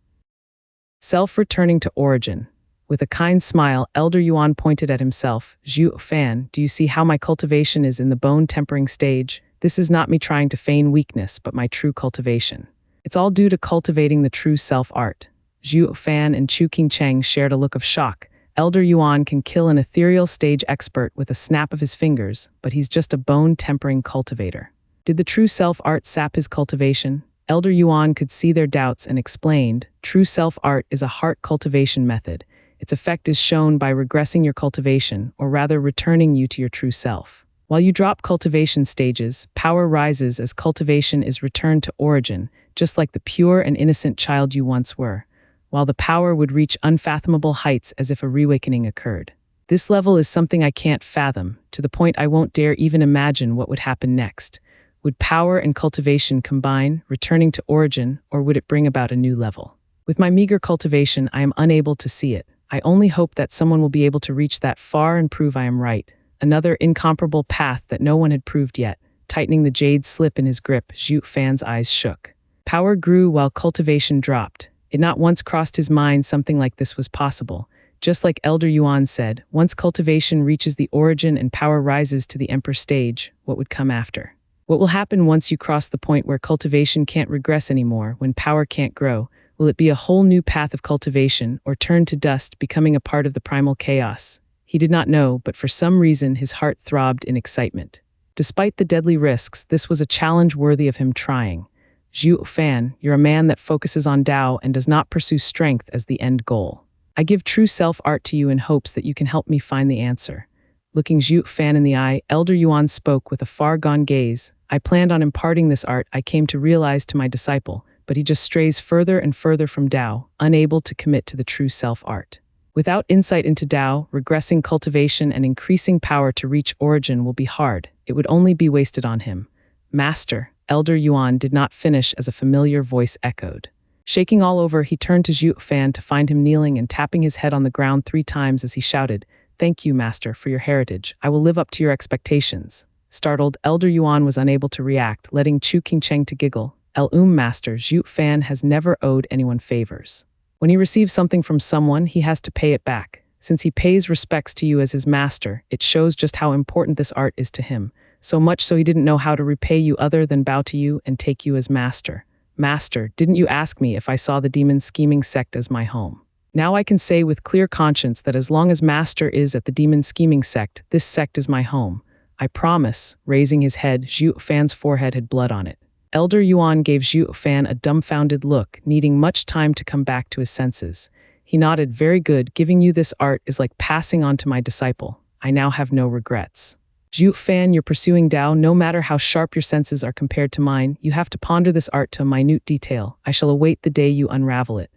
Speaker 1: Self-returning to origin. With a kind smile, Elder Yuan pointed at himself. Zhuo Fan, do you see how my cultivation is in the bone-tempering stage? This is not me trying to feign weakness, but my true cultivation. It's all due to cultivating the true self-art. Zhuo Fan and Chu Qingcheng shared a look of shock. Elder Yuan can kill an ethereal stage expert with a snap of his fingers, but he's just a bone-tempering cultivator. Did the true self-art sap his cultivation? Elder Yuan could see their doubts and explained, true self-art is a heart cultivation method. Its effect is shown by regressing your cultivation, or rather returning you to your true self. While you drop cultivation stages, power rises as cultivation is returned to origin, just like the pure and innocent child you once were, while the power would reach unfathomable heights as if a reawakening occurred. This level is something I can't fathom, to the point I won't dare even imagine what would happen next. Would power and cultivation combine, returning to origin, or would it bring about a new level? With my meager cultivation, I am unable to see it. I only hope that someone will be able to reach that far and prove I am right. Another incomparable path that no one had proved yet. Tightening the jade slip in his grip, Zhuo Fan's eyes shook. Power grew while cultivation dropped. It not once crossed his mind something like this was possible. Just like Elder Yuan said, once cultivation reaches the origin and power rises to the emperor stage, what would come after? What will happen once you cross the point where cultivation can't regress anymore, when power can't grow? Will it be a whole new path of cultivation, or turn to dust, becoming a part of the primal chaos? He did not know, but for some reason his heart throbbed in excitement. Despite the deadly risks, this was a challenge worthy of him trying. Zhuo Fan, you're a man that focuses on Tao and does not pursue strength as the end goal. I give true self-art to you in hopes that you can help me find the answer. Looking Zhuo Fan in the eye, Elder Yuan spoke with a far-gone gaze. I planned on imparting this art I came to realize to my disciple, but he just strays further and further from Tao, unable to commit to the true self-art. Without insight into Tao, regressing cultivation and increasing power to reach origin will be hard. It would only be wasted on him. Master, Elder Yuan did not finish as a familiar voice echoed. Shaking all over, he turned to Zhuo Fan to find him kneeling and tapping his head on the ground 3 times as he shouted, "Thank you, Master, for your heritage. I will live up to your expectations." Startled, Elder Yuan was unable to react, letting Chu Qingcheng to giggle. Master, Zhuo Fan has never owed anyone favors. When he receives something from someone, he has to pay it back. Since he pays respects to you as his master, it shows just how important this art is to him. So much so he didn't know how to repay you other than bow to you and take you as master. Master, didn't you ask me if I saw the demon scheming sect as my home? Now I can say with clear conscience that as long as master is at the demon scheming sect, this sect is my home. I promise. Raising his head, Zhuo Fan's forehead had blood on it. Elder Yuan gave Zhuo Fan a dumbfounded look, needing much time to come back to his senses. He nodded. Very good, giving you this art is like passing on to my disciple. I now have no regrets. Zhuo Fan, you're pursuing Tao. No matter how sharp your senses are compared to mine, you have to ponder this art to a minute detail. I shall await the day you unravel it.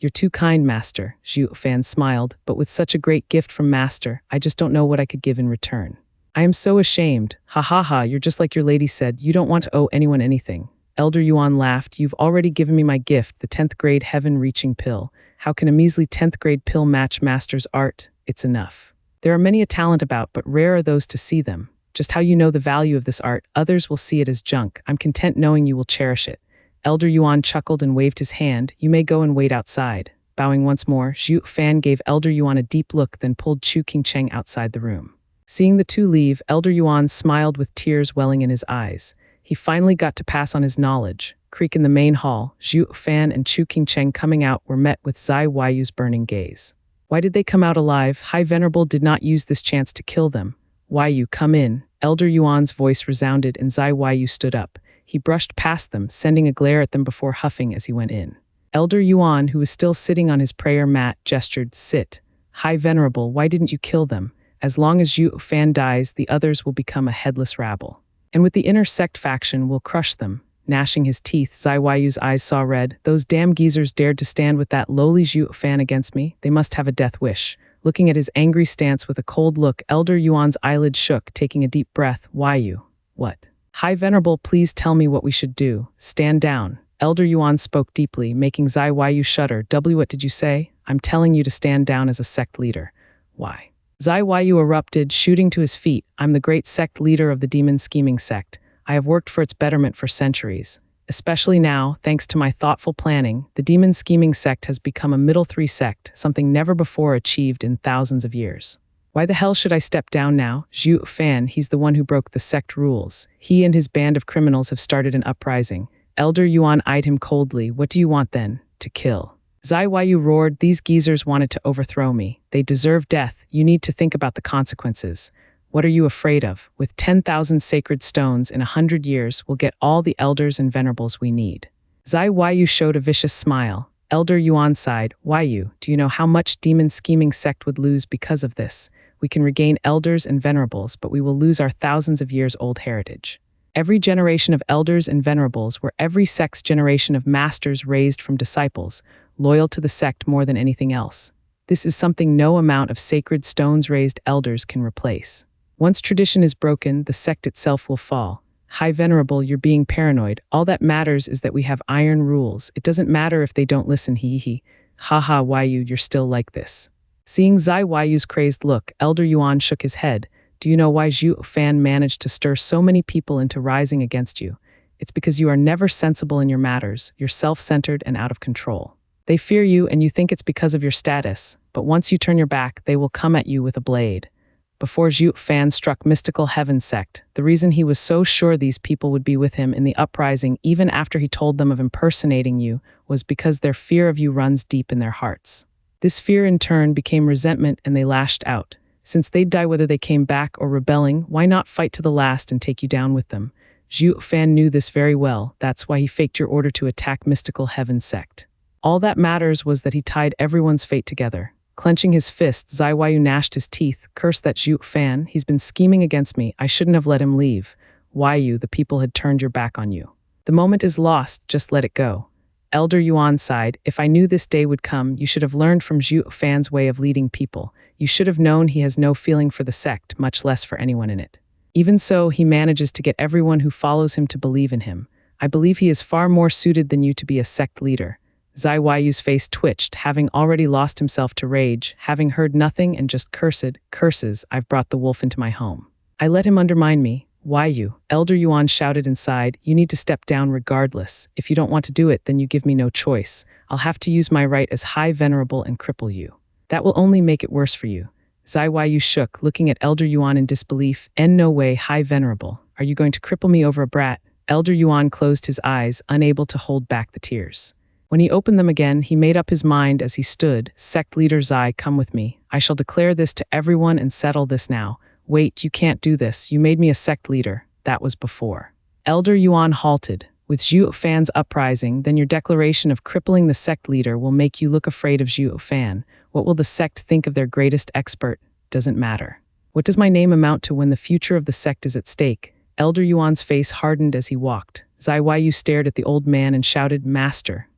Speaker 1: You're too kind, master. Zhuo Fan smiled, but with such a great gift from master, I just don't know what I could give in return. I am so ashamed. Ha ha ha, you're just like your lady said, you don't want to owe anyone anything. Elder Yuan laughed. You've already given me my gift, the 10th grade heaven-reaching pill. How can a measly 10th grade pill match master's art? It's enough. There are many a talent about, but rare are those to see them. Just how you know the value of this art, others will see it as junk. I'm content knowing you will cherish it. Elder Yuan chuckled and waved his hand. You may go and wait outside. Bowing once more, Zhuo Fan gave Elder Yuan a deep look, then pulled Chu Qingcheng outside the room. Seeing the two leave, Elder Yuan smiled with tears welling in his eyes. He finally got to pass on his knowledge. Creak in the main hall, Zhuo Fan and Chu Qingcheng coming out were met with Zai Huayu's burning gaze. Why did they come out alive? High Venerable did not use this chance to kill them. Huayu, come in. Elder Yuan's voice resounded and Zai Huayu stood up. He brushed past them, sending a glare at them before huffing as he went in. Elder Yuan, who was still sitting on his prayer mat, gestured, sit. High Venerable, why didn't you kill them? As long as Zhuo Fan dies, the others will become a headless rabble. And with the inner sect faction, we'll crush them. Gnashing his teeth, Zai Huayu's eyes saw red. Those damn geezers dared to stand with that lowly Zhuo Fan against me. They must have a death wish. Looking at his angry stance with a cold look, Elder Yuan's eyelids shook, taking a deep breath. Huayu. What? High Venerable, please tell me what we should do. Stand down. Elder Yuan spoke deeply, making Zai Huayu shudder. What did you say? I'm telling you to stand down as a sect leader. Why? Zai Huayu erupted, shooting to his feet. I'm the great sect leader of the demon scheming sect. I have worked for its betterment for centuries. Especially now, thanks to my thoughtful planning, the demon scheming sect has become a middle three sect, something never before achieved in thousands of years. Why the hell should I step down now? Zhuo Fan, he's the one who broke the sect rules. He and his band of criminals have started an uprising. Elder Yuan eyed him coldly. What do you want then? To kill. Zai Huayu roared, these geezers wanted to overthrow me. They deserve death. You need to think about the consequences. What are you afraid of? With 10,000 sacred stones in 100 years, we'll get all the elders and venerables we need. Zai Huayu showed a vicious smile. Elder Yuan sighed. Huayu, do you know how much demon scheming sect would lose because of this? We can regain elders and venerables, but we will lose our thousands of years old heritage. Every generation of elders and venerables were every sect's generation of masters raised from disciples, loyal to the sect more than anything else. This is something no amount of sacred stones-raised elders can replace. Once tradition is broken, the sect itself will fall. High Venerable, you're being paranoid. All that matters is that we have iron rules. It doesn't matter if they don't listen, hee. Haha, Huayu, you're still like this. Seeing Zai Huayu's crazed look, Elder Yuan shook his head. Do you know why Zhuo Fan managed to stir so many people into rising against you? It's because you are never sensible in your matters. You're self-centered and out of control. They fear you and you think it's because of your status, but once you turn your back, they will come at you with a blade. Before Zhuo Fan struck mystical heaven sect, the reason he was so sure these people would be with him in the uprising even after he told them of impersonating you was because their fear of you runs deep in their hearts. This fear in turn became resentment and they lashed out. Since they'd die whether they came back or rebelling, why not fight to the last and take you down with them? Zhuo Fan knew this very well. That's why he faked your order to attack mystical heaven sect. All that matters was that he tied everyone's fate together. Clenching his fist, Zai Huayu gnashed his teeth. Curse that Zhuo Fan, he's been scheming against me. I shouldn't have let him leave. Huayu, the people had turned your back on you. The moment is lost, just let it go. Elder Yuan sighed. If I knew this day would come, you should have learned from Zhuo Fan's way of leading people. You should have known he has no feeling for the sect, much less for anyone in it. Even so, he manages to get everyone who follows him to believe in him. I believe he is far more suited than you to be a sect leader. Zai Huayu's face twitched, having already lost himself to rage, having heard nothing and just curses, I've brought the wolf into my home. I let him undermine me. Why you? Elder Yuan shouted inside. You need to step down regardless. If you don't want to do it, then you give me no choice. I'll have to use my right as High Venerable and cripple you. That will only make it worse for you. Zai Weiyu shook, looking at Elder Yuan in disbelief. No way, High Venerable. Are you going to cripple me over a brat? Elder Yuan closed his eyes, unable to hold back the tears. When he opened them again, he made up his mind as he stood. Sect leader Zai, come with me. I shall declare this to everyone and settle this now. Wait, you can't do this. You made me a sect leader. That was before. Elder Yuan halted. With Zhuo Fan's uprising, then your declaration of crippling the sect leader will make you look afraid of Zhuo Fan. What will the sect think of their greatest expert? Doesn't matter. What does my name amount to when the future of the sect is at stake? Elder Yuan's face hardened as he walked. Zai Weiyu stared at the old man and shouted, Master.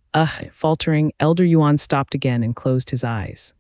Speaker 1: Faltering, Elder Yuan stopped again and closed his eyes.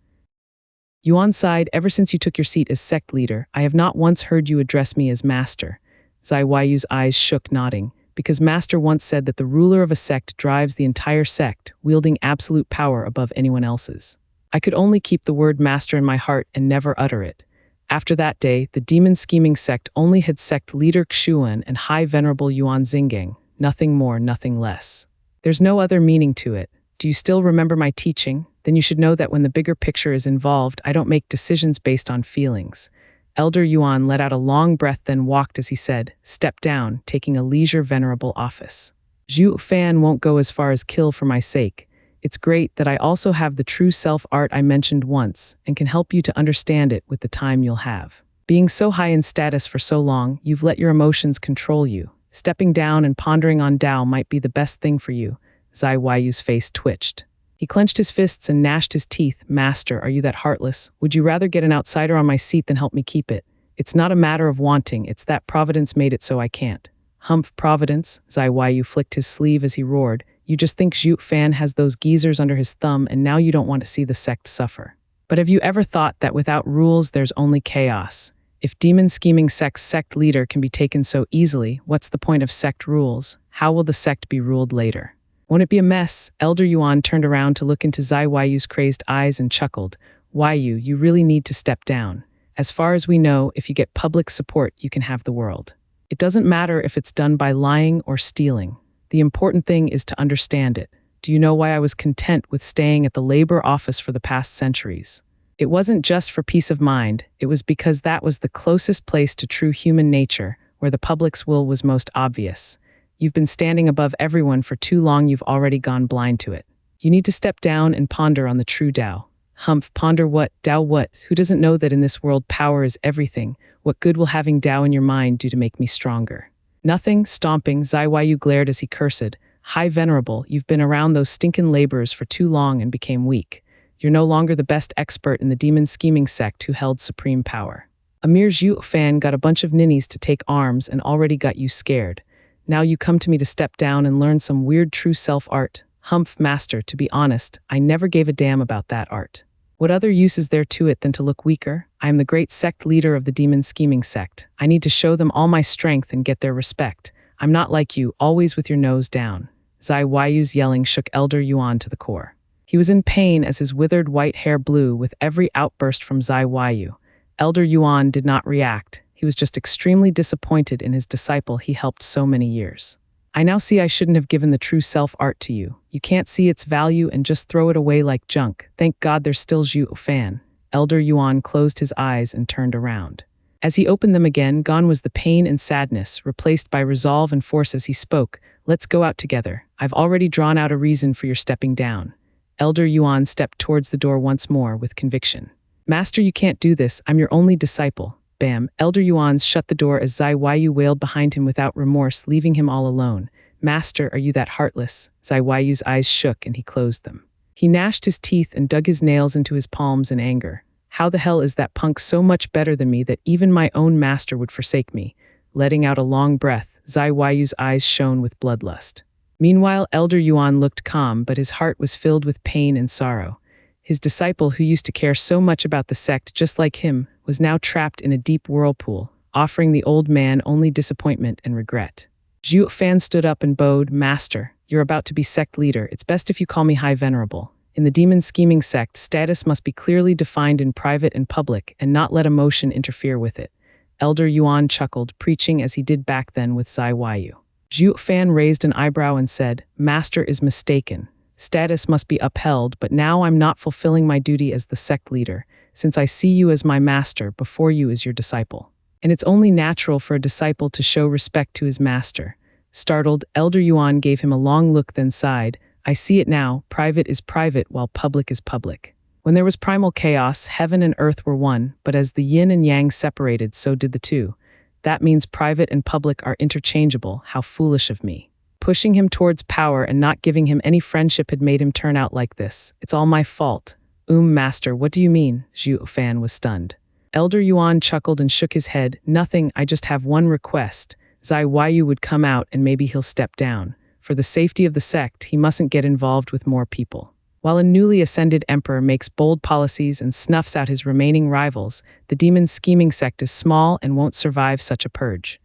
Speaker 1: Yuan sighed, ever since you took your seat as sect leader, I have not once heard you address me as master. Zai Weiyu's eyes shook, nodding, because master once said that the ruler of a sect drives the entire sect, wielding absolute power above anyone else's. I could only keep the word master in my heart and never utter it. After that day, the demon scheming sect only had sect leader Xuan and High Venerable Yuan Xingeng, nothing more, nothing less. There's no other meaning to it. Do you still remember my teaching? Then you should know that when the bigger picture is involved, I don't make decisions based on feelings. Elder Yuan let out a long breath, then walked as he said, step down, taking a leisure venerable office. Zhuo Fan won't go as far as kill for my sake. It's great that I also have the true self art I mentioned once and can help you to understand it with the time you'll have. Being so high in status for so long, you've let your emotions control you. Stepping down and pondering on Tao might be the best thing for you. Zai Weiyu's face twitched. He clenched his fists and gnashed his teeth. Master, are you that heartless? Would you rather get an outsider on my seat than help me keep it? It's not a matter of wanting, it's that Providence made it so I can't. Humph, Providence? Zai Weiyu flicked his sleeve as he roared. You just think Zhuo Fan has those geezers under his thumb and now you don't want to see the sect suffer. But have you ever thought that without rules there's only chaos? If demon scheming sect's sect leader can be taken so easily, what's the point of sect rules? How will the sect be ruled later? Won't it be a mess? Elder Yuan turned around to look into Zai Weiyu's crazed eyes and chuckled. Weiyu, you really need to step down. As far as we know, if you get public support, you can have the world. It doesn't matter if it's done by lying or stealing. The important thing is to understand it. Do you know why I was content with staying at the labor office for the past centuries? It wasn't just for peace of mind, it was because that was the closest place to true human nature, where the public's will was most obvious. You've been standing above everyone for too long, you've already gone blind to it. You need to step down and ponder on the true Tao. Humph, ponder what? Tao what? Who doesn't know that in this world power is everything? What good will having Tao in your mind do to make me stronger? Nothing, stomping, Zai Weiyu glared as he cursed. High Venerable, you've been around those stinkin' laborers for too long and became weak. You're no longer the best expert in the demon scheming sect who held supreme power. A mere Zhuo Fan got a bunch of ninnies to take arms and already got you scared. Now you come to me to step down and learn some weird true self-art. Humph, master, to be honest, I never gave a damn about that art. What other use is there to it than to look weaker? I am the great sect leader of the demon scheming sect. I need to show them all my strength and get their respect. I'm not like you, always with your nose down. Zai Weiyu's yelling shook Elder Yuan to the core. He was in pain as his withered white hair blew with every outburst from Zai Weiyu. Elder Yuan did not react. He was just extremely disappointed in his disciple he helped so many years. I now see I shouldn't have given the true self-art to you. You can't see its value and just throw it away like junk. Thank God there's still Zhuo Fan. Elder Yuan closed his eyes and turned around. As he opened them again, gone was the pain and sadness, replaced by resolve and force as he spoke. Let's go out together. I've already drawn out a reason for your stepping down. Elder Yuan stepped towards the door once more with conviction. Master, you can't do this. I'm your only disciple. Bam. Elder Yuan shut the door as Zai Weiyu wailed behind him without remorse, leaving him all alone. Master, are you that heartless? Zai Weiyu's eyes shook and he closed them. He gnashed his teeth and dug his nails into his palms in anger. How the hell is that punk so much better than me that even my own master would forsake me? Letting out a long breath, Zai Weiyu's eyes shone with bloodlust. Meanwhile, Elder Yuan looked calm, but his heart was filled with pain and sorrow. His disciple, who used to care so much about the sect just like him, was now trapped in a deep whirlpool, offering the old man only disappointment and regret. Zhuo Fan stood up and bowed. Master, you're about to be sect leader. It's best if you call me High Venerable. In the demon scheming sect, status must be clearly defined in private and public and not let emotion interfere with it. Elder Yuan chuckled, preaching as he did back then with Zai Weiyu. Zhuo Fan raised an eyebrow and said, "Master is mistaken. Status must be upheld, but now I'm not fulfilling my duty as the sect leader, since I see you as my master, before you as your disciple. And it's only natural for a disciple to show respect to his master." Startled, Elder Yuan gave him a long look, then sighed, "I see it now, private is private while public is public. When there was primal chaos, heaven and earth were one, but as the yin and yang separated, so did the two. That means private and public are interchangeable. How foolish of me. Pushing him towards power and not giving him any friendship had made him turn out like this. It's all my fault." Master, what do you mean?" Zhuo Fan was stunned. Elder Yuan chuckled and shook his head. "Nothing, I just have one request. Zai Weiyu would come out and maybe he'll step down. For the safety of the sect, he mustn't get involved with more people. While a newly ascended emperor makes bold policies and snuffs out his remaining rivals, the demon scheming sect is small and won't survive such a purge."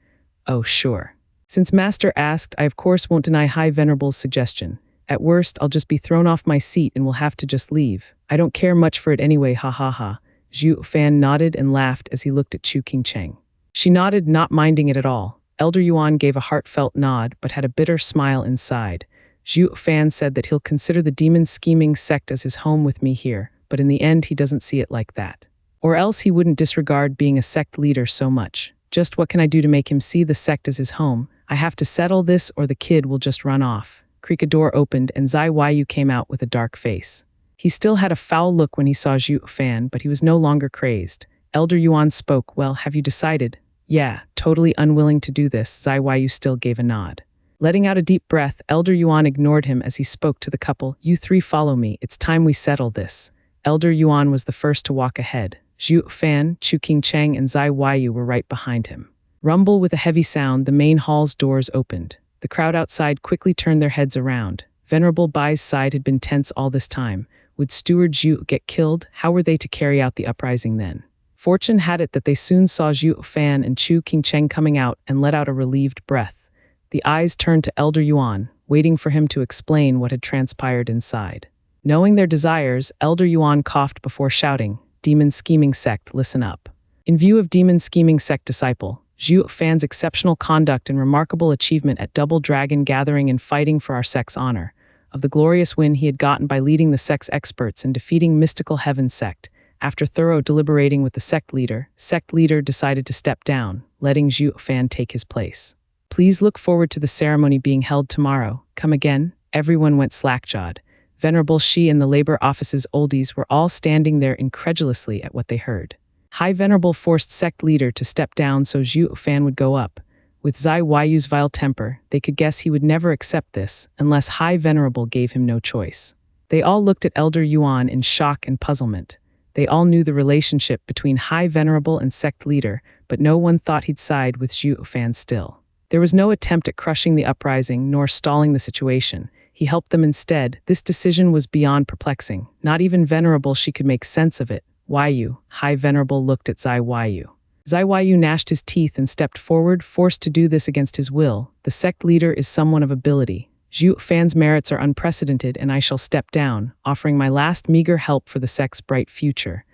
Speaker 1: "Oh, sure. Since Master asked, I of course won't deny High Venerable's suggestion. At worst, I'll just be thrown off my seat and will have to just leave. I don't care much for it anyway, ha ha ha." Zhuo Fan nodded and laughed as he looked at Chu Qingcheng. She nodded, not minding it at all. Elder Yuan gave a heartfelt nod, but had a bitter smile inside. Zhuo Fan said that he'll consider the demon scheming sect as his home with me here, but in the end he doesn't see it like that. Or else he wouldn't disregard being a sect leader so much. Just what can I do to make him see the sect as his home? I have to settle this or the kid will just run off. Creak, a door opened and Zai Weiyu came out with a dark face. He still had a foul look when he saw Zhuo Fan, but he was no longer crazed. Elder Yuan spoke, "Well, have you decided?" "Yeah, totally unwilling to do this." Zai Weiyu still gave a nod. Letting out a deep breath, Elder Yuan ignored him as he spoke to the couple. "You three follow me. It's time we settle this." Elder Yuan was the first to walk ahead. Zhuo Fan, Chu Qingcheng, and Zai Weiyu were right behind him. Rumble with a heavy sound, the main hall's doors opened. The crowd outside quickly turned their heads around. Venerable Bai's side had been tense all this time. Would Steward Zhu get killed? How were they to carry out the uprising then? Fortune had it that they soon saw Zhuo Fan and Chu Qingcheng coming out and let out a relieved breath. The eyes turned to Elder Yuan, waiting for him to explain what had transpired inside. Knowing their desires, Elder Yuan coughed before shouting, "Demon scheming sect, listen up. In view of demon scheming sect disciple, Zhuo Fan's exceptional conduct and remarkable achievement at Double Dragon gathering and fighting for our sect's honor, of the glorious win he had gotten by leading the sect's experts and defeating Mystical Heaven sect, after thorough deliberating with the sect leader decided to step down, letting Zhuo Fan take his place. Please look forward to the ceremony being held tomorrow. Come again?" Everyone went slack-jawed. Venerable Shi and the labor office's oldies were all standing there incredulously at what they heard. High Venerable forced sect leader to step down so Zhuo Fan would go up. With Zai Weiyu's vile temper, they could guess he would never accept this unless High Venerable gave him no choice. They all looked at Elder Yuan in shock and puzzlement. They all knew the relationship between High Venerable and sect leader, but no one thought he'd side with Zhuo Fan still. There was no attempt at crushing the uprising nor stalling the situation. He helped them instead. This decision was beyond perplexing. Not even Venerable Shi could make sense of it. "Weiyu." High Venerable looked at Zai Weiyu. Zai Weiyu gnashed his teeth and stepped forward, forced to do this against his will. "The sect leader is someone of ability. Zhuo Fan's merits are unprecedented and I shall step down, offering my last meager help for the sect's bright future."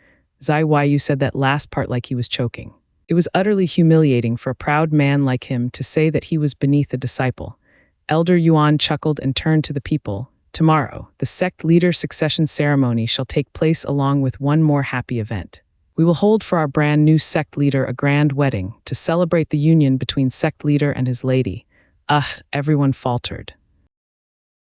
Speaker 1: Zai Weiyu said that last part like he was choking. It was utterly humiliating for a proud man like him to say that he was beneath a disciple. Elder Yuan chuckled and turned to the people. "Tomorrow, the sect leader succession ceremony shall take place along with one more happy event. We will hold for our brand new sect leader a grand wedding to celebrate the union between sect leader and his lady." "Ugh," everyone faltered.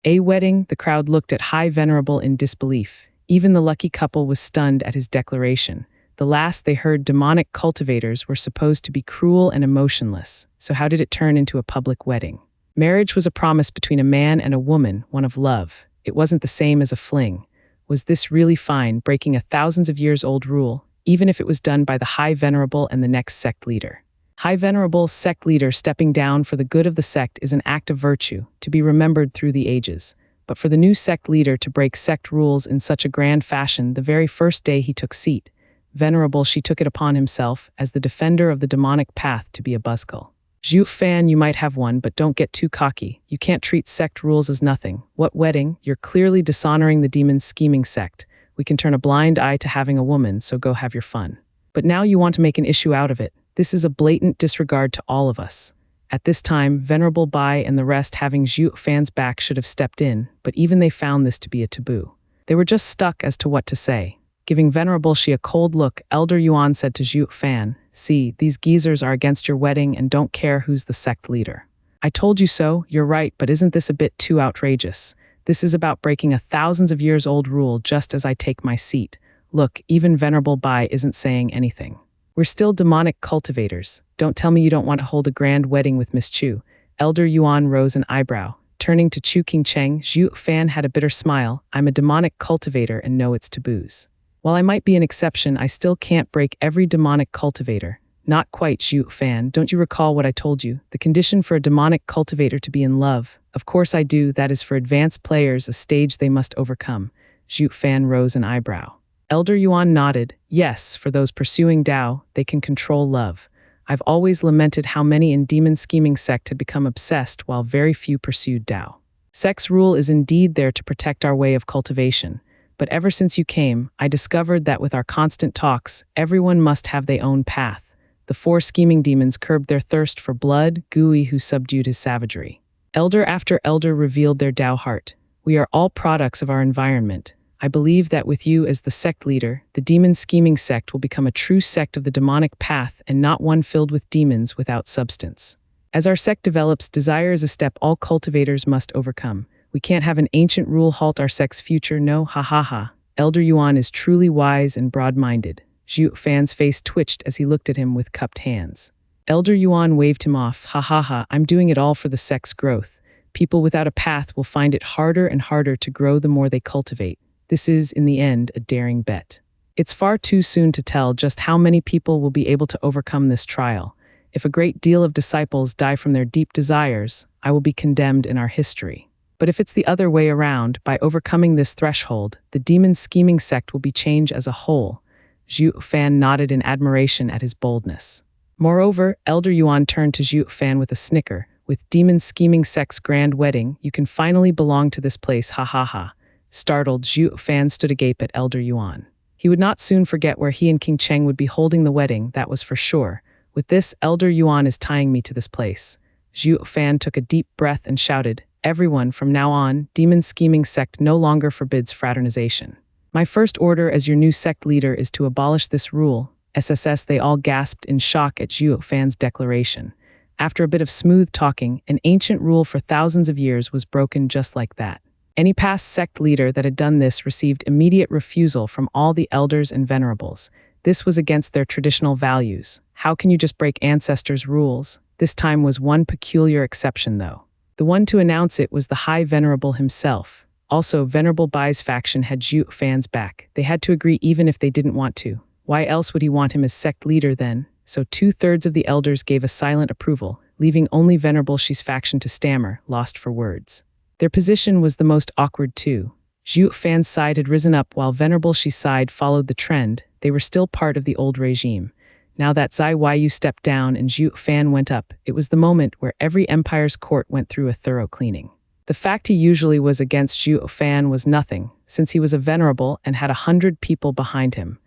Speaker 1: "A wedding?" The crowd looked at High Venerable in disbelief. Even the lucky couple was stunned at his declaration. The last they heard, demonic cultivators were supposed to be cruel and emotionless, so how did it turn into a public wedding? Marriage was a promise between a man and a woman, one of love. It wasn't the same as a fling. Was this really fine, breaking a thousands of years old rule, even if it was done by the High Venerable and the next sect leader? High Venerable sect leader stepping down for the good of the sect is an act of virtue, to be remembered through the ages. But for the new sect leader to break sect rules in such a grand fashion the very first day he took seat, Venerable Shi took it upon himself, as the defender of the demonic path, to be a buzzkill. "Zhuo Fan, you might have one, but don't get too cocky. You can't treat sect rules as nothing. What wedding? You're clearly dishonoring the demon scheming sect. We can turn a blind eye to having a woman, so go have your fun. But now you want to make an issue out of it. This is a blatant disregard to all of us. At this time, Venerable Bai and the rest having Zhuo Fan's back should have stepped in, but even they found this to be a taboo. They were just stuck as to what to say. Giving Venerable Shi a cold look, Elder Yuan said to Zhuo Fan, "See, these geezers are against your wedding and don't care who's the sect leader." "I told you so, you're right, but isn't this a bit too outrageous? This is about breaking a thousands of years old rule just as I take my seat. Look, even Venerable Bai isn't saying anything. We're still demonic cultivators. Don't tell me you don't want to hold a grand wedding with Miss Chu." Elder Yuan rose an eyebrow. Turning to Chu Qingcheng, Zhuo Fan had a bitter smile. "I'm a demonic cultivator and know its taboos. While I might be an exception, I still can't break every demonic cultivator." "Not quite, Zhuo Fan. Don't you recall what I told you? The condition for a demonic cultivator to be in love." "Of course I do. That is for advanced players, a stage they must overcome." Zhuo Fan rose an eyebrow. Elder Yuan nodded. "Yes, for those pursuing Tao, they can control love. I've always lamented how many in demon scheming sect had become obsessed while very few pursued Tao. Sect's rule is indeed there to protect our way of cultivation. But ever since you came, I discovered that with our constant talks, everyone must have their own path. The 4 scheming demons curbed their thirst for blood, Gui who subdued his savagery. Elder after elder revealed their Tao heart. We are all products of our environment. I believe that with you as the sect leader, the demon scheming sect will become a true sect of the demonic path and not one filled with demons without substance. As our sect develops, desire is a step all cultivators must overcome. We can't have an ancient rule halt our sect's future, no, ha ha ha." Elder Yuan is truly wise and broad-minded. Zhuo Fan's face twitched as he looked at him with cupped hands. Elder Yuan waved him off. "Ha ha ha, I'm doing it all for the sect's growth. People without a path will find it harder and harder to grow the more they cultivate. This is, in the end, a daring bet. It's far too soon to tell just how many people will be able to overcome this trial. If a great deal of disciples die from their deep desires, I will be condemned in our history. But if it's the other way around, by overcoming this threshold, the demon scheming sect will be changed as a whole." Zhuo Fan nodded in admiration at his boldness. Moreover, Elder Yuan turned to Zhuo Fan with a snicker. "With demon scheming sect's grand wedding, you can finally belong to this place, ha ha ha." Startled, Zhuo Fan stood agape at Elder Yuan. He would not soon forget where he and King Cheng would be holding the wedding, that was for sure. "With this, Elder Yuan is tying me to this place." Zhuo Fan took a deep breath and shouted, "Everyone, from now on, demon scheming sect no longer forbids fraternization. My first order as your new sect leader is to abolish this rule." SSS they all gasped in shock at Zhuo Fan's declaration. After a bit of smooth talking, an ancient rule for thousands of years was broken just like that. Any past sect leader that had done this received immediate refusal from all the elders and venerables. This was against their traditional values. How can you just break ancestors' rules? This time was one peculiar exception, though. The one to announce it was the High Venerable himself. Also, Venerable Bai's faction had Zhuo Fan's back. They had to agree even if they didn't want to. Why else would he want him as sect leader then? So 2/3 of the elders gave a silent approval, leaving only Venerable Shi's faction to stammer, lost for words. Their position was the most awkward too. Zhuo Fan's side had risen up while Venerable Shi's side followed the trend. They were still part of the old regime. Now that Zai Yu stepped down and Zhuo Fan went up, it was the moment where every empire's court went through a thorough cleaning. The fact he usually was against Zhuo Fan was nothing, since he was a venerable and had 100 people behind him.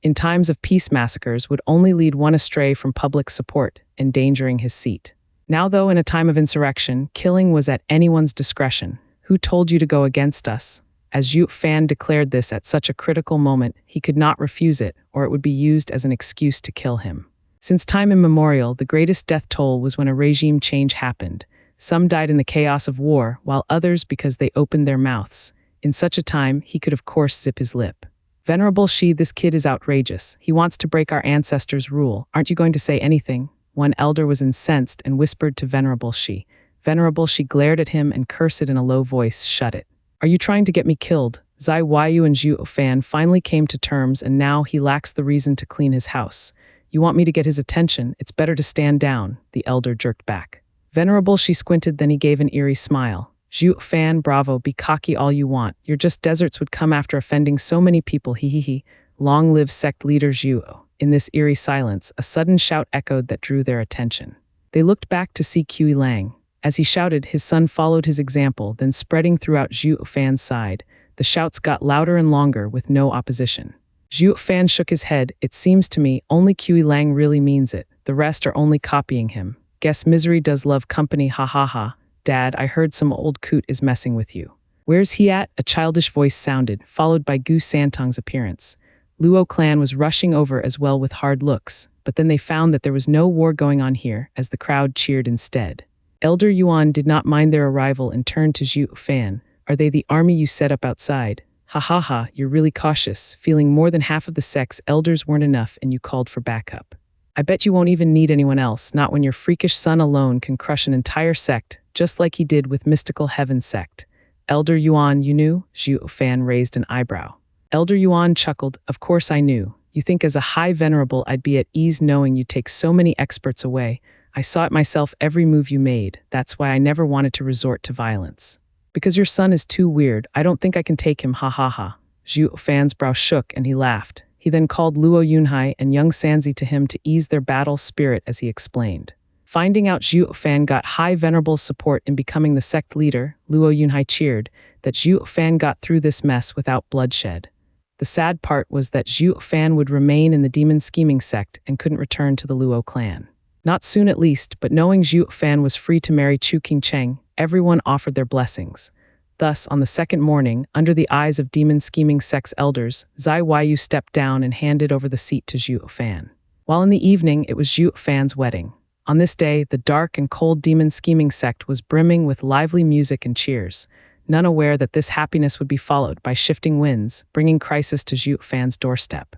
Speaker 1: In times of peace, massacres would only lead one astray from public support, endangering his seat. Now, though, in a time of insurrection, killing was at anyone's discretion. Who told you to go against us? As Zhuo Fan declared this at such a critical moment, he could not refuse it, or it would be used as an excuse to kill him. Since time immemorial, the greatest death toll was when a regime change happened. Some died in the chaos of war, while others because they opened their mouths. In such a time, he could of course zip his lip. "Venerable Shi, this kid is outrageous. He wants to break our ancestors' rule. Aren't you going to say anything?" One elder was incensed and whispered to Venerable Shi. Venerable Shi glared at him and cursed in a low voice, "Shut it. Are you trying to get me killed?" Zai Yu and Zhuo Fan finally came to terms, and now he lacks the reason to clean his house. "You want me to get his attention? It's better to stand down," the elder jerked back. Venerable Shi squinted, then he gave an eerie smile. "Zhuo Fan, bravo, be cocky all you want. Your just deserts would come after offending so many people, he. Long live sect leader Zhuo." In this eerie silence, a sudden shout echoed that drew their attention. They looked back to see Kui Lang. As he shouted, his son followed his example, then spreading throughout Zhuo Fan's side. The shouts got louder and longer with no opposition. Zhuo Fan shook his head. It seems to me only Kui Lang really means it. The rest are only copying him. Guess misery does love company, ha ha ha. Dad, I heard some old coot is messing with you. Where's he at? A childish voice sounded, followed by Gu Santong's appearance. Luo clan was rushing over as well with hard looks, but then they found that there was no war going on here, as the crowd cheered instead. Elder Yuan did not mind their arrival and turned to Zhuo Fan. Are they the army you set up outside? Ha ha ha, you're really cautious, feeling more than half of the sect's elders weren't enough and you called for backup. I bet you won't even need anyone else, not when your freakish son alone can crush an entire sect, just like he did with Mystical Heaven sect. Elder Yuan, you knew? Zhuo Fan raised an eyebrow. Elder Yuan chuckled, of course I knew. You think as a high venerable I'd be at ease knowing you take so many experts away. I saw it myself every move you made, that's why I never wanted to resort to violence. Because your son is too weird, I don't think I can take him, ha ha ha. Zhuo Fan's brow shook and he laughed. He then called Luo Yunhai and young Sanzi to him to ease their battle spirit as he explained. Finding out Zhuo Fan got High Venerable's support in becoming the sect leader, Luo Yunhai cheered that Zhuo Fan got through this mess without bloodshed. The sad part was that Zhuo Fan would remain in the demon scheming sect and couldn't return to the Luo clan. Not soon at least, but knowing Zhuo Fan was free to marry Chu Qingcheng, everyone offered their blessings. Thus, on the second morning, under the eyes of demon scheming sect's elders, Zai Weiyu stepped down and handed over the seat to Zhuo Fan. While in the evening, it was Zhuo Fan's wedding. On this day, the dark and cold demon scheming sect was brimming with lively music and cheers, none aware that this happiness would be followed by shifting winds, bringing crisis to Zhuo Fan's doorstep.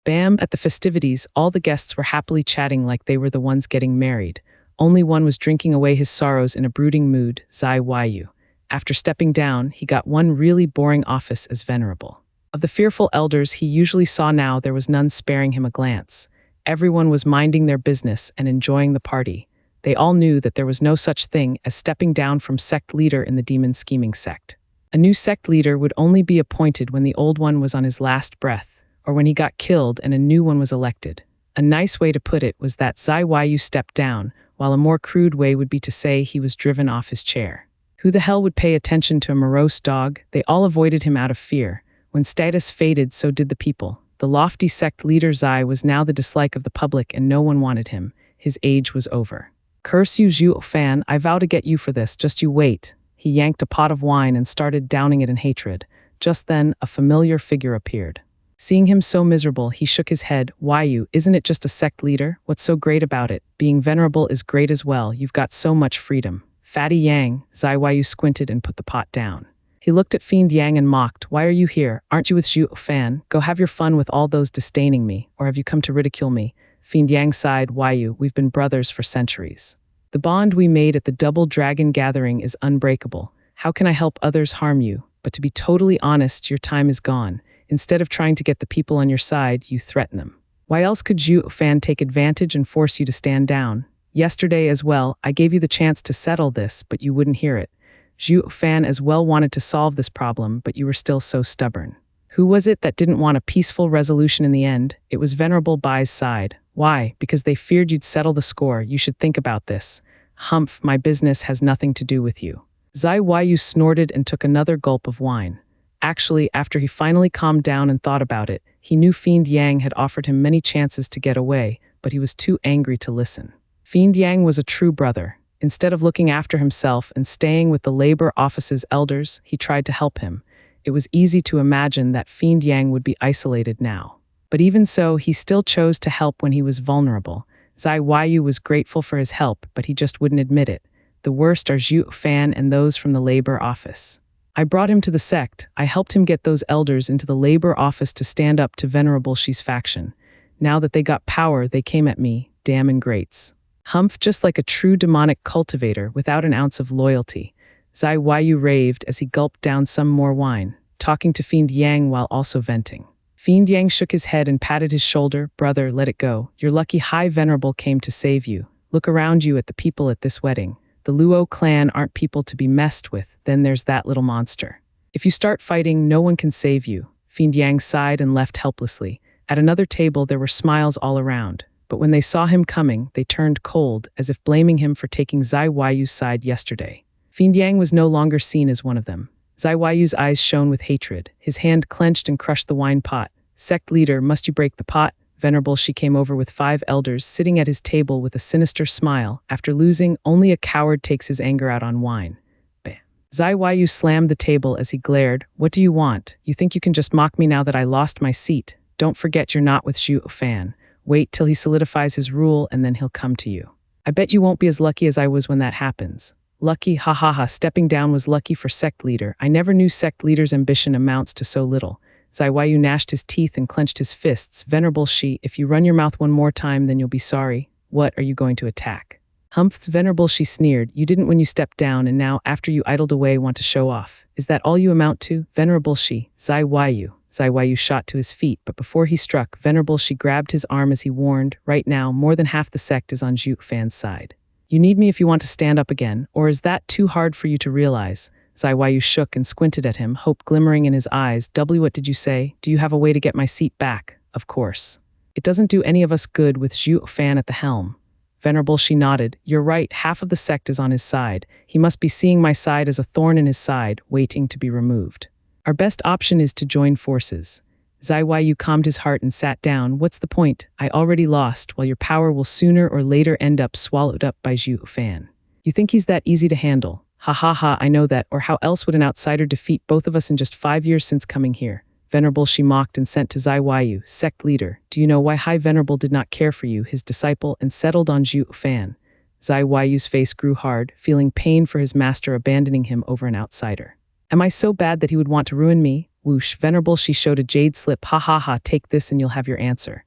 Speaker 1: Bam! At the festivities, all the guests were happily chatting like they were the ones getting married. Only one was drinking away his sorrows in a brooding mood, Zai Weiyu. After stepping down, he got one really boring office as venerable. Of the fearful elders he usually saw now, there was none sparing him a glance. Everyone was minding their business and enjoying the party. They all knew that there was no such thing as stepping down from sect leader in the demon scheming sect. A new sect leader would only be appointed when the old one was on his last breath, or when he got killed and a new one was elected. A nice way to put it was that Zai Weiyu stepped down, while a more crude way would be to say he was driven off his chair. Who the hell would pay attention to a morose dog? They all avoided him out of fear. When status faded, so did the people. The lofty sect leader Zai was now the dislike of the public and no one wanted him. His age was over. Curse you, Zhuo Fan, I vow to get you for this, just you wait. He yanked a pot of wine and started downing it in hatred. Just then, a familiar figure appeared. Seeing him so miserable, he shook his head. Weiyu, isn't it just a sect leader? What's so great about it? Being venerable is great as well, you've got so much freedom. Fatty Yang, Zai Weiyu squinted and put the pot down. He looked at Fiend Yang and mocked, why are you here? Aren't you with Zhuo Fan? Go have your fun with all those disdaining me, or have you come to ridicule me? Fiend Yang sighed, Weiyu, we've been brothers for centuries. The bond we made at the Double Dragon Gathering is unbreakable. How can I help others harm you? But to be totally honest, your time is gone. Instead of trying to get the people on your side, you threaten them. Why else could Zhuo Fan take advantage and force you to stand down? Yesterday as well, I gave you the chance to settle this, but you wouldn't hear it. Zhuo Fan as well wanted to solve this problem, but you were still so stubborn. Who was it that didn't want a peaceful resolution in the end? It was Venerable Bai's side. Why? Because they feared you'd settle the score. You should think about this. Humph, my business has nothing to do with you. Zai Weiyu snorted and took another gulp of wine. Actually, after he finally calmed down and thought about it, he knew Fiend Yang had offered him many chances to get away, but he was too angry to listen. Fiend Yang was a true brother. Instead of looking after himself and staying with the labor office's elders, he tried to help him. It was easy to imagine that Fiend Yang would be isolated now. But even so, he still chose to help when he was vulnerable. Zai Weiyu was grateful for his help, but he just wouldn't admit it. The worst are Zhuo Fan and those from the labor office. I brought him to the sect. I helped him get those elders into the labor office to stand up to Venerable Shi's faction. Now that they got power, they came at me, damn ingrates. Humph, just like a true demonic cultivator without an ounce of loyalty. Zai Weiyu raved as he gulped down some more wine, talking to Fiend Yang while also venting. Fiend Yang shook his head and patted his shoulder. Brother, let it go. Your lucky High Venerable came to save you. Look around you at the people at this wedding. The Luo clan aren't people to be messed with, then there's that little monster. If you start fighting, no one can save you. Fiend Yang sighed and left helplessly. At another table, there were smiles all around. But when they saw him coming, they turned cold, as if blaming him for taking Zai Weiyu's side yesterday. Fiend Yang was no longer seen as one of them. Zai Weiyu's eyes shone with hatred. His hand clenched and crushed the wine pot. Sect leader, must you break the pot? Venerable she came over with 5 elders sitting at his table with a sinister smile. After losing, only a coward takes his anger out on wine. Bam. Zai Weiyu slammed the table as he glared. What do you want? You think you can just mock me now that I lost my seat? Don't forget you're not with Zhuo Fan. Wait till he solidifies his rule and then he'll come to you. I bet you won't be as lucky as I was when that happens. Lucky, ha ha ha, stepping down was lucky for sect leader. I never knew sect leader's ambition amounts to so little. Zai Weiyu gnashed his teeth and clenched his fists. Venerable she, if you run your mouth one more time, then you'll be sorry. What are you going to attack? Humph, Venerable she sneered. You didn't when you stepped down, and now, after you idled away, want to show off. Is that all you amount to? Venerable she, Zai Weiyu. Zai Weiyu shot to his feet, but before he struck, Venerable she grabbed his arm as he warned. Right now, more than half the sect is on Zhuo Fan's side. You need me if you want to stand up again, or is that too hard for you to realize? Zai Weiyu shook and squinted at him, hope glimmering in his eyes. W, what did you say? Do you have a way to get my seat back? Of course. It doesn't do any of us good with Zhuo Fan at the helm. Venerable she nodded. You're right, half of the sect is on his side. He must be seeing my side as a thorn in his side, waiting to be removed. Our best option is to join forces. Zai Weiyu calmed his heart and sat down. What's the point? I already lost, while your power will sooner or later end up swallowed up by Zhuo Fan. You think he's that easy to handle? Ha ha ha, I know that, or how else would an outsider defeat both of us in just 5 years since coming here? Venerable she mocked and sent to Zai Weiyu, sect leader. Do you know why High Venerable did not care for you, his disciple, and settled on Zhuo Fan? Zai Weiyu's face grew hard, feeling pain for his master abandoning him over an outsider. Am I so bad that he would want to ruin me? Whoosh, Venerable she showed a jade slip. Ha ha ha, take this and you'll have your answer.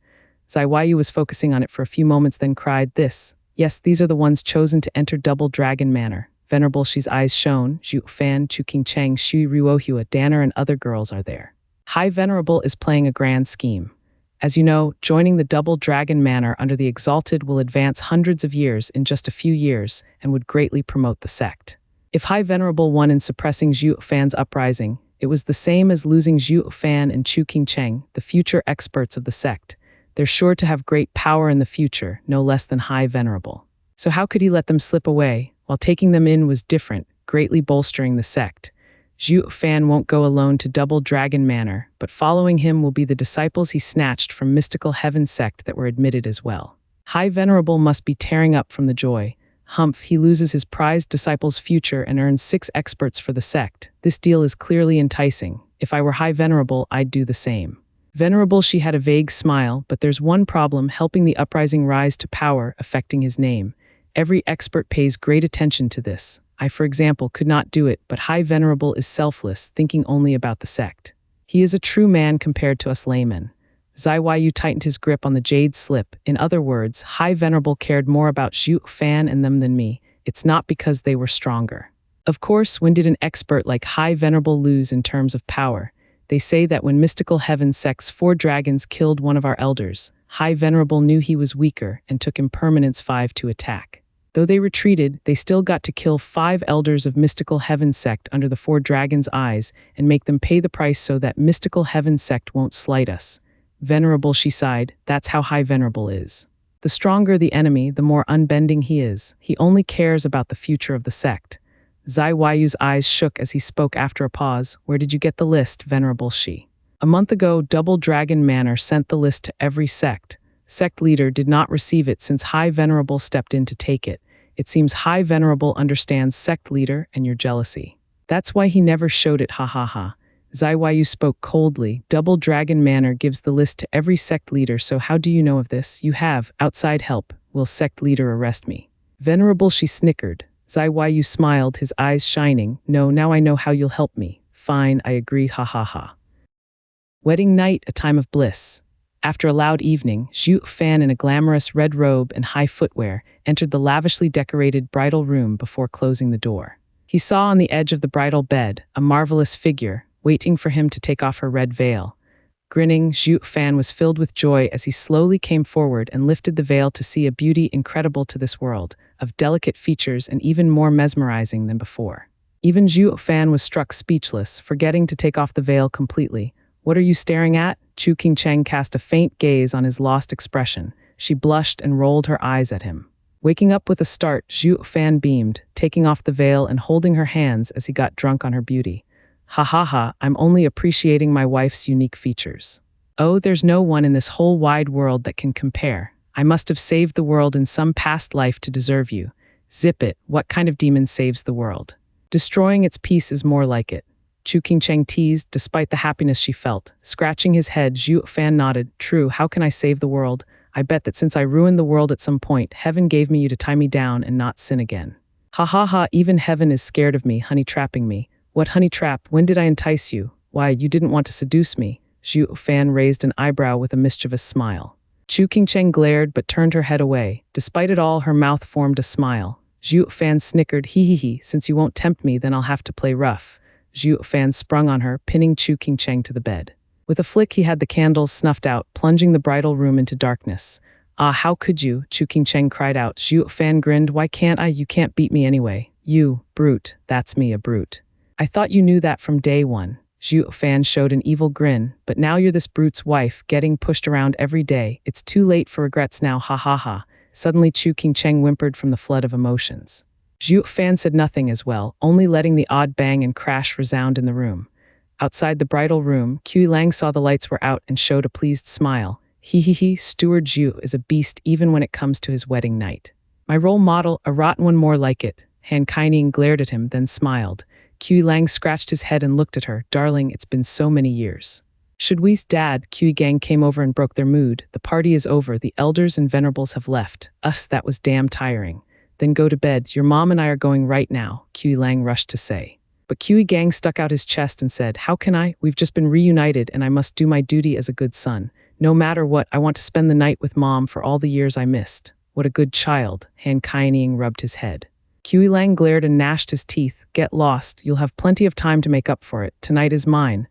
Speaker 1: Zai Weiyu was focusing on it for a few moments, then cried, this. Yes, these are the ones chosen to enter Double Dragon Manor. Venerable she's eyes shone. Zhuo Fan, Chuking Cheng, Shui Ruohua, Danner, and other girls are there. High Venerable is playing a grand scheme. As you know, joining the Double Dragon Manor under the Exalted will advance hundreds of years in just a few years and would greatly promote the sect. If High Venerable won in suppressing Zhuo Fan's uprising, it was the same as losing Zhuo Fan and Chuking Cheng, the future experts of the sect. They're sure to have great power in the future, no less than High Venerable. So how could he let them slip away? While taking them in was different, greatly bolstering the sect. Zhuo Fan won't go alone to Double Dragon Manor, but following him will be the disciples he snatched from Mystical Heaven sect that were admitted as well. High Venerable must be tearing up from the joy. Humph, he loses his prized disciple's future and earns 6 experts for the sect. This deal is clearly enticing. If I were High Venerable, I'd do the same. Venerable she had a vague smile, but there's one problem helping the uprising rise to power, affecting his name. Every expert pays great attention to this. I, for example, could not do it, but High Venerable is selfless, thinking only about the sect. He is a true man compared to us laymen. Zai Weiyu tightened his grip on the jade slip. In other words, High Venerable cared more about Zhuo Fan and them than me. It's not because they were stronger. Of course, when did an expert like High Venerable lose in terms of power? They say that when Mystical Heaven sect's 4 dragons killed one of our elders, High Venerable knew he was weaker and took Impermanence 5 to attack. Though they retreated, they still got to kill 5 elders of Mystical Heaven sect under the 4 dragons' eyes and make them pay the price so that Mystical Heaven sect won't slight us. Venerable she sighed, that's how High Venerable is. The stronger the enemy, the more unbending he is. He only cares about the future of the sect. Zai Weiyu's eyes shook as he spoke after a pause. Where did you get the list, Venerable she? A month ago, Double Dragon Manor sent the list to every sect. Sect leader did not receive it since High Venerable stepped in to take it. It seems High Venerable understands sect leader and your jealousy. That's why he never showed it, ha ha ha. Zai Weiyu spoke coldly. Double Dragon Manor gives the list to every sect leader, so how do you know of this? You have outside help. Will sect leader arrest me? Venerable she snickered. Zai Weiyu smiled, his eyes shining. No, now I know how you'll help me. Fine, I agree, ha ha ha. Wedding night, a time of bliss. After a loud evening, Zhuo Fan in a glamorous red robe and high footwear entered the lavishly decorated bridal room before closing the door. He saw on the edge of the bridal bed a marvelous figure, waiting for him to take off her red veil. Grinning, Zhuo Fan was filled with joy as he slowly came forward and lifted the veil to see a beauty incredible to this world, of delicate features and even more mesmerizing than before. Even Zhuo Fan was struck speechless, forgetting to take off the veil completely. What are you staring at? Chuking Cheng cast a faint gaze on his lost expression. She blushed and rolled her eyes at him. Waking up with a start, Zhuo Fan beamed, taking off the veil and holding her hands as he got drunk on her beauty. Ha ha ha, I'm only appreciating my wife's unique features. Oh, there's no one in this whole wide world that can compare. I must have saved the world in some past life to deserve you. Zip it, what kind of demon saves the world? Destroying its peace is more like it. Chu Qingcheng teased, despite the happiness she felt. Scratching his head, Zhuo Fan nodded. True, how can I save the world? I bet that since I ruined the world at some point, heaven gave me you to tie me down and not sin again. Ha ha ha, even heaven is scared of me, honey trapping me. What honey trap? When did I entice you? Why, you didn't want to seduce me. Zhuo Fan raised an eyebrow with a mischievous smile. Chu Qingcheng glared but turned her head away. Despite it all, her mouth formed a smile. Zhuo Fan snickered, hee, since you won't tempt me, then I'll have to play rough. Zhuo Fan sprung on her, pinning Chu Qingcheng to the bed. With a flick, he had the candles snuffed out, plunging the bridal room into darkness. Ah, how could you? Chu Qingcheng cried out. Zhuo Fan grinned. Why can't I? You can't beat me anyway. You, brute. That's me, a brute. I thought you knew that from day one. Zhuo Fan showed an evil grin. But now you're this brute's wife, getting pushed around every day. It's too late for regrets now, ha ha ha. Suddenly Chu Qingcheng whimpered from the flood of emotions. Zhuo Fan said nothing as well, only letting the odd bang and crash resound in the room. Outside the bridal room, Kui Lang saw the lights were out and showed a pleased smile. He, Steward Zhu is a beast even when it comes to his wedding night. My role model, a rotten one more like it. Han Kaining glared at him, then smiled. Kui Lang scratched his head and looked at her. Darling, it's been so many years. Should we's dad, Kui Gang came over and broke their mood. The party is over, the elders and venerables have left. Us, that was damn tiring. Then go to bed, your mom and I are going right now, Kui Lang rushed to say. But Kui Gang stuck out his chest and said, how can I? We've just been reunited and I must do my duty as a good son. No matter what, I want to spend the night with mom for all the years I missed. What a good child, Han Kaining rubbed his head. Kui Lang glared and gnashed his teeth. Get lost, you'll have plenty of time to make up for it. Tonight is mine.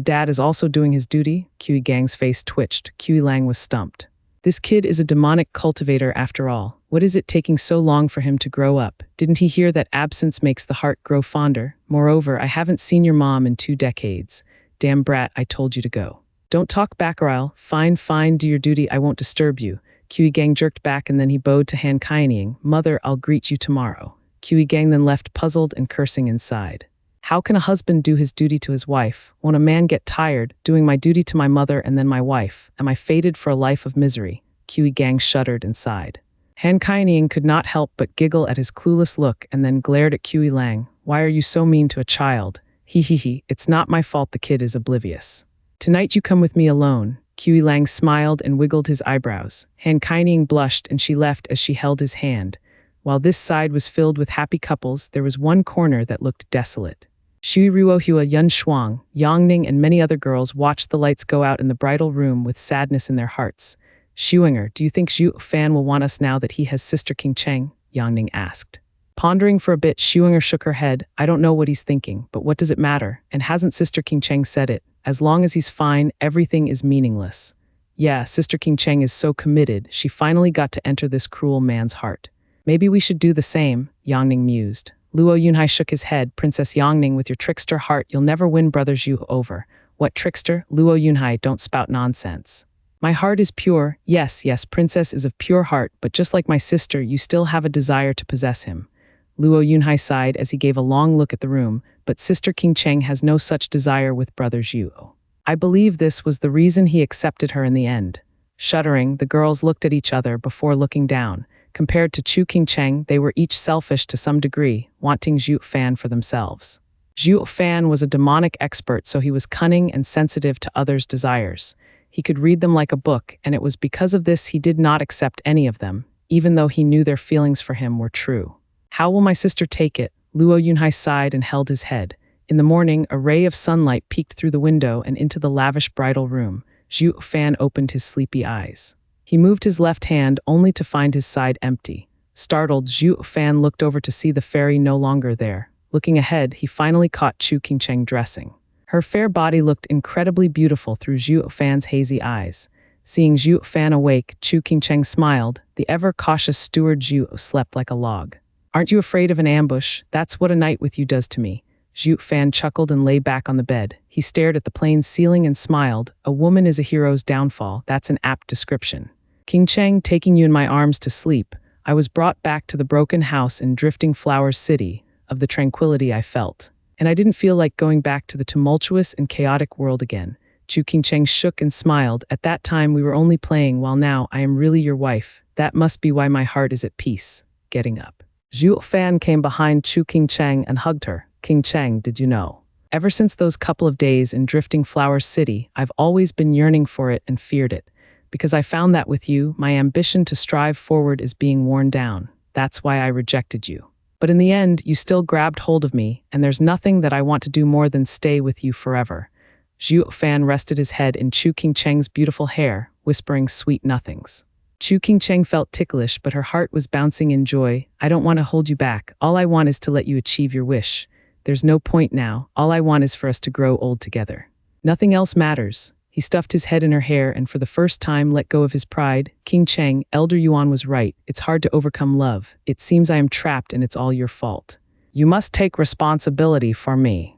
Speaker 1: Dad is also doing his duty? Kui Gang's face twitched. Kui Lang was stumped. This kid is a demonic cultivator after all. What is it taking so long for him to grow up? Didn't he hear that absence makes the heart grow fonder? Moreover, I haven't seen your mom in 2 decades. Damn brat, I told you to go. Don't talk back or I'll. Fine, do your duty, I won't disturb you. Kui Gang jerked back and then he bowed to Han Kaining. Mother, I'll greet you tomorrow. Kui Gang then left puzzled and cursing inside. How can a husband do his duty to his wife? Won't a man get tired, doing my duty to my mother and then my wife? Am I fated for a life of misery? Kui Gang shuddered and sighed. Han Kaining could not help but giggle at his clueless look and then glared at Kui Lang. Why are you so mean to a child? He, it's not my fault the kid is oblivious. Tonight you come with me alone. Kui Lang smiled and wiggled his eyebrows. Han Kaining blushed and she left as she held his hand. While this side was filled with happy couples, there was one corner that looked desolate. Shui Ruohua, Yun Shuang, Yang Ning, and many other girls watched the lights go out in the bridal room with sadness in their hearts. Shuinger, do you think Zhuo Fan will want us now that he has Sister Qingcheng? Yang Ning asked. Pondering for a bit, Shuinger shook her head. I don't know what he's thinking, but what does it matter? And hasn't Sister Qingcheng said it? As long as he's fine, everything is meaningless. Yeah, Sister Qingcheng is so committed, she finally got to enter this cruel man's heart. Maybe we should do the same, Yang Ning mused. Luo Yunhai shook his head. Princess Yang Ning, with your trickster heart, you'll never win Brother Zhu over. What trickster? Luo Yunhai, don't spout nonsense. My heart is pure. Yes, Princess is of pure heart, but just like my sister, you still have a desire to possess him. Luo Yunhai sighed as he gave a long look at the room, but Sister Qingcheng has no such desire with Brother Zhu. I believe this was the reason he accepted her in the end. Shuddering, the girls looked at each other before looking down. Compared to Chu Qingcheng, they were each selfish to some degree, wanting Zhuo Fan for themselves. Zhuo Fan was a demonic expert, so he was cunning and sensitive to others' desires. He could read them like a book, and it was because of this he did not accept any of them, even though he knew their feelings for him were true. How will my sister take it? Luo Yunhai sighed and held his head. In the morning, a ray of sunlight peeked through the window and into the lavish bridal room. Zhuo Fan opened his sleepy eyes. He moved his left hand only to find his side empty. Startled, Zhuo Fan looked over to see the fairy no longer there. Looking ahead, he finally caught Chu Qingcheng dressing. Her fair body looked incredibly beautiful through Zhuo Fan's hazy eyes. Seeing Zhuo Fan awake, Chu Qingcheng smiled. The ever-cautious steward Zhuo slept like a log. Aren't you afraid of an ambush? That's what a night with you does to me. Zhuo Fan chuckled and lay back on the bed. He stared at the plain ceiling and smiled. A woman is a hero's downfall. That's an apt description. Qingcheng, taking you in my arms to sleep, I was brought back to the broken house in Drifting Flowers City, of the tranquility I felt. And I didn't feel like going back to the tumultuous and chaotic world again. Chu Qingcheng shook and smiled. At that time we were only playing, while now I am really your wife. That must be why my heart is at peace. Getting up. Zhuo Fan came behind Chu Qingcheng and hugged her. Qingcheng, did you know? Ever since those couple of days in Drifting Flower City, I've always been yearning for it and feared it. Because I found that with you, my ambition to strive forward is being worn down. That's why I rejected you. But in the end, you still grabbed hold of me, and there's nothing that I want to do more than stay with you forever. Zhuo Fan rested his head in Chu Qingcheng's beautiful hair, whispering sweet nothings. Chu Qingcheng felt ticklish, but her heart was bouncing in joy. I don't want to hold you back. All I want is to let you achieve your wish. There's no point now. All I want is for us to grow old together. Nothing else matters. He stuffed his head in her hair and for the first time let go of his pride. Qingcheng, Elder Yuan was right. It's hard to overcome love. It seems I am trapped and it's all your fault. You must take responsibility for me.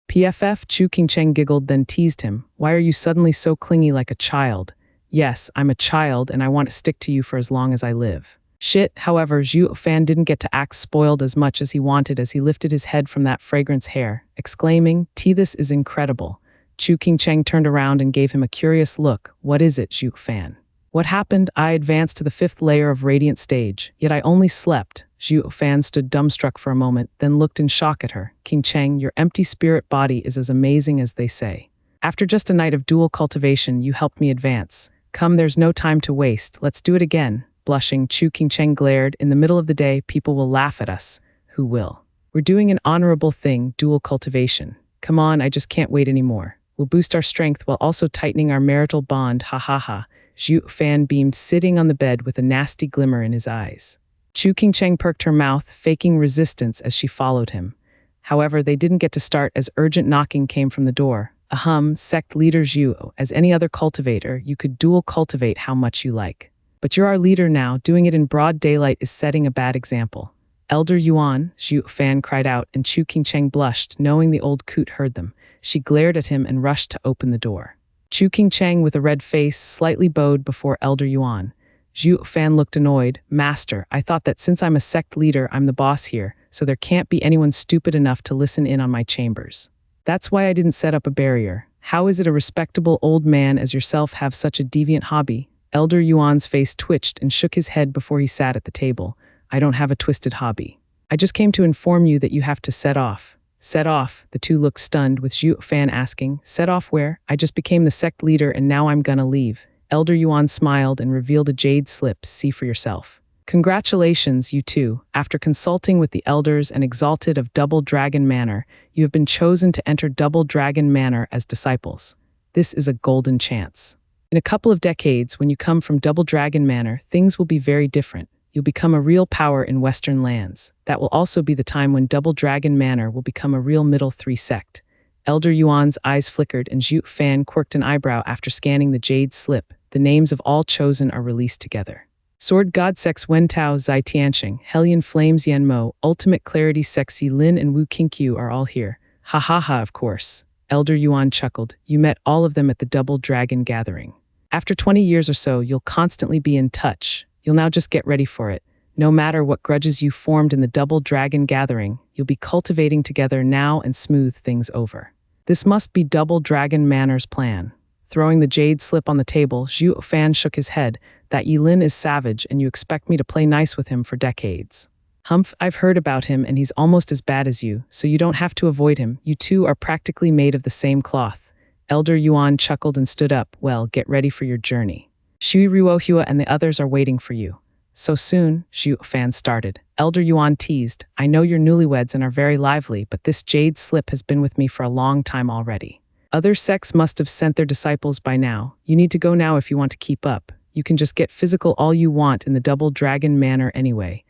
Speaker 1: PFF, Chu Qingcheng giggled, then teased him. Why are you suddenly so clingy like a child? Yes, I'm a child and I want to stick to you for as long as I live. Shit, however, Zhuo Fan didn't get to act spoiled as much as he wanted as he lifted his head from that fragrance hair, exclaiming, this is incredible. Chu Qingcheng turned around and gave him a curious look. What is it, Zhuo Fan? What happened? I advanced to the 5th layer of radiant stage, yet I only slept. Zhuo Fan stood dumbstruck for a moment, then looked in shock at her. Qingcheng, your empty spirit body is as amazing as they say. After just a night of dual cultivation, you helped me advance. Come, there's no time to waste. Let's do it again. Blushing, Chu Qingcheng glared. In the middle of the day, people will laugh at us. Who will? We're doing an honorable thing, dual cultivation. Come on, I just can't wait anymore. We'll boost our strength while also tightening our marital bond, ha ha ha. Zhuo Fan beamed, sitting on the bed with a nasty glimmer in his eyes. Chu Qingcheng perked her mouth, faking resistance as she followed him. However, they didn't get to start as urgent knocking came from the door. Ahem, sect leader Zhuo, as any other cultivator, you could dual cultivate how much you like. But you're our leader now. Doing it in broad daylight is setting a bad example. Elder Yuan, Zhuo Fan cried out, and Chu Qingcheng blushed, knowing the old coot heard them. She glared at him and rushed to open the door. Chu Qingcheng, with a red face, slightly bowed before Elder Yuan. Zhuo Fan looked annoyed. Master, I thought that since I'm a sect leader, I'm the boss here, so there can't be anyone stupid enough to listen in on my chambers. That's why I didn't set up a barrier. How is it a respectable old man as yourself have such a deviant hobby? Elder Yuan's face twitched and shook his head before he sat at the table. I don't have a twisted hobby. I just came to inform you that you have to set off. Set off? The two looked stunned, with Zhuo Fan asking, set off where? I just became the sect leader and now I'm gonna leave. Elder Yuan smiled and revealed a jade slip. See for yourself. Congratulations, you two. After consulting with the elders and exalted of Double Dragon Manor, you have been chosen to enter Double Dragon Manor as disciples. This is a golden chance. In a couple of decades, when you come from Double Dragon Manor, things will be very different. You'll become a real power in Western lands. That will also be the time when Double Dragon Manor will become a real middle 3 sect. Elder Yuan's eyes flickered and Zhuo Fan quirked an eyebrow after scanning the jade slip. The names of all chosen are released together. Sword God Sex Wen Tao Zai Tianxing, Hellion Flames Yan Mo, Ultimate Clarity Sex Yi Lin and Wu Qinkyu are all here. Ha ha ha, of course. Elder Yuan chuckled. You met all of them at the Double Dragon Gathering. After 20 years or so, you'll constantly be in touch. You'll now just get ready for it. No matter what grudges you formed in the Double Dragon Gathering, you'll be cultivating together now and smooth things over. This must be Double Dragon Manor's plan. Throwing the jade slip on the table, Zhuo Fan shook his head. That Yilin is savage and you expect me to play nice with him for decades. Humph, I've heard about him and he's almost as bad as you, so you don't have to avoid him. You two are practically made of the same cloth. Elder Yuan chuckled and stood up. Well, get ready for your journey. Shui Ruohua and the others are waiting for you. So soon, Zhuo Fan started. Elder Yuan teased. I know you're newlyweds and are very lively, but this jade slip has been with me for a long time already. Other sects must have sent their disciples by now. You need to go now if you want to keep up. You can just get physical all you want in the Double Dragon Manor anyway.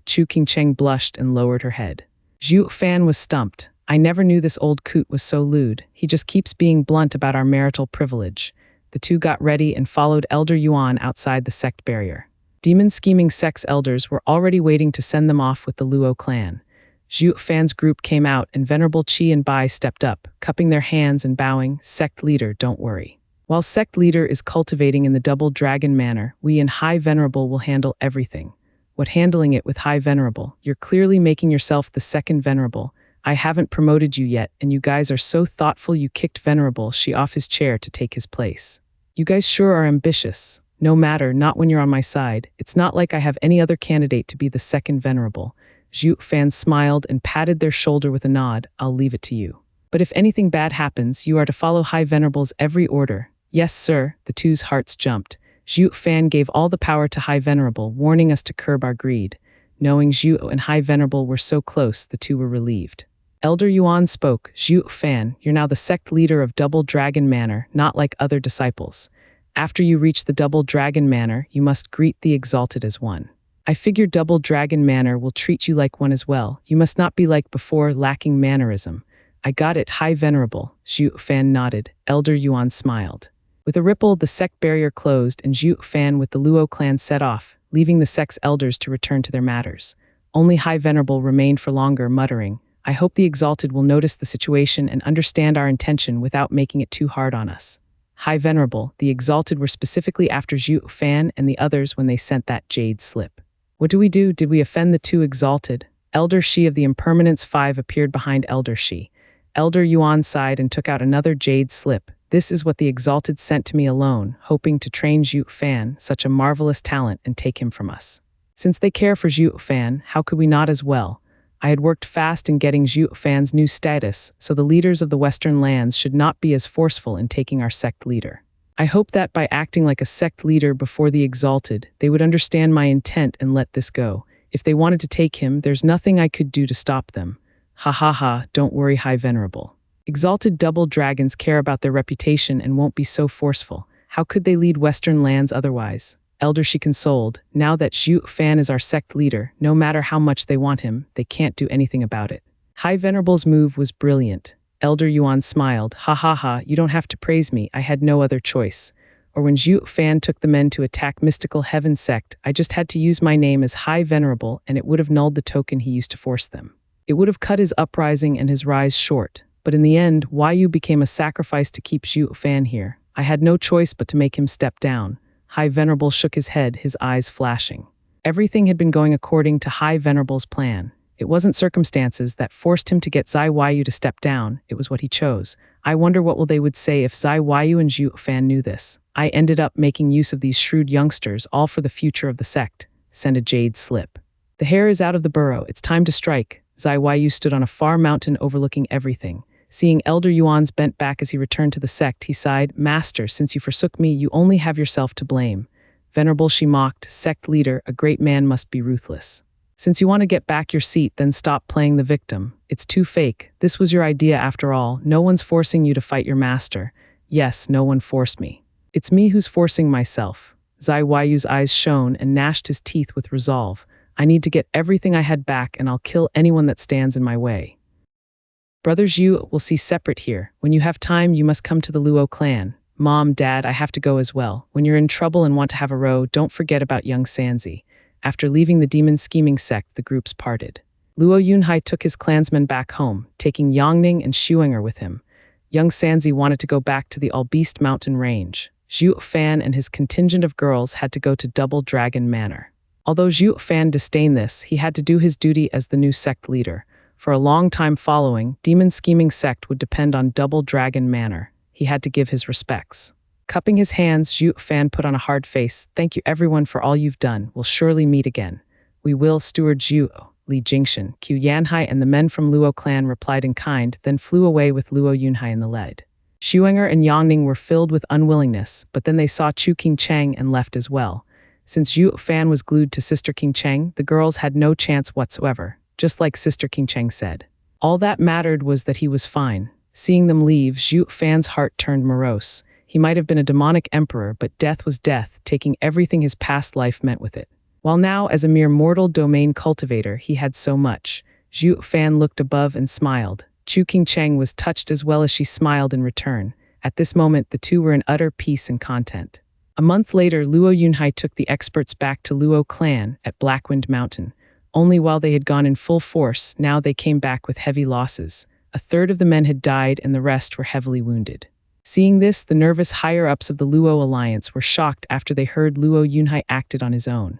Speaker 1: Chu Qingcheng blushed and lowered her head. Zhuo Fan was stumped. I never knew this old coot was so lewd. He just keeps being blunt about our marital privilege. The two got ready and followed Elder Yuan outside the sect barrier. Demon scheming sect's elders were already waiting to send them off with the Luo clan. Zhuo Fan's group came out and Venerable Qi and Bai stepped up, cupping their hands and bowing. Sect leader, don't worry. While sect leader is cultivating in the Double Dragon Manor, we in High Venerable will handle everything. What handling it with High Venerable? You're clearly making yourself the second Venerable. I haven't promoted you yet, and you guys are so thoughtful you kicked Venerable Shi off his chair to take his place. You guys sure are ambitious. No matter, not when you're on my side. It's not like I have any other candidate to be the second Venerable. Zhuo Fan smiled and patted their shoulder with a nod. I'll leave it to you. But if anything bad happens, you are to follow High Venerable's every order. Yes, sir. The two's hearts jumped. Zhuo Fan gave all the power to High Venerable, warning us to curb our greed. Knowing Zhuo and High Venerable were so close, the two were relieved. Elder Yuan spoke. Zhuo Fan, you're now the sect leader of Double Dragon Manor, not like other disciples. After you reach the Double Dragon Manor, you must greet the Exalted as one. I figure Double Dragon Manor will treat you like one as well. You must not be like before, lacking mannerism. I got it, High Venerable. Zhuo Fan nodded. Elder Yuan smiled. With a ripple, the sect barrier closed, and Zhuo Fan with the Luo clan set off, leaving the sect's elders to return to their matters. Only High Venerable remained for longer, muttering, I hope the Exalted will notice the situation and understand our intention without making it too hard on us. High Venerable, the Exalted were specifically after Zhuo Fan and the others when they sent that jade slip. What do we do? Did we offend the two Exalted? Elder Shi of the Impermanence 5 appeared behind Elder Shi. Elder Yuan sighed and took out another jade slip. This is what the Exalted sent to me alone, hoping to train Zhuo Fan, such a marvelous talent, and take him from us. Since they care for Zhuo Fan, how could we not as well? I had worked fast in getting Zhuo Fan's new status, so the leaders of the Western lands should not be as forceful in taking our sect leader. I hope that by acting like a sect leader before the Exalted, they would understand my intent and let this go. If they wanted to take him, there's nothing I could do to stop them. Ha ha ha, don't worry, High Venerable. Exalted double dragons care about their reputation and won't be so forceful. How could they lead Western lands otherwise? Elder Shi consoled. Now that Zhuo Fan is our sect leader, no matter how much they want him, they can't do anything about it. High Venerable's move was brilliant. Elder Yuan smiled. Ha ha ha, you don't have to praise me, I had no other choice. Or when Zhuo Fan took the men to attack Mystical Heaven sect, I just had to use my name as High Venerable and it would have nulled the token he used to force them. It would have cut his uprising and his rise short. But in the end, Yu became a sacrifice to keep Zhuo Fan here. I had no choice but to make him step down. High Venerable shook his head, his eyes flashing. Everything had been going according to High Venerable's plan. It wasn't circumstances that forced him to get Yu to step down, it was what he chose. I wonder what they would say if Yu and Zhuo Fan knew this. I ended up making use of these shrewd youngsters, all for the future of the sect. Send a jade slip. The hare is out of the burrow, it's time to strike. Yu stood on a far mountain overlooking everything. Seeing Elder Yuan's bent back as he returned to the sect, he sighed, Master, since you forsook me, you only have yourself to blame. Venerable Shi mocked, Sect leader, a great man must be ruthless. Since you want to get back your seat, then stop playing the victim. It's too fake. This was your idea after all. No one's forcing you to fight your master. Yes, no one forced me. It's me who's forcing myself. Yu's eyes shone and gnashed his teeth with resolve. I need to get everything I had back and I'll kill anyone that stands in my way. Brother Zhu will see separate here. When you have time, you must come to the Luo clan. Mom, Dad, I have to go as well. When you're in trouble and want to have a row, don't forget about young Sanzi. After leaving the demon scheming sect, the groups parted. Luo Yunhai took his clansmen back home, taking Yangning and Shuinger with him. Young Sanzi wanted to go back to the All-Beast Mountain Range. Zhuo Fan and his contingent of girls had to go to Double Dragon Manor. Although Zhuo Fan disdained this, he had to do his duty as the new sect leader. For a long time following, Demon Scheming Sect would depend on Double Dragon Manor. He had to give his respects. Cupping his hands, Zhuo Fan put on a hard face. Thank you everyone for all you've done. We'll surely meet again. We will, Steward Zhuo. Li Jingshan, Qiu Yanhai and the men from Luo clan replied in kind, then flew away with Luo Yunhai in the lead. Shuinger and Yangning were filled with unwillingness, but then they saw Chu King Cheng and left as well. Since Zhuo Fan was glued to Sister King Cheng, the girls had no chance whatsoever. Just like Sister King Cheng said. All that mattered was that he was fine. Seeing them leave, Zhuo Fan's heart turned morose. He might have been a demonic emperor, but death was death, taking everything his past life meant with it. While now, as a mere mortal domain cultivator, he had so much. Zhuo Fan looked above and smiled. Chu King Cheng was touched as well as she smiled in return. At this moment, the two were in utter peace and content. A month later, Luo Yunhai took the experts back to Luo clan at Blackwind Mountain. Only while they had gone in full force, now they came back with heavy losses. A third of the men had died and the rest were heavily wounded. Seeing this, the nervous higher-ups of the Luo alliance were shocked after they heard Luo Yunhai acted on his own.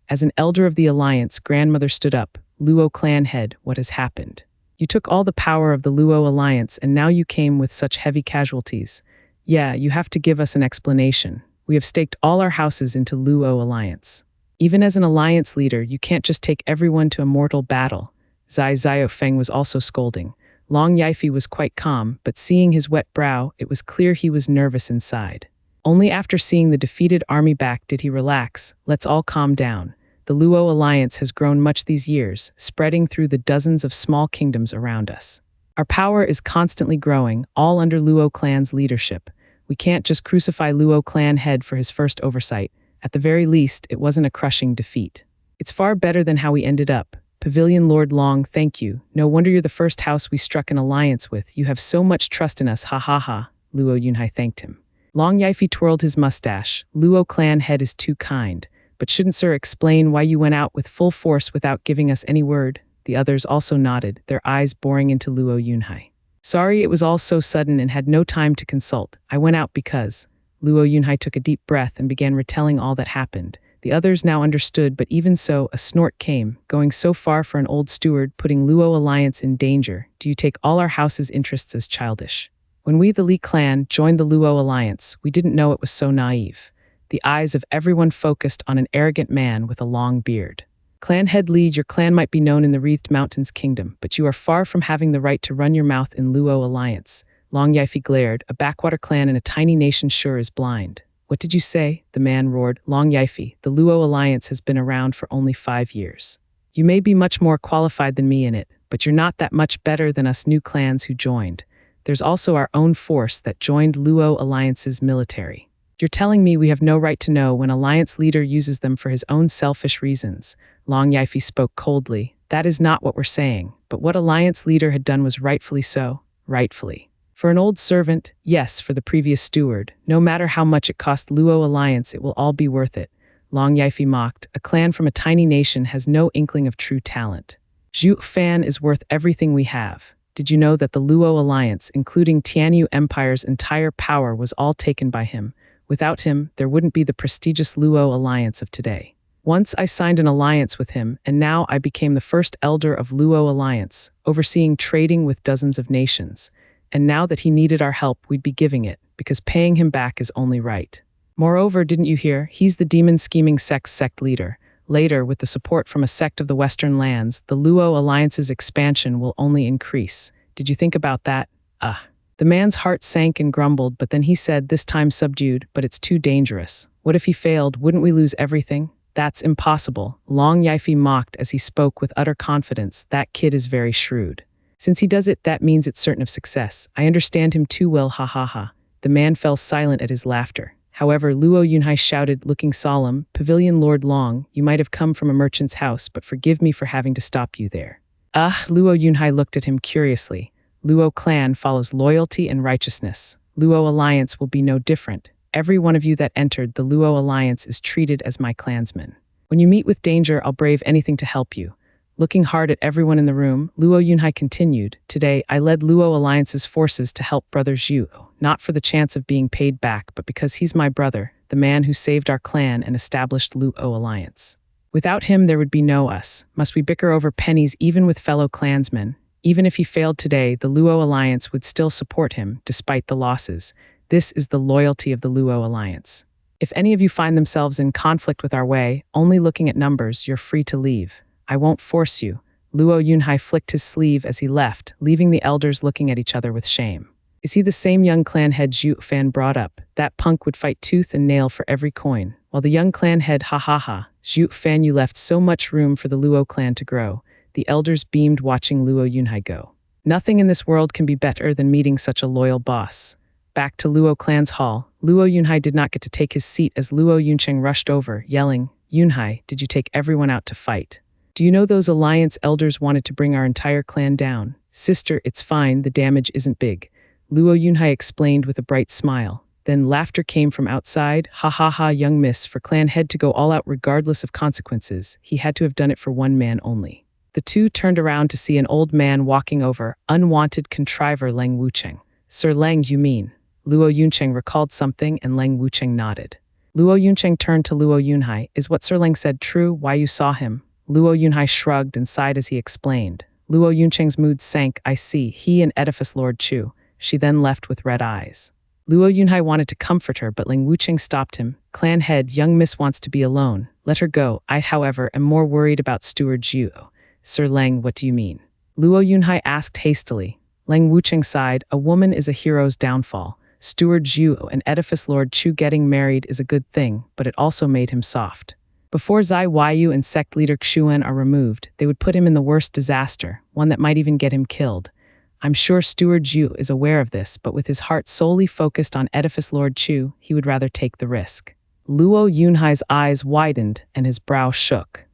Speaker 1: As an elder of the alliance, grandmother stood up. Luo clan head, what has happened? You took all the power of the Luo alliance and now you came with such heavy casualties. Yeah, you have to give us an explanation. We have staked all our houses into Luo alliance. Even as an alliance leader, you can't just take everyone to a mortal battle. Zhuo Fan was also scolding. Long Yifi was quite calm, but seeing his wet brow, it was clear he was nervous inside. Only after seeing the defeated army back did he relax. Let's all calm down. The Luo alliance has grown much these years, spreading through the dozens of small kingdoms around us. Our power is constantly growing, all under Luo clan's leadership. We can't just crucify Luo clan head for his first oversight. At the very least, it wasn't a crushing defeat. It's far better than how we ended up. Pavilion Lord Long, thank you. No wonder you're the first house we struck an alliance with. You have so much trust in us, ha ha ha. Luo Yunhai thanked him. Long Yifi twirled his mustache. Luo clan head is too kind. But shouldn't sir explain why you went out with full force without giving us any word? The others also nodded, their eyes boring into Luo Yunhai. Sorry, it was all so sudden and had no time to consult. I went out because... Luo Yunhai took a deep breath and began retelling all that happened. The others now understood, but even so, a snort came, going so far for an old steward, putting Luo alliance in danger. Do you take all our house's interests as childish? When we, the Li clan, joined the Luo alliance, we didn't know it was so naive. The eyes of everyone focused on an arrogant man with a long beard. Clan head lead, your clan might be known in the Wreathed Mountains kingdom, but you are far from having the right to run your mouth in Luo alliance. Long Yifi glared. A backwater clan in a tiny nation sure is blind. What did you say? The man roared. Long Yifi, the Luo alliance has been around for only 5 years. You may be much more qualified than me in it, but you're not that much better than us new clans who joined. There's also our own force that joined Luo alliance's military. You're telling me we have no right to know when alliance leader uses them for his own selfish reasons. Long Yifi spoke coldly. That is not what we're saying, but what alliance leader had done was rightfully so. Rightfully. For an old servant, yes, for the previous steward. No matter how much it cost Luo alliance, it will all be worth it. Long Yifi mocked. A clan from a tiny nation has no inkling of true talent. Zhuo Fan is worth everything we have. Did you know that the Luo alliance, including Tianyu Empire's entire power, was all taken by him? Without him, there wouldn't be the prestigious Luo alliance of today. Once I signed an alliance with him, and now I became the first elder of Luo alliance, overseeing trading with dozens of nations. And now that he needed our help, we'd be giving it, because paying him back is only right. Moreover, didn't you hear? He's the demon scheming sect leader. Later, with the support from a sect of the Western lands, the Luo alliance's expansion will only increase. Did you think about that? The man's heart sank and grumbled, but then he said, this time subdued, but it's too dangerous. What if he failed? Wouldn't we lose everything? That's impossible. Long Yifi mocked as he spoke with utter confidence. That kid is very shrewd. Since he does it, that means it's certain of success. I understand him too well, ha ha ha. The man fell silent at his laughter. However, Luo Yunhai shouted, looking solemn, Pavilion Lord Long, you might have come from a merchant's house, but forgive me for having to stop you there. Luo Yunhai looked at him curiously. Luo clan follows loyalty and righteousness. Luo alliance will be no different. Every one of you that entered the Luo alliance is treated as my clansman. When you meet with danger, I'll brave anything to help you. Looking hard at everyone in the room, Luo Yunhai continued, today I led Luo alliance's forces to help brother Zhu, not for the chance of being paid back, but because he's my brother, the man who saved our clan and established Luo alliance. Without him, there would be no us. Must we bicker over pennies even with fellow clansmen? Even if he failed today, the Luo alliance would still support him, despite the losses. This is the loyalty of the Luo alliance. If any of you find themselves in conflict with our way, only looking at numbers, you're free to leave. I won't force you. Luo Yunhai flicked his sleeve as he left, leaving the elders looking at each other with shame. Is he the same young clan head Zhuo Fan brought up? That punk would fight tooth and nail for every coin. While the young clan head, ha ha ha, Zhuo Fan, you left so much room for the Luo clan to grow. The elders beamed watching Luo Yunhai go. Nothing in this world can be better than meeting such a loyal boss. Back to Luo clan's hall, Luo Yunhai did not get to take his seat as Luo Yuncheng rushed over, yelling, Yunhai, did you take everyone out to fight? Do you know those alliance elders wanted to bring our entire clan down? Sister, it's fine, the damage isn't big. Luo Yunhai explained with a bright smile. Then laughter came from outside. Ha ha ha, young miss, for clan head to go all out regardless of consequences. He had to have done it for one man only. The two turned around to see an old man walking over, unwanted contriver Leng Wucheng. Sir Lengs, you mean? Luo Yuncheng recalled something and Leng Wucheng nodded. Luo Yuncheng turned to Luo Yunhai. Is what Sir Leng said true? Why you saw him? Luo Yunhai shrugged and sighed as he explained. Luo Yuncheng's mood sank. I see, he and Edifice Lord Chu. She then left with red eyes. Luo Yunhai wanted to comfort her, but Ling Wucheng stopped him. Clan head, young miss wants to be alone. Let her go. I, however, am more worried about Steward Zhuo. Sir Leng, what do you mean? Luo Yunhai asked hastily. Ling Wucheng sighed. A woman is a hero's downfall. Steward Zhuo and Edifice Lord Chu getting married is a good thing, but it also made him soft. Before Zai Weiyu and sect leader Xuan are removed, they would put him in the worst disaster, one that might even get him killed. I'm sure Steward Zhu is aware of this, but with his heart solely focused on Edifice Lord Chu, he would rather take the risk. Luo Yunhai's eyes widened and his brow shook.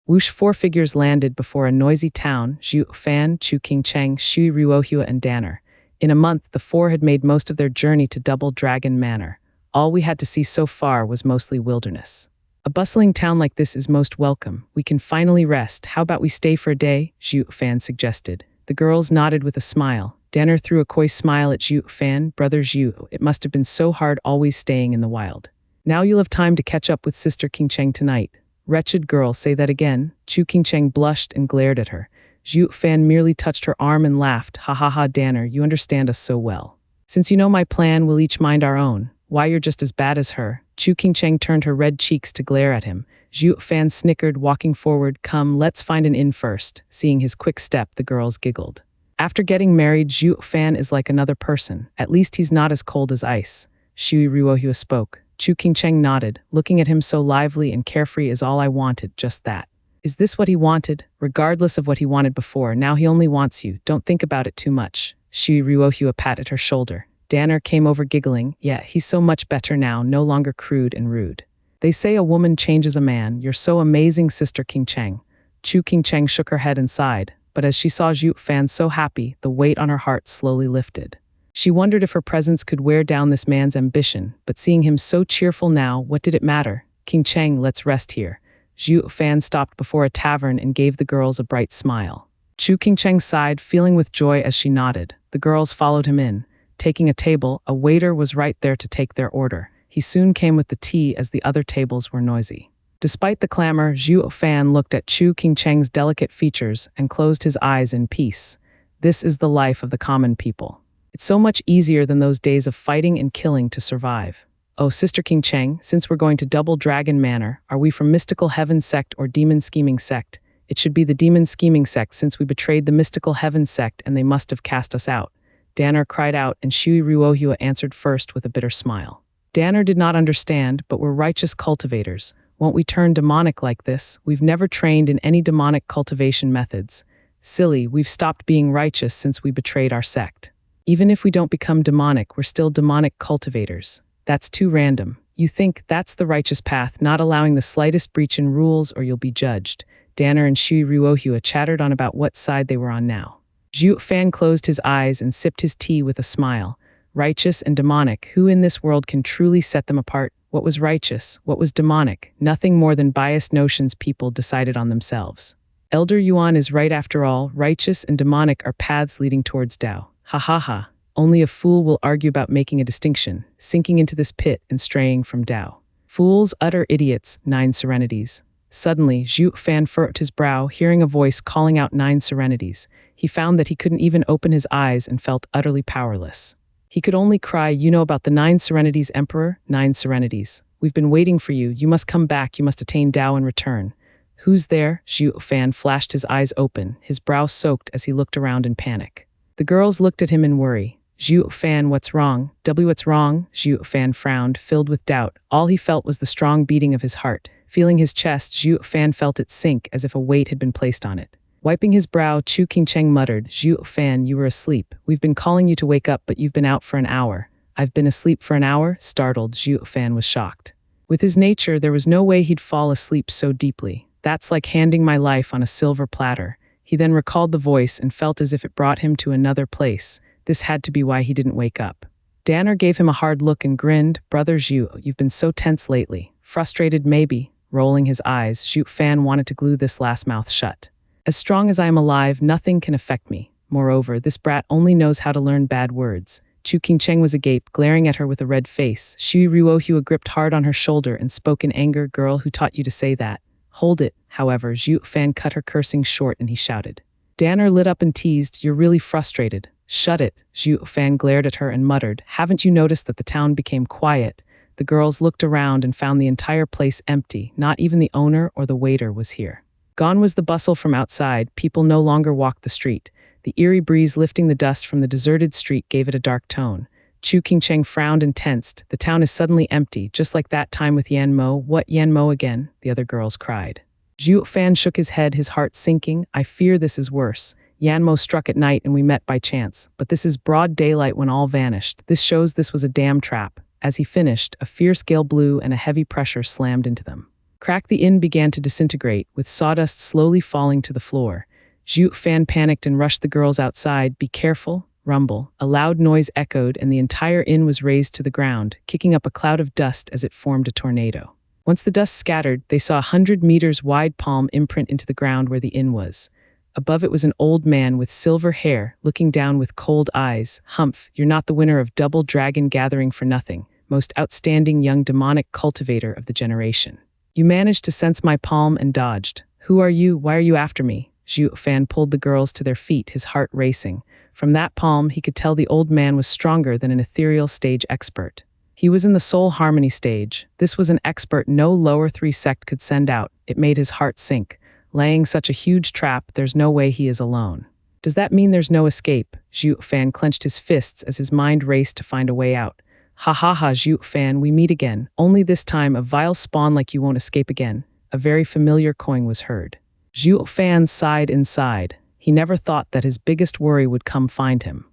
Speaker 1: Whoosh, 4 figures landed before a noisy town: Zhuo Fan, Chu Qingcheng, Shui Ruohua, and Danner. In a month, the 4 had made most of their journey to Double Dragon Manor. All we had to see so far was mostly wilderness. A bustling town like this is most welcome. We can finally rest. How about we stay for a day? Zhuo Fan suggested. The girls nodded with a smile. Danner threw a coy smile at Zhuo Fan. Brother Zhuo, it must have been so hard always staying in the wild. Now you'll have time to catch up with Sister Qingcheng tonight. Wretched girl, say that again. Chu Qingcheng blushed and glared at her. Zhuo Fan merely touched her arm and laughed. Ha ha ha, Danner, you understand us so well. Since you know my plan, we'll each mind our own. Why, you're just as bad as her. Chu Qingcheng turned her red cheeks to glare at him. Zhuo Fan snickered, walking forward. Come, let's find an inn first. Seeing his quick step, the girls giggled. After getting married, Zhuo Fan is like another person. At least he's not as cold as ice. Shui Ruohua spoke. Chu Qingcheng nodded. Looking at him so lively and carefree is all I wanted, just that. Is this what he wanted? Regardless of what he wanted before, now he only wants you. Don't think about it too much. Shui Ruohua patted her shoulder. Danner came over giggling. Yeah, he's so much better now, no longer crude and rude. They say a woman changes a man. You're so amazing, Sister Qingcheng. Chu Qingcheng shook her head and sighed, but as she saw Zhuo Fan so happy, the weight on her heart slowly lifted. She wondered if her presence could wear down this man's ambition, but seeing him so cheerful now, what did it matter? Qingcheng, let's rest here. Zhuo Fan stopped before a tavern and gave the girls a bright smile. Chu Qingcheng sighed, feeling with joy as she nodded. The girls followed him in. Taking a table, a waiter was right there to take their order. He soon came with the tea as the other tables were noisy. Despite the clamor, Zhuo Fan looked at Chu Qingcheng's delicate features and closed his eyes in peace. This is the life of the common people. It's so much easier than those days of fighting and killing to survive. Oh, Sister Qingcheng, since we're going to Double Dragon Manor, are we from Mystical Heaven Sect or Demon Scheming Sect? It should be the Demon Scheming Sect since we betrayed the Mystical Heaven Sect and they must have cast us out. Danner cried out and Shui Ruohua answered first with a bitter smile. Danner did not understand, but we're righteous cultivators. Won't we turn demonic like this? We've never trained in any demonic cultivation methods. Silly, we've stopped being righteous since we betrayed our sect. Even if we don't become demonic, we're still demonic cultivators. That's too random. You think that's the righteous path, not allowing the slightest breach in rules or you'll be judged. Danner and Shui Ruohua chattered on about what side they were on now. Zhuo Fan closed his eyes and sipped his tea with a smile. Righteous and demonic, who in this world can truly set them apart? What was righteous? What was demonic? Nothing more than biased notions people decided on themselves. Elder Yuan is right after all. Righteous and demonic are paths leading towards Tao. Ha ha ha. Only a fool will argue about making a distinction, sinking into this pit and straying from Tao. Fools, utter idiots, 9 serenities. Suddenly, Zhuo Fan furrowed his brow, hearing a voice calling out 9 serenities. He found that he couldn't even open his eyes and felt utterly powerless. He could only cry, you know about the 9 serenities, Emperor? 9 serenities. We've been waiting for you. You must come back. You must attain Tao in return. Who's there? Zhuo Fan flashed his eyes open, his brow soaked as he looked around in panic. The girls looked at him in worry. Zhuo Fan, what's wrong? What's wrong? Zhuo Fan frowned, filled with doubt. All he felt was the strong beating of his heart. Feeling his chest, Zhuo Fan felt it sink as if a weight had been placed on it. Wiping his brow, Chu Qingcheng muttered, Zhuo Fan, you were asleep. We've been calling you to wake up, but you've been out for an hour. I've been asleep for an hour? Startled, Zhuo Fan was shocked. With his nature, there was no way he'd fall asleep so deeply. That's like handing my life on a silver platter. He then recalled the voice and felt as if it brought him to another place. This had to be why he didn't wake up. Danner gave him a hard look and grinned. Brother Zhuo, you've been so tense lately. Frustrated maybe. Rolling his eyes, Zhuo Fan wanted to glue this last mouth shut. As strong as I am alive, nothing can affect me. Moreover, this brat only knows how to learn bad words. Chu Qingcheng was agape, glaring at her with a red face. Shui Ruohua gripped hard on her shoulder and spoke in anger. Girl, who taught you to say that? Hold it. However, Zhuo Fan cut her cursing short and he shouted. Danner lit up and teased, "You're really frustrated." "Shut it." Zhuo Fan glared at her and muttered, "Haven't you noticed that the town became quiet?" The girls looked around and found the entire place empty. Not even the owner or the waiter was here. Gone was the bustle from outside. People no longer walked the street. The eerie breeze lifting the dust from the deserted street gave it a dark tone. Chu Qingcheng frowned and tensed. The town is suddenly empty, just like that time with Yan Mo. "What, Yan Mo again?" the other girls cried. Zhuo Fan shook his head, his heart sinking. "I fear this is worse. Yan Mo struck at night and we met by chance. But this is broad daylight when all vanished. This shows this was a damn trap." As he finished, a fierce gale blew and a heavy pressure slammed into them. Crack, the inn began to disintegrate, with sawdust slowly falling to the floor. Zhuo Fan panicked and rushed the girls outside. "Be careful." Rumble. A loud noise echoed and the entire inn was razed to the ground, kicking up a cloud of dust as it formed a tornado. Once the dust scattered, they saw a 100 meters wide palm imprint into the ground where the inn was. Above it was an old man with silver hair, looking down with cold eyes. "Humph, you're not the winner of Double Dragon Gathering for nothing. Most outstanding young demonic cultivator of the generation. You managed to sense my palm and dodged. Who are you? Why are you after me?" Zhuo Fan pulled the girls to their feet, his heart racing. From that palm, he could tell the old man was stronger than an ethereal stage expert. He was in the soul harmony stage. This was an expert no lower 3 sect could send out. It made his heart sink. Laying such a huge trap, there's no way he is alone. Does that mean there's no escape? Zhuo Fan clenched his fists as his mind raced to find a way out. "Ha ha ha, Zhuo Fan, we meet again. Only this time a vile spawn like you won't escape again." A very familiar coin was heard. Zhuo Fan sighed inside. He never thought that his biggest worry would come find him.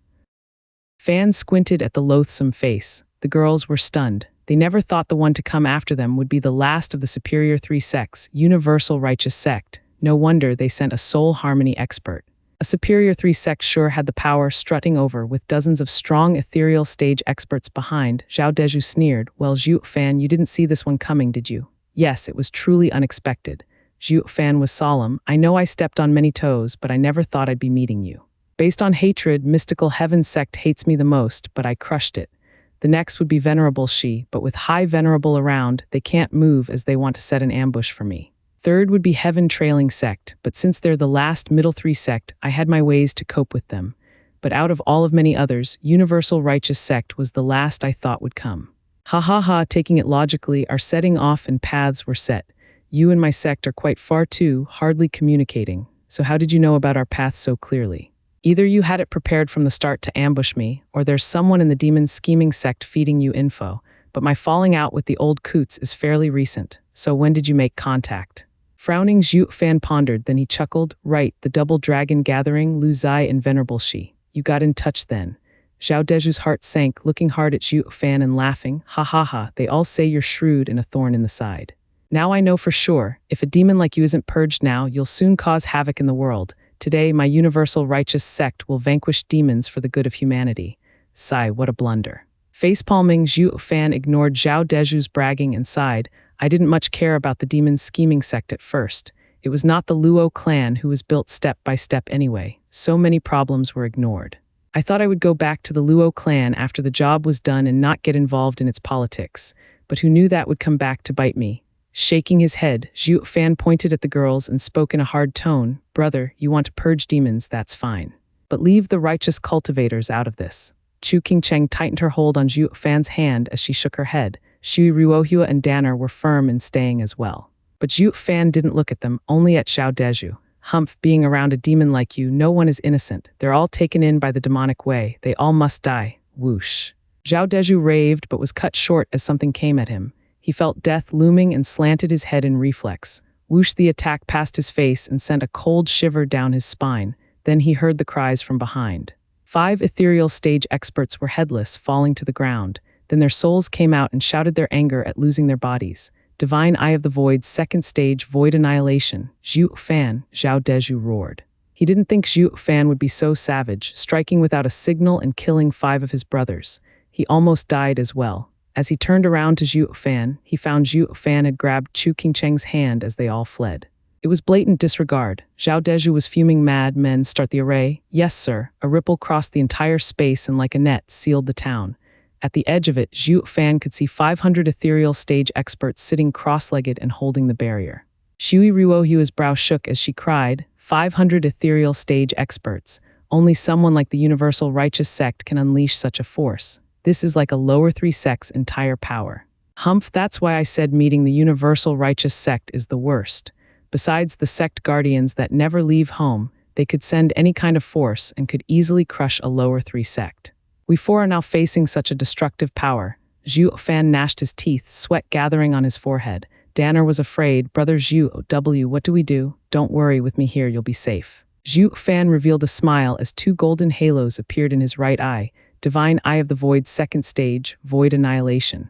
Speaker 1: Fan squinted at the loathsome face. The girls were stunned. They never thought the one to come after them would be the last of the superior 3 sects, universal righteous sect. No wonder they sent a soul harmony expert. A superior 3 sect sure had the power, strutting over with dozens of strong ethereal stage experts behind. Zhao Deju sneered. "Well, Zhuo Fan, you didn't see this one coming, did you?" "Yes, it was truly unexpected." Zhuo Fan was solemn. "I know I stepped on many toes, but I never thought I'd be meeting you. Based on hatred, mystical heaven sect hates me the most, but I crushed it. The next would be Venerable Shi, but with High Venerable around, they can't move as they want to set an ambush for me. Third would be Heaven Trailing Sect, but since they're the last middle 3 sect, I had my ways to cope with them. But out of all of many others, Universal Righteous Sect was the last I thought would come. Ha ha ha, taking it logically, our setting off and paths were set. You and my sect are quite far too, hardly communicating. So how did you know about our path so clearly? Either you had it prepared from the start to ambush me, or there's someone in the demon scheming sect feeding you info. But my falling out with the old coots is fairly recent. So when did you make contact?" Frowning, Zhuo Fan pondered, then he chuckled. "Right, the Double Dragon Gathering, Lu Zai and Venerable Shi. You got in touch then." Zhao Deju's heart sank, looking hard at Zhuo Fan and laughing. "Ha ha ha, they all say you're shrewd and a thorn in the side. Now I know for sure, if a demon like you isn't purged now, you'll soon cause havoc in the world. Today, my universal righteous sect will vanquish demons for the good of humanity." Sigh, what a blunder. Facepalming, Zhuo Fan ignored Zhao Deju's bragging and sighed. "I didn't much care about the demon scheming sect at first. It was not the Luo clan who was built step by step anyway. So many problems were ignored. I thought I would go back to the Luo clan after the job was done and not get involved in its politics. But who knew that would come back to bite me?" Shaking his head, Zhuo Fan pointed at the girls and spoke in a hard tone. "Brother, you want to purge demons, that's fine. But leave the righteous cultivators out of this." Chu Qingcheng tightened her hold on Zhuo Fan's hand as she shook her head. Shui Ruohua and Danner were firm in staying as well. But Zhuo Fan didn't look at them, only at Zhao Deju. "Humph, being around a demon like you, no one is innocent. They're all taken in by the demonic way. They all must die." Whoosh. Zhao Deju raved but was cut short as something came at him. He felt death looming and slanted his head in reflex. Whoosh, the attack passed his face and sent a cold shiver down his spine. Then he heard the cries from behind. 5 ethereal stage experts were headless, falling to the ground. Then their souls came out and shouted their anger at losing their bodies. Divine Eye of the Void's 2nd stage, Void Annihilation. "Zhuo Fan," Zhao Deju roared. He didn't think Zhuo Fan would be so savage, striking without a signal and killing 5 of his brothers. He almost died as well. As he turned around to Zhuo Fan, he found Zhuo Fan had grabbed Chu Qingcheng's hand as they all fled. It was blatant disregard. Zhao Deju was fuming. "Mad men, start the array." "Yes, sir." A ripple crossed the entire space and like a net sealed the town. At the edge of it, Zhuo Fan could see 500 ethereal stage experts sitting cross-legged and holding the barrier. Shui Ruohua's brow shook as she cried, 500 ethereal stage experts. Only someone like the Universal Righteous Sect can unleash such a force. This is like a lower 3 sect's entire power. Humph, that's why I said meeting the Universal Righteous Sect is the worst. Besides the sect guardians that never leave home, they could send any kind of force and could easily crush a lower 3 sect. We four are now facing such a destructive power. Zhuo Fan gnashed his teeth, sweat gathering on his forehead. Danner was afraid. Brother Zhuo, what do we do? Don't worry, with me here you'll be safe. Zhuo Fan revealed a smile as 2 golden halos appeared in his right eye. Divine Eye of the Void's second stage, Void Annihilation.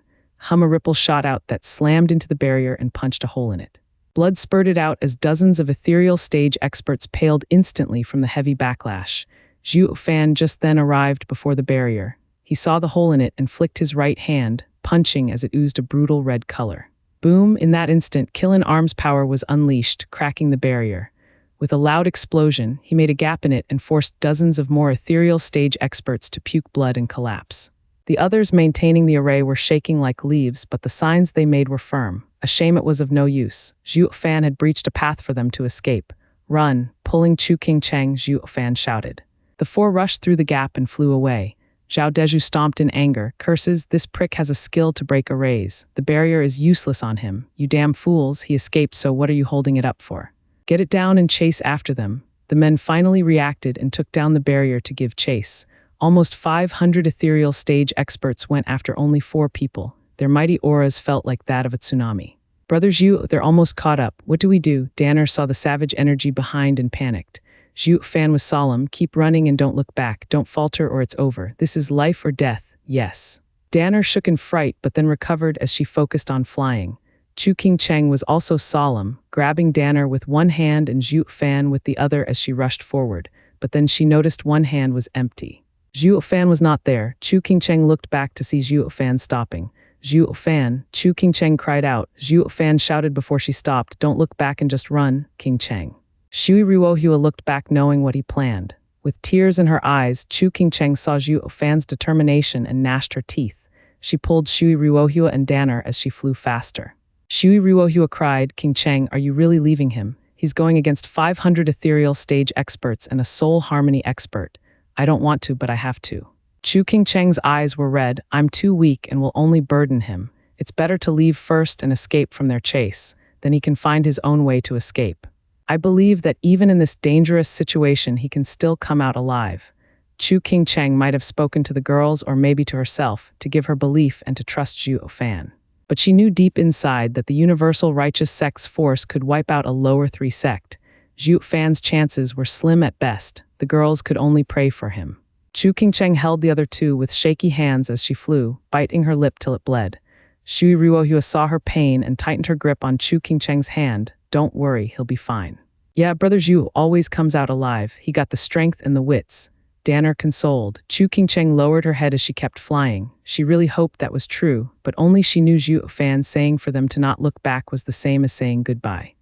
Speaker 1: A ripple shot out that slammed into the barrier and punched a hole in it. Blood spurted out as dozens of ethereal stage experts paled instantly from the heavy backlash. Zhuo Fan just then arrived before the barrier. He saw the hole in it and flicked his right hand, punching as it oozed a brutal red color. Boom! In that instant, Killen Arm's power was unleashed, cracking the barrier. With a loud explosion, he made a gap in it and forced dozens of more ethereal stage experts to puke blood and collapse. The others maintaining the array were shaking like leaves, but the signs they made were firm. A shame it was of no use. Zhuo Fan had breached a path for them to escape. Run! Pulling Chu Qingcheng, Zhuo Fan shouted. The 4 rushed through the gap and flew away. Zhao Deju stomped in anger. Curses, this prick has a skill to break arrays. The barrier is useless on him. You damn fools, he escaped, so what are you holding it up for? Get it down and chase after them. The men finally reacted and took down the barrier to give chase. Almost 500 ethereal stage experts went after only 4 people. Their mighty auras felt like that of a tsunami. Brother Zhu, they're almost caught up. What do we do? Danner saw the savage energy behind and panicked. Zhu Fan was solemn. Keep running and don't look back. Don't falter or it's over. This is life or death. Yes. Danner shook in fright but then recovered as she focused on flying. Chu Qingcheng was also solemn, grabbing Danner with one hand and Zhu Fan with the other as she rushed forward, but then she noticed one hand was empty. Zhu Fan was not there. Chu Qingcheng looked back to see Zhu Fan stopping. Zhu Fan, Chu Qingcheng cried out. Zhu Fan shouted before she stopped, don't look back and just run, Qingcheng. Shui Ruohua looked back knowing what he planned. With tears in her eyes, Chu Qingcheng saw Zhu Fan's determination and gnashed her teeth. She pulled Shui Ruohua and Danner as she flew faster. Shui Ruohua cried, Qingcheng, are you really leaving him? He's going against 500 ethereal stage experts and a soul harmony expert. I don't want to, but I have to. Chu Qingcheng's eyes were red. I'm too weak and will only burden him. It's better to leave first and escape from their chase. Then he can find his own way to escape. I believe that even in this dangerous situation, he can still come out alive. Chu Qingcheng might have spoken to the girls or maybe to herself to give her belief and to trust Zhuo Fan. But she knew deep inside that the Universal Righteous Sect's force could wipe out a lower 3 sect. Zhuo Fan's chances were slim at best. The girls could only pray for him. Chu Qingcheng held the other 2 with shaky hands as she flew, biting her lip till it bled. Shui Ruohua saw her pain and tightened her grip on Chu Qingcheng's hand. Don't worry, he'll be fine. Yeah, Brother Zhu always comes out alive. He got the strength and the wits. Danner consoled. Chu Qingcheng lowered her head as she kept flying. She really hoped that was true, but only she knew Zhuo Fan saying for them to not look back was the same as saying goodbye.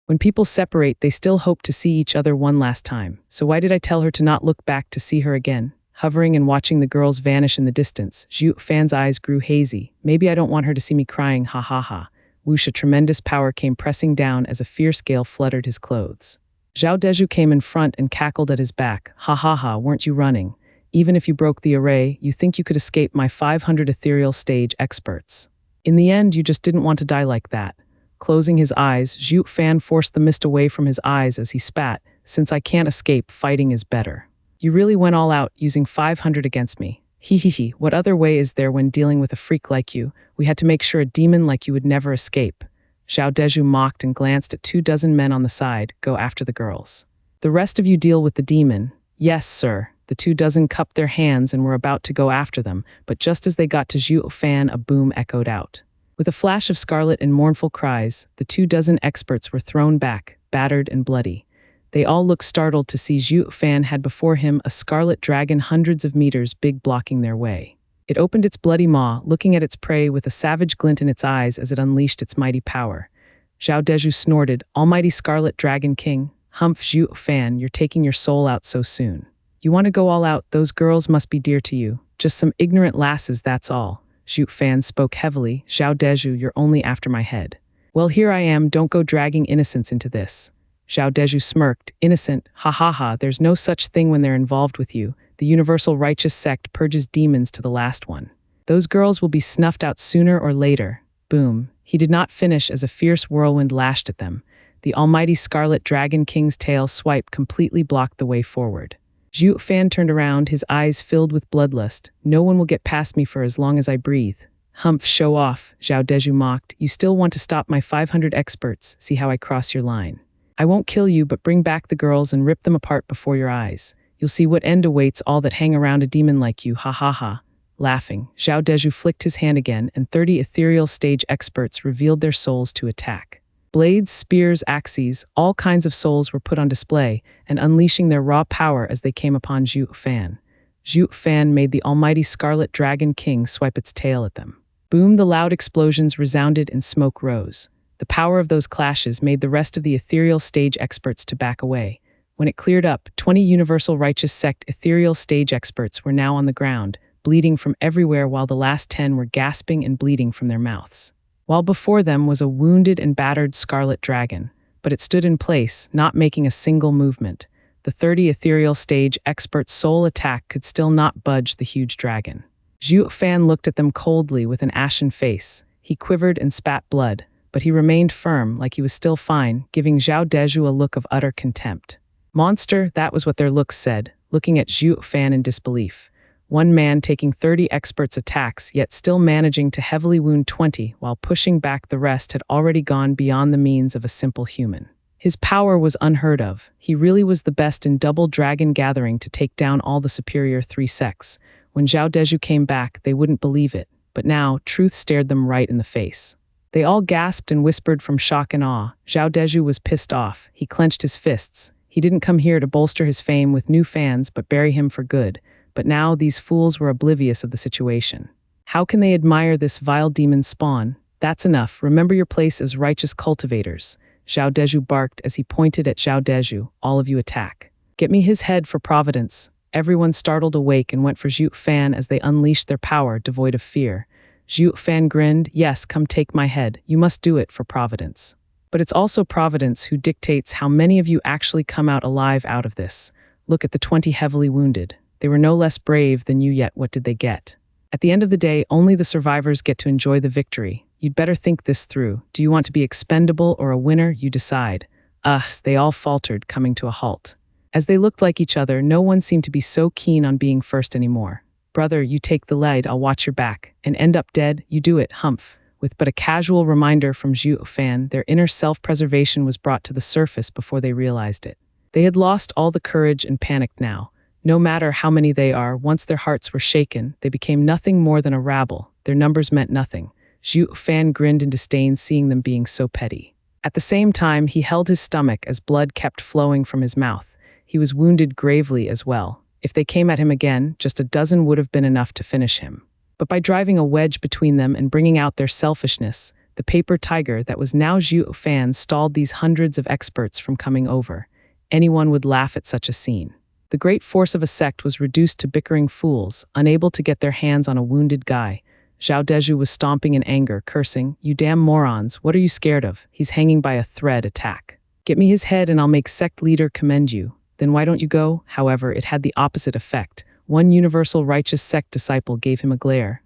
Speaker 1: When people separate, they still hope to see each other one last time. So why did I tell her to not look back to see her again? Hovering and watching the girls vanish in the distance, Zhuo Fan's eyes grew hazy. Maybe I don't want her to see me crying, ha ha ha. Whoosh, a tremendous power came pressing down as a fierce gale fluttered his clothes. Zhao Deju came in front and cackled at his back. Ha ha ha, weren't you running? Even if you broke the array, you think you could escape my 500 ethereal stage experts. In the end, you just didn't want to die like that. Closing his eyes, Zhuo Fan forced the mist away from his eyes as he spat. Since I can't escape, fighting is better. You really went all out, using 500 against me. Hee. What other way is there when dealing with a freak like you? We had to make sure a demon like you would never escape. Zhao Deju mocked and glanced at 24 men on the side. Go after the girls. The rest of you deal with the demon. Yes, sir. The 24 cupped their hands and were about to go after them, but just as they got to Zhuo Fan, a boom echoed out. With a flash of scarlet and mournful cries, the 24 experts were thrown back, battered and bloody. They all looked startled to see Zhuo Fan had before him a scarlet dragon hundreds of meters big blocking their way. It opened its bloody maw, looking at its prey with a savage glint in its eyes as it unleashed its mighty power. Zhao Deju snorted, Almighty Scarlet Dragon King, humph Zhuo Fan, you're taking your soul out so soon. You want to go all out, those girls must be dear to you. Just some ignorant lasses, that's all. Zhuo Fan spoke heavily, Zhao Deju, you're only after my head. Well, here I am, don't go dragging innocence into this. Zhao Deju smirked. Innocent, ha ha ha, there's no such thing when they're involved with you. The universal righteous sect purges demons to the last one. Those girls will be snuffed out sooner or later. Boom. He did not finish as a fierce whirlwind lashed at them. The almighty Scarlet Dragon King's tail swipe completely blocked the way forward. Zhuo Fan turned around, his eyes filled with bloodlust. No one will get past me for as long as I breathe. Humph, show off, Zhao Deju mocked. You still want to stop my 500 experts, see how I cross your line. I won't kill you, but bring back the girls and rip them apart before your eyes. You'll see what end awaits all that hang around a demon like you, ha ha ha. Laughing, Zhao Deju flicked his hand again, and 30 ethereal stage experts revealed their souls to attack. Blades, spears, axes, all kinds of souls were put on display, and unleashing their raw power as they came upon Zhuo Fan. Zhuo Fan made the almighty Scarlet Dragon King swipe its tail at them. Boom, the loud explosions resounded and smoke rose. The power of those clashes made the rest of the ethereal stage experts to back away. When it cleared up, 20 Universal Righteous Sect ethereal stage experts were now on the ground, bleeding from everywhere while the last 10 were gasping and bleeding from their mouths. While before them was a wounded and battered Scarlet Dragon, but it stood in place, not making a single movement. The 30 ethereal stage experts' soul attack could still not budge the huge dragon. Zhuo Fan looked at them coldly with an ashen face. He quivered and spat blood, but he remained firm, like he was still fine, giving Zhao Deju a look of utter contempt. Monster, that was what their looks said, looking at Zhuo Fan in disbelief. One man taking 30 experts' attacks, yet still managing to heavily wound 20 while pushing back the rest had already gone beyond the means of a simple human. His power was unheard of. He really was the best in double dragon gathering to take down all the superior 3 sects. When Zhao Deju came back, they wouldn't believe it, but now truth stared them right in the face. They all gasped and whispered from shock and awe. Zhao Deju was pissed off. He clenched his fists. He didn't come here to bolster his fame with new fans, but bury him for good. But now these fools were oblivious of the situation. How can they admire this vile demon spawn? That's enough. Remember your place as righteous cultivators. Zhao Deju barked as he pointed at Zhao Deju. All of you attack. Get me his head for Providence. Everyone startled awake and went for Zhuo Fan as they unleashed their power, devoid of fear. Zhuo Fan grinned. Yes, come take my head. You must do it for Providence. But it's also Providence who dictates how many of you actually come out alive out of this. Look at the 20 heavily wounded. They were no less brave than you, yet what did they get? At the end of the day, only the survivors get to enjoy the victory. You'd better think this through. Do you want to be expendable or a winner? You decide. They all faltered, coming to a halt. As they looked like each other, no one seemed to be so keen on being first anymore. Brother, you take the lead, I'll watch your back. And end up dead, you do it, humph. With but a casual reminder from Zhuo Fan, their inner self-preservation was brought to the surface before they realized it. They had lost all the courage and panicked now. No matter how many they are, once their hearts were shaken, they became nothing more than a rabble. Their numbers meant nothing. Zhuo Fan grinned in disdain seeing them being so petty. At the same time, he held his stomach as blood kept flowing from his mouth. He was wounded gravely as well. If they came at him again, just a dozen would have been enough to finish him. But by driving a wedge between them and bringing out their selfishness, the paper tiger that was now Zhuo Fan stalled these hundreds of experts from coming over. Anyone would laugh at such a scene. The great force of a sect was reduced to bickering fools, unable to get their hands on a wounded guy. Zhao Deju was stomping in anger, cursing, "You damn morons, what are you scared of? He's hanging by a thread, attack. Get me his head and I'll make sect leader commend you. Then why don't you go?" However, it had the opposite effect. One universal righteous sect disciple gave him a glare.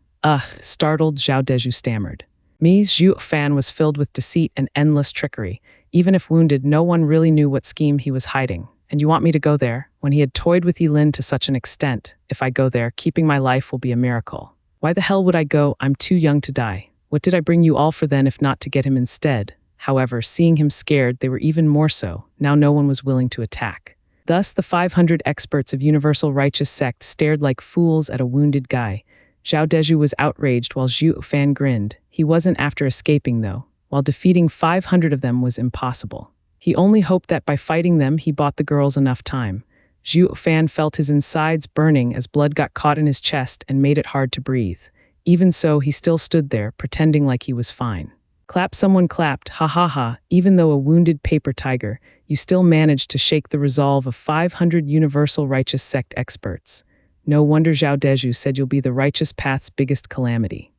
Speaker 1: Startled, Zhao Deju stammered. Zhuo Fan was filled with deceit and endless trickery. Even if wounded, no one really knew what scheme he was hiding. And you want me to go there? When he had toyed with Yilin to such an extent, if I go there, keeping my life will be a miracle. Why the hell would I go? I'm too young to die. What did I bring you all for then if not to get him instead? However, seeing him scared, they were even more so. Now no one was willing to attack. Thus, the 500 experts of Universal Righteous Sect stared like fools at a wounded guy. Zhao Deju was outraged while Zhuo Fan grinned. He wasn't after escaping, though, while defeating 500 of them was impossible. He only hoped that by fighting them, he bought the girls enough time. Zhuo Fan felt his insides burning as blood got caught in his chest and made it hard to breathe. Even so, he still stood there, pretending like he was fine. Clap, someone clapped, ha ha ha. Even though a wounded paper tiger, you still managed to shake the resolve of 500 Universal Righteous Sect experts. No wonder Zhao Deju said you'll be the righteous path's biggest calamity.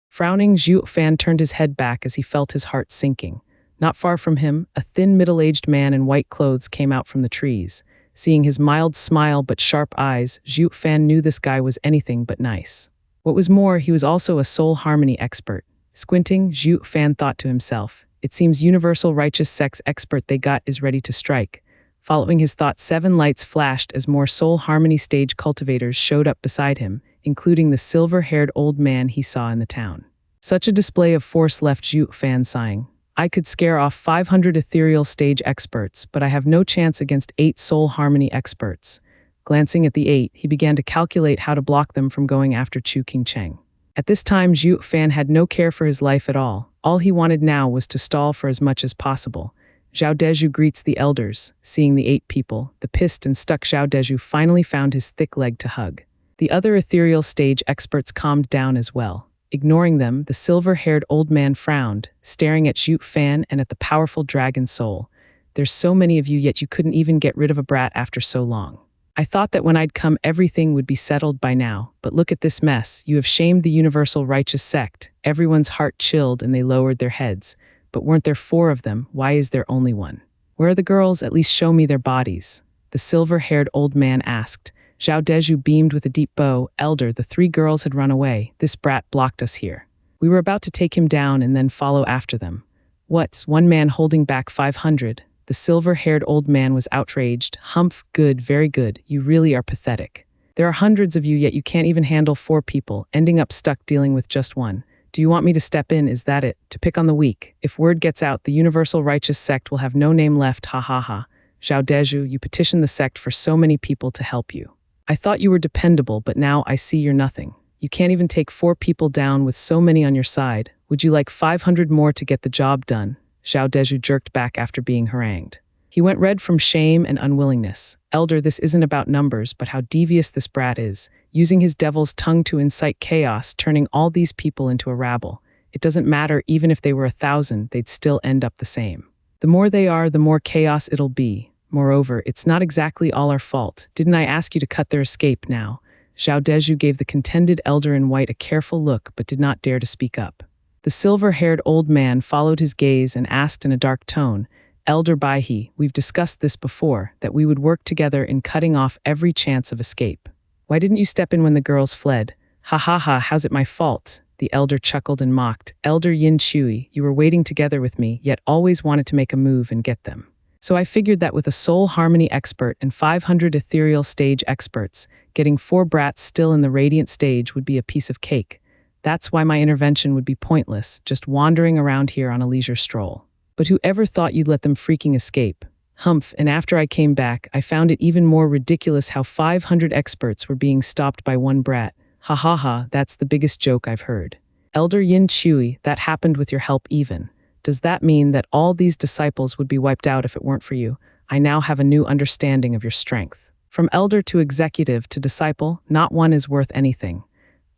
Speaker 1: Frowning, Zhuo Fan turned his head back as he felt his heart sinking. Not far from him, a thin middle-aged man in white clothes came out from the trees. Seeing his mild smile but sharp eyes, Zhuo Fan knew this guy was anything but nice. What was more, he was also a soul harmony expert. Squinting, Zhuo Fan thought to himself, it seems universal righteous sex expert they got is ready to strike. Following his thought, 7 lights flashed as more soul harmony stage cultivators showed up beside him, including the silver-haired old man he saw in the town. Such a display of force left Zhuo Fan sighing. I could scare off 500 ethereal stage experts, but I have no chance against 8 soul harmony experts. Glancing at the 8, he began to calculate how to block them from going after Chu Qingcheng. At this time, Zhuo Fan had no care for his life at all. All he wanted now was to stall for as much as possible. Zhao Deju greets the elders. Seeing the 8 people, the pissed and stuck Zhao Deju finally found his thick leg to hug. The other ethereal stage experts calmed down as well. Ignoring them, the silver-haired old man frowned, staring at Zhuo Fan and at the powerful dragon soul. There's so many of you, yet you couldn't even get rid of a brat after so long. I thought that when I'd come everything would be settled by now, but look at this mess. You have shamed the universal righteous sect. Everyone's heart chilled and they lowered their heads. But weren't there 4 of them? Why is there only 1? Where are the girls? At least show me their bodies. The silver-haired old man asked. Zhao Deju beamed with a deep bow. Elder, the 3 girls had run away. This brat blocked us here. We were about to take him down and then follow after them. What's one man holding back 500? The silver-haired old man was outraged. Humph, good, very good. You really are pathetic. There are hundreds of you, yet you can't even handle 4 people, ending up stuck dealing with just 1. Do you want me to step in? Is that it? To pick on the weak? If word gets out, the universal righteous sect will have no name left. Ha ha ha. Zhao Deju, you petitioned the sect for so many people to help you. I thought you were dependable, but now I see you're nothing. You can't even take 4 people down with so many on your side. Would you like 500 more to get the job done? Zhao Deju jerked back after being harangued. He went red from shame and unwillingness. Elder, this isn't about numbers, but how devious this brat is, using his devil's tongue to incite chaos, turning all these people into a rabble. It doesn't matter, even if they were 1,000, they'd still end up the same. The more they are, the more chaos it'll be. Moreover, it's not exactly all our fault. Didn't I ask you to cut their escape now? Zhao Deju gave the contended elder in white a careful look, but did not dare to speak up. The silver-haired old man followed his gaze and asked in a dark tone, Elder Baihe, we've discussed this before, that we would work together in cutting off every chance of escape. Why didn't you step in when the girls fled? Ha ha ha, how's it my fault? The elder chuckled and mocked. Elder Yin Chui, you were waiting together with me, yet always wanted to make a move and get them. So I figured that with a soul harmony expert and 500 ethereal stage experts, getting 4 brats still in the radiant stage would be a piece of cake. That's why my intervention would be pointless, just wandering around here on a leisure stroll. But whoever thought you'd let them freaking escape? Humph, and after I came back, I found it even more ridiculous how 500 experts were being stopped by 1 brat. Ha ha ha, that's the biggest joke I've heard. Elder Yin Chui, that happened with your help even. Does that mean that all these disciples would be wiped out if it weren't for you? I now have a new understanding of your strength. From elder to executive to disciple, not one is worth anything.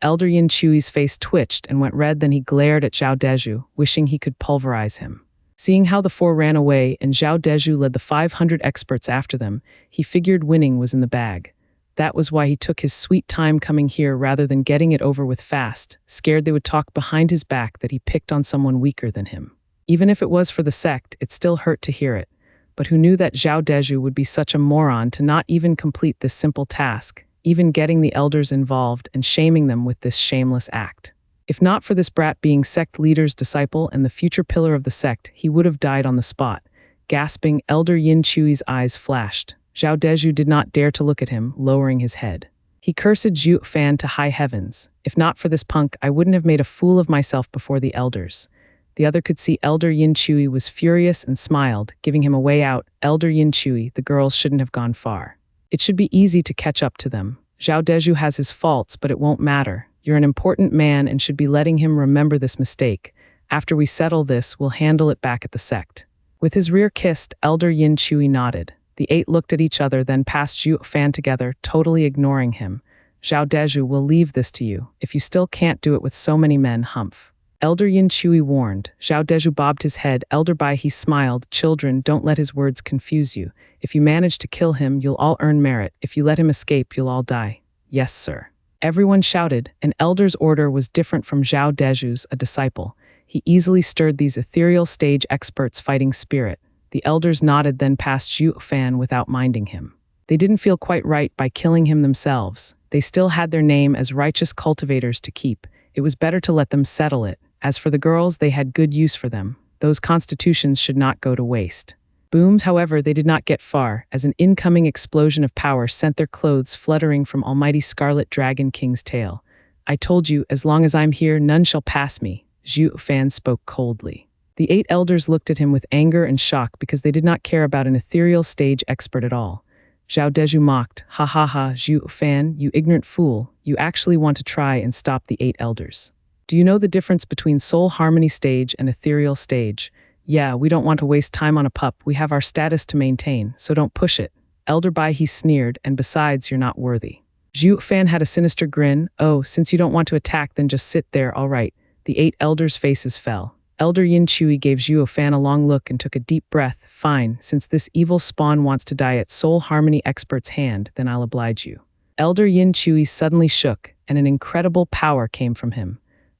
Speaker 1: Elder Yin Chui's face twitched and went red, then he glared at Zhao Deju, wishing he could pulverize him. Seeing how the 4 ran away and Zhao Deju led the 500 experts after them, he figured winning was in the bag. That was why he took his sweet time coming here rather than getting it over with fast, scared they would talk behind his back that he picked on someone weaker than him. Even if it was for the sect, it still hurt to hear it. But who knew that Zhao Deju would be such a moron to not even complete this simple task, even getting the elders involved and shaming them with this shameless act. If not for this brat being sect leader's disciple and the future pillar of the sect, he would have died on the spot. Gasping, Elder Yin Chui's eyes flashed. Zhao Deju did not dare to look at him, lowering his head. He cursed Zhuo Fan to high heavens. If not for this punk, I wouldn't have made a fool of myself before the elders. The other could see Elder Yin Chui was furious and smiled, giving him a way out. Elder Yin Chui, the girls shouldn't have gone far. It should be easy to catch up to them. Zhao Deju has his faults, but it won't matter. You're an important man and should be letting him remember this mistake. After we settle this, we'll handle it back at the sect. With his rear kissed, Elder Yin Chui nodded. The 8 looked at each other, then passed Zhuo Fan together, totally ignoring him. Zhao Deju will leave this to you. If you still can't do it with so many men, humph. Elder Yin Chui warned. Zhao Deju bobbed his head. Elder Baihe smiled. Children, don't let his words confuse you. If you manage to kill him, you'll all earn merit. If you let him escape, you'll all die. Yes, sir. Everyone shouted. An elder's order was different from Zhao Deju's, a disciple. He easily stirred these ethereal stage experts' fighting spirit. The elders nodded then passed Zhuo Fan without minding him. They didn't feel quite right by killing him themselves. They still had their name as righteous cultivators to keep. It was better to let them settle it. As for the girls, they had good use for them. Those constitutions should not go to waste. Booms, however, they did not get far, as an incoming explosion of power sent their clothes fluttering from almighty Scarlet Dragon King's tail. I told you, as long as I'm here, none shall pass me, Zhuo Fan spoke coldly. The 8 elders looked at him with anger and shock because they did not care about an ethereal stage expert at all. Zhao Deju mocked, "Ha ha ha, Zhuo Fan, you ignorant fool, you actually want to try and stop the 8 elders. Do you know the difference between soul harmony stage and ethereal stage? Yeah, we don't want to waste time on a pup, we have our status to maintain, so don't push it." Elder Bai he sneered, "And besides, you're not worthy." Zhuo Fan had a sinister grin. "Oh, since you don't want to attack, then just sit there, all right." The 8 elders' faces fell. Elder Yin Chui gave Zhuo Fan a long look and took a deep breath. "Fine, since this evil spawn wants to die at Soul Harmony Expert's hand, then I'll oblige you." Elder Yin Chui suddenly shook, and an incredible power came from him.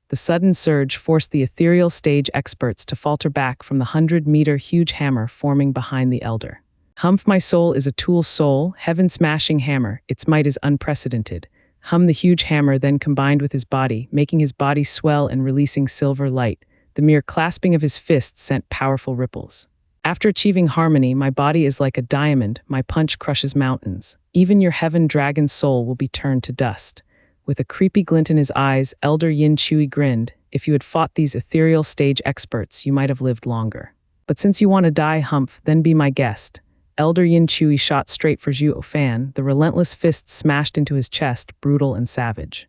Speaker 1: The sudden surge forced the ethereal stage experts to falter back from the 100-meter huge hammer forming behind the elder. "Humph, my soul is a tool soul, heaven-smashing hammer, its might is unprecedented." Hum the huge hammer then combined with his body, making his body swell and releasing silver light. The mere clasping of his fists sent powerful ripples. "After achieving harmony, my body is like a diamond, my punch crushes mountains. Even your heaven dragon's soul will be turned to dust." With a creepy glint in his eyes, Elder Yin Chui grinned. "If you had fought these ethereal stage experts, you might have lived longer. But since you want to die, Humph, then be my guest." Elder Yin Chui shot straight for Zhuo Fan. The relentless fist smashed into his chest, brutal and savage.